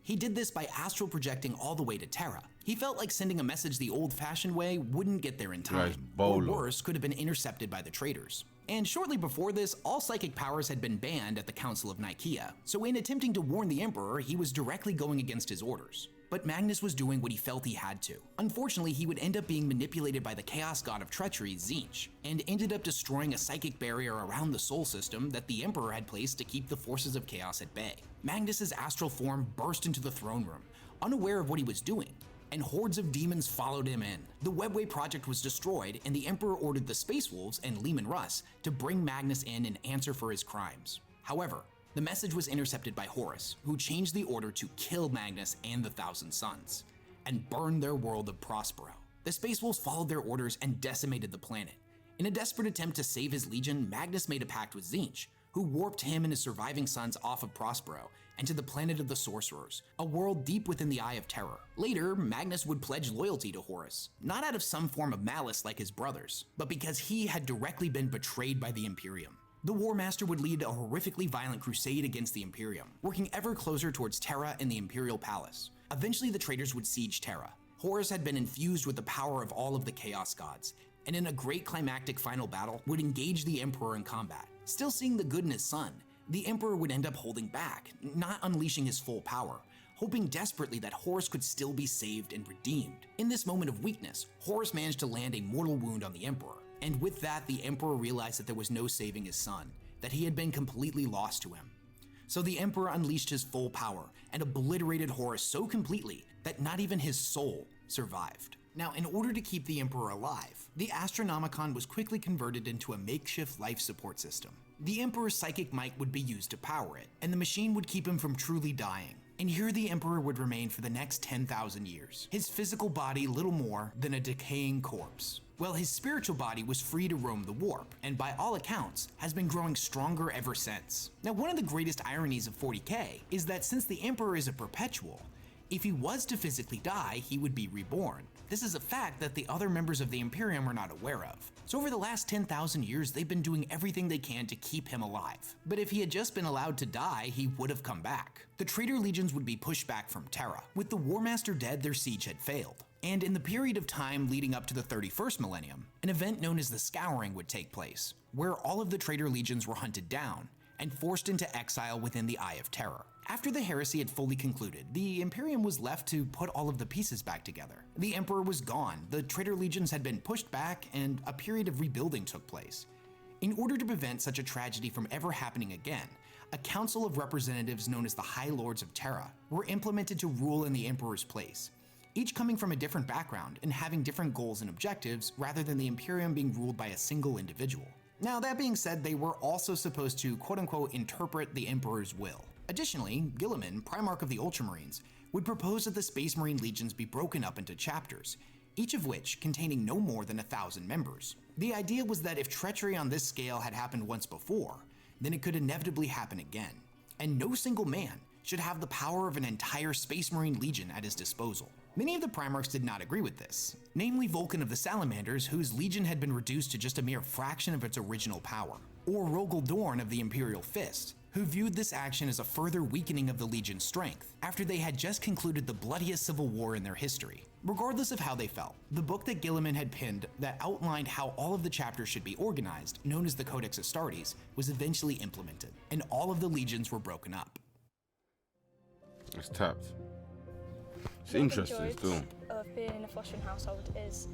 He did this by astral projecting all the way to Terra. He felt like sending a message the old-fashioned way wouldn't get there in time, or worse, could have been intercepted by the traitors. And shortly before this, all psychic powers had been banned at the Council of Nicaea, so in attempting to warn the Emperor, he was directly going against his orders. But Magnus was doing what he felt he had to. Unfortunately, he would end up being manipulated by the Chaos God of Treachery, Tzeentch, and ended up destroying a psychic barrier around the Sol system that the Emperor had placed to keep the forces of chaos at bay. Magnus's astral form burst into the throne room, unaware of what he was doing, and hordes of demons followed him in. The Webway project was destroyed, and the Emperor ordered the Space Wolves and Leman Russ to bring Magnus in and answer for his crimes. However, the message was intercepted by Horus, who changed the order to kill Magnus and the Thousand Suns, and burn their world of Prospero. The Space Wolves followed their orders and decimated the planet. In a desperate attempt to save his legion, Magnus made a pact with Tzeentch, who warped him and his surviving sons off of Prospero and to the planet of the Sorcerers, a world deep within the Eye of Terror. Later, Magnus would pledge loyalty to Horus, not out of some form of malice like his brothers, but because he had directly been betrayed by the Imperium. The War Master would lead a horrifically violent crusade against the Imperium, working ever closer towards Terra and the Imperial Palace. Eventually, the traitors would siege Terra. Horus had been infused with the power of all of the Chaos Gods, and in a great climactic final battle, would engage the Emperor in combat. Still seeing the good in his son, the Emperor would end up holding back, not unleashing his full power, hoping desperately that Horus could still be saved and redeemed. In this moment of weakness, Horus managed to land a mortal wound on the Emperor, And with that, the Emperor realized that there was no saving his son, that he had been completely lost to him. So the Emperor unleashed his full power and obliterated Horus so completely that not even his soul survived. Now, in order to keep the Emperor alive, the Astronomicon was quickly converted into a makeshift life support system. The Emperor's psychic might would be used to power it, and the machine would keep him from truly dying. And here the Emperor would remain for the next 10,000 years, his physical body little more than a decaying corpse. Well, his spiritual body was free to roam the warp, and by all accounts, has been growing stronger ever since. Now, one of the greatest ironies of 40K is that since the Emperor is a perpetual, if he was to physically die, he would be reborn. This is a fact that the other members of the Imperium are not aware of. So over the last 10,000 years, they've been doing everything they can to keep him alive. But if he had just been allowed to die, he would have come back. The traitor legions would be pushed back from Terra. With the War Master dead, their siege had failed. And in the period of time leading up to the 31st millennium, an event known as the Scouring would take place, where all of the traitor legions were hunted down and forced into exile within the Eye of Terror. After the heresy had fully concluded, the Imperium was left to put all of the pieces back together. The Emperor was gone, the traitor legions had been pushed back, and a period of rebuilding took place. In order to prevent such a tragedy from ever happening again, a council of representatives known as the High Lords of Terra were implemented to rule in the Emperor's place, each coming from a different background and having different goals and objectives rather than the Imperium being ruled by a single individual. Now, that being said, they were also supposed to quote-unquote interpret the Emperor's will. Additionally, Guilliman, Primarch of the Ultramarines, would propose that the Space Marine legions be broken up into chapters, each of which containing no more than 1,000 members. The idea was that if treachery on this scale had happened once before, then it could inevitably happen again, and no single man should have the power of an entire Space Marine legion at his disposal. Many of the Primarchs did not agree with this, namely Vulcan of the Salamanders, whose legion had been reduced to just a mere fraction of its original power, or Rogel Dorn of the Imperial Fist, who viewed this action as a further weakening of the Legion's strength after they had just concluded the bloodiest civil war in their history. Regardless of how they felt, the book that Guilliman had penned that outlined how all of the chapters should be organized, known as the Codex Astartes, was eventually implemented, and all of the legions were broken up. It's tapped. It's interesting still. Of being in a fostering household is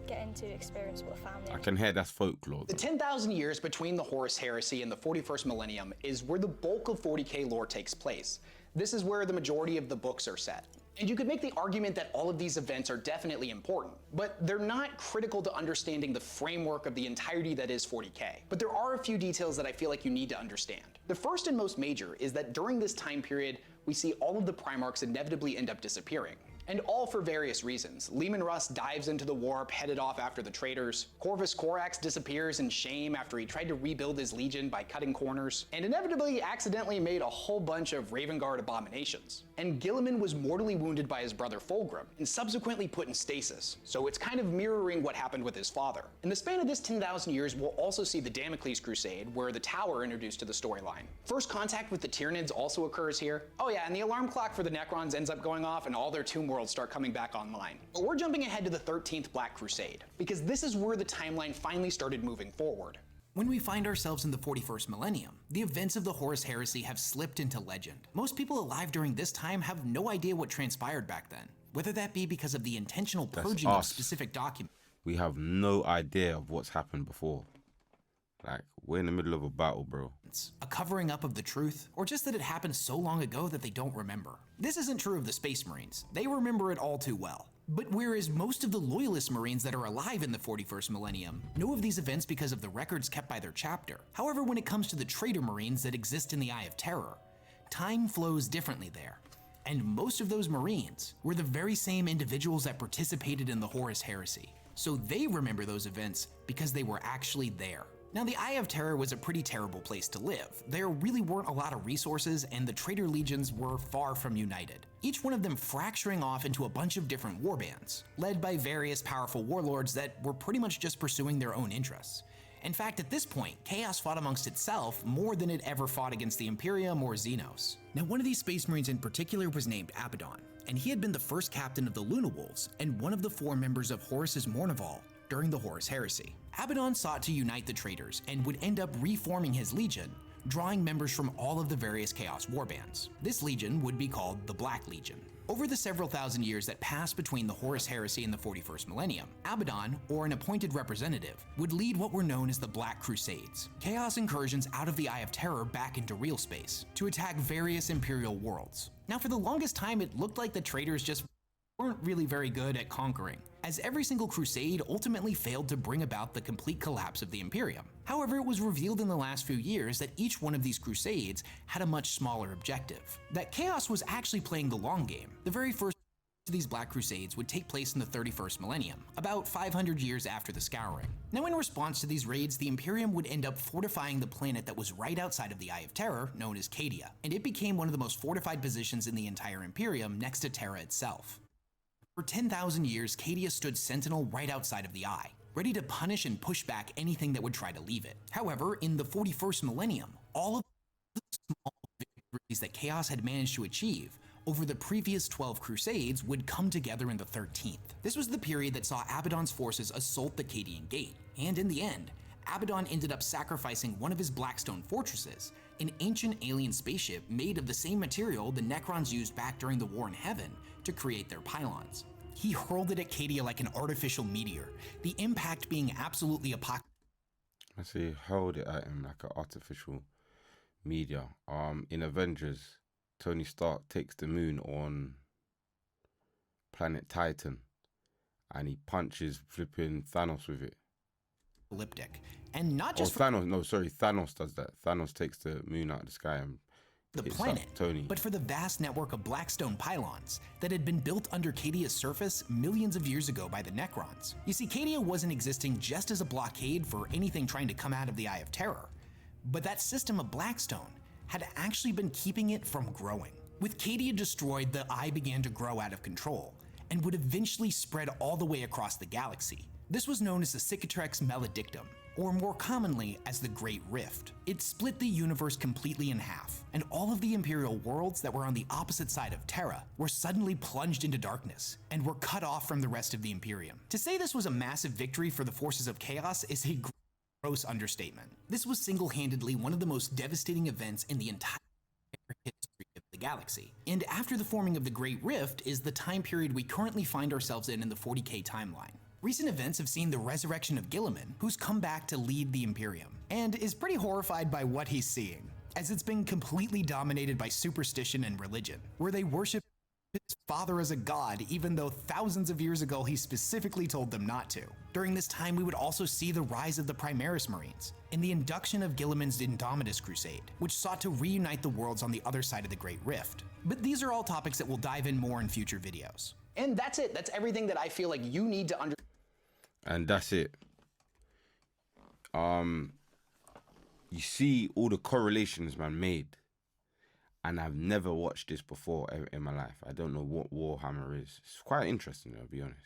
getting to experience what a family. I can hear that's folklore. The 10,000 years between the Horus Heresy and the 41st millennium is where the bulk of 40K lore takes place. This is where the majority of the books are set. And you could make the argument that all of these events are definitely important, but they're not critical to understanding the framework of the entirety that is 40K. But there are a few details that I feel like you need to understand. The first and most major is that during this time period, we see all of the Primarchs inevitably end up disappearing. And all for various reasons. Leman Russ dives into the warp, headed off after the traitors. Corvus Corax disappears in shame after he tried to rebuild his legion by cutting corners, and inevitably accidentally made a whole bunch of Raven Guard abominations. And Guilliman was mortally wounded by his brother Fulgrim, and subsequently put in stasis, so it's kind of mirroring what happened with his father. In the span of this 10,000 years, we'll also see the Damocles Crusade, where the Tower introduced to the storyline. First contact with the Tyranids also occurs here. Oh yeah, and the alarm clock for the Necrons ends up going off, and all their tomb worlds start coming back online. But we're jumping ahead to the 13th Black Crusade, because this is where the timeline finally started moving forward. When we find ourselves in the 41st millennium, the events of the Horus Heresy have slipped into legend. Most people alive during this time have no idea what transpired back then, whether that be because of the intentional purging of specific documents. We have no idea of what's happened before. Like, we're in the middle of a battle, bro. A covering up of the truth, or just that it happened so long ago that they don't remember. This isn't true of the Space Marines. They remember it all too well. But whereas most of the Loyalist Marines that are alive in the 41st millennium know of these events because of the records kept by their chapter. However, when it comes to the traitor Marines that exist in the Eye of Terror, time flows differently there. And most of those Marines were the very same individuals that participated in the Horus Heresy. So they remember those events because they were actually there. Now, the Eye of Terror was a pretty terrible place to live. There really weren't a lot of resources, and the traitor legions were far from united, each one of them fracturing off into a bunch of different warbands, led by various powerful warlords that were pretty much just pursuing their own interests. In fact, at this point, Chaos fought amongst itself more than it ever fought against the Imperium or Xenos. Now, one of these Space Marines in particular was named Abaddon, and he had been the first captain of the Luna Wolves and one of the 4 members of Horus's Mournival during the Horus Heresy. Abaddon sought to unite the traitors and would end up reforming his legion, drawing members from all of the various Chaos warbands. This legion would be called the Black Legion. Over the several thousand years that passed between the Horus Heresy and the 41st millennium, Abaddon, or an appointed representative, would lead what were known as the Black Crusades, chaos incursions out of the Eye of Terror back into real space, to attack various Imperial worlds. Now, for the longest time, it looked like the traitors just weren't really very good at conquering, as every single crusade ultimately failed to bring about the complete collapse of the Imperium. However, it was revealed in the last few years that each one of these crusades had a much smaller objective, that Chaos was actually playing the long game. The very first of these Black Crusades would take place in the 31st millennium, about 500 years after the Scouring. Now, in response to these raids, the Imperium would end up fortifying the planet that was right outside of the Eye of Terror, known as Cadia, and it became one of the most fortified positions in the entire Imperium next to Terra itself. For 10,000 years, Cadia stood sentinel right outside of the Eye, ready to punish and push back anything that would try to leave it. However, in the 41st millennium, all of the small victories that Chaos had managed to achieve over the previous 12 crusades would come together in the 13th. This was the period that saw Abaddon's forces assault the Cadian Gate, and in the end, Abaddon ended up sacrificing one of his Blackstone fortresses, an ancient alien spaceship made of the same material the Necrons used back during the War in Heaven to create their pylons. He hurled it at Cadia like an artificial meteor, the impact being absolutely apocalyptic. I see, hurled it at him like an artificial meteor. In Avengers, Tony Stark takes the moon on planet Titan, and he punches flipping Thanos with it. And not just Thanos does that. Thanos takes the moon out of the sky and the planet, but for the vast network of Blackstone pylons that had been built under Cadia's surface millions of years ago by the Necrons. You see, Cadia wasn't existing just as a blockade for anything trying to come out of the Eye of Terror, but that system of Blackstone had actually been keeping it from growing. With Cadia destroyed, the Eye began to grow out of control and would eventually spread all the way across the galaxy. This was known as the Cicatrex Maledictum, or more commonly as the Great Rift. It split the universe completely in half, and all of the Imperial worlds that were on the opposite side of Terra were suddenly plunged into darkness and were cut off from the rest of the Imperium. To say this was a massive victory for the forces of Chaos is a gross understatement. This was single-handedly one of the most devastating events in the entire history of the galaxy. And after the forming of the Great Rift is the time period we currently find ourselves in the 40K timeline. Recent events have seen the resurrection of Gilliman, who's come back to lead the Imperium, and is pretty horrified by what he's seeing, as it's been completely dominated by superstition and religion, where they worship his father as a god, even though thousands of years ago he specifically told them not to. During this time, we would also see the rise of the Primaris Marines, and the induction of Gilliman's Indomitus Crusade, which sought to reunite the worlds on the other side of the Great Rift. But these are all topics that we'll dive in more in future videos. And that's it. That's everything that I feel like you need to understand. And that's it. You see all the correlations man made, and I've never watched this before in my life. I don't know what Warhammer is. It's quite interesting, I'll be honest,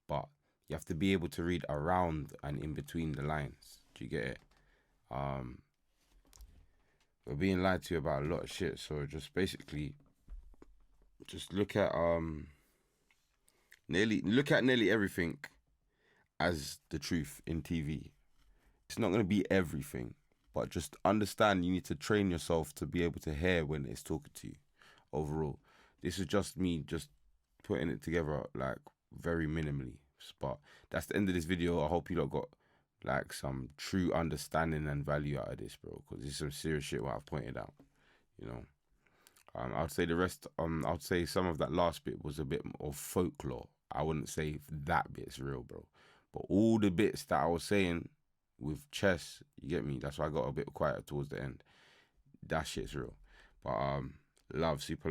but you have to be able to read around and in between the lines. Do you get it? We're being lied to about a lot of shit, so just basically just look at nearly everything as the truth in TV. It's not going to be everything, but just understand you need to train yourself to be able to hear when it's talking to you overall. This is just me just putting it together like very minimally, but that's the end of this video. I hope you lot got like some true understanding and value out of this, bro, because this is some serious shit what I've pointed out, you know. I would say the rest, I would say some of that last bit was a bit of folklore. I wouldn't say that bit's real, bro. But all the bits that I was saying with chess, you get me? That's why I got a bit quiet towards the end. That shit's real. But love, super love.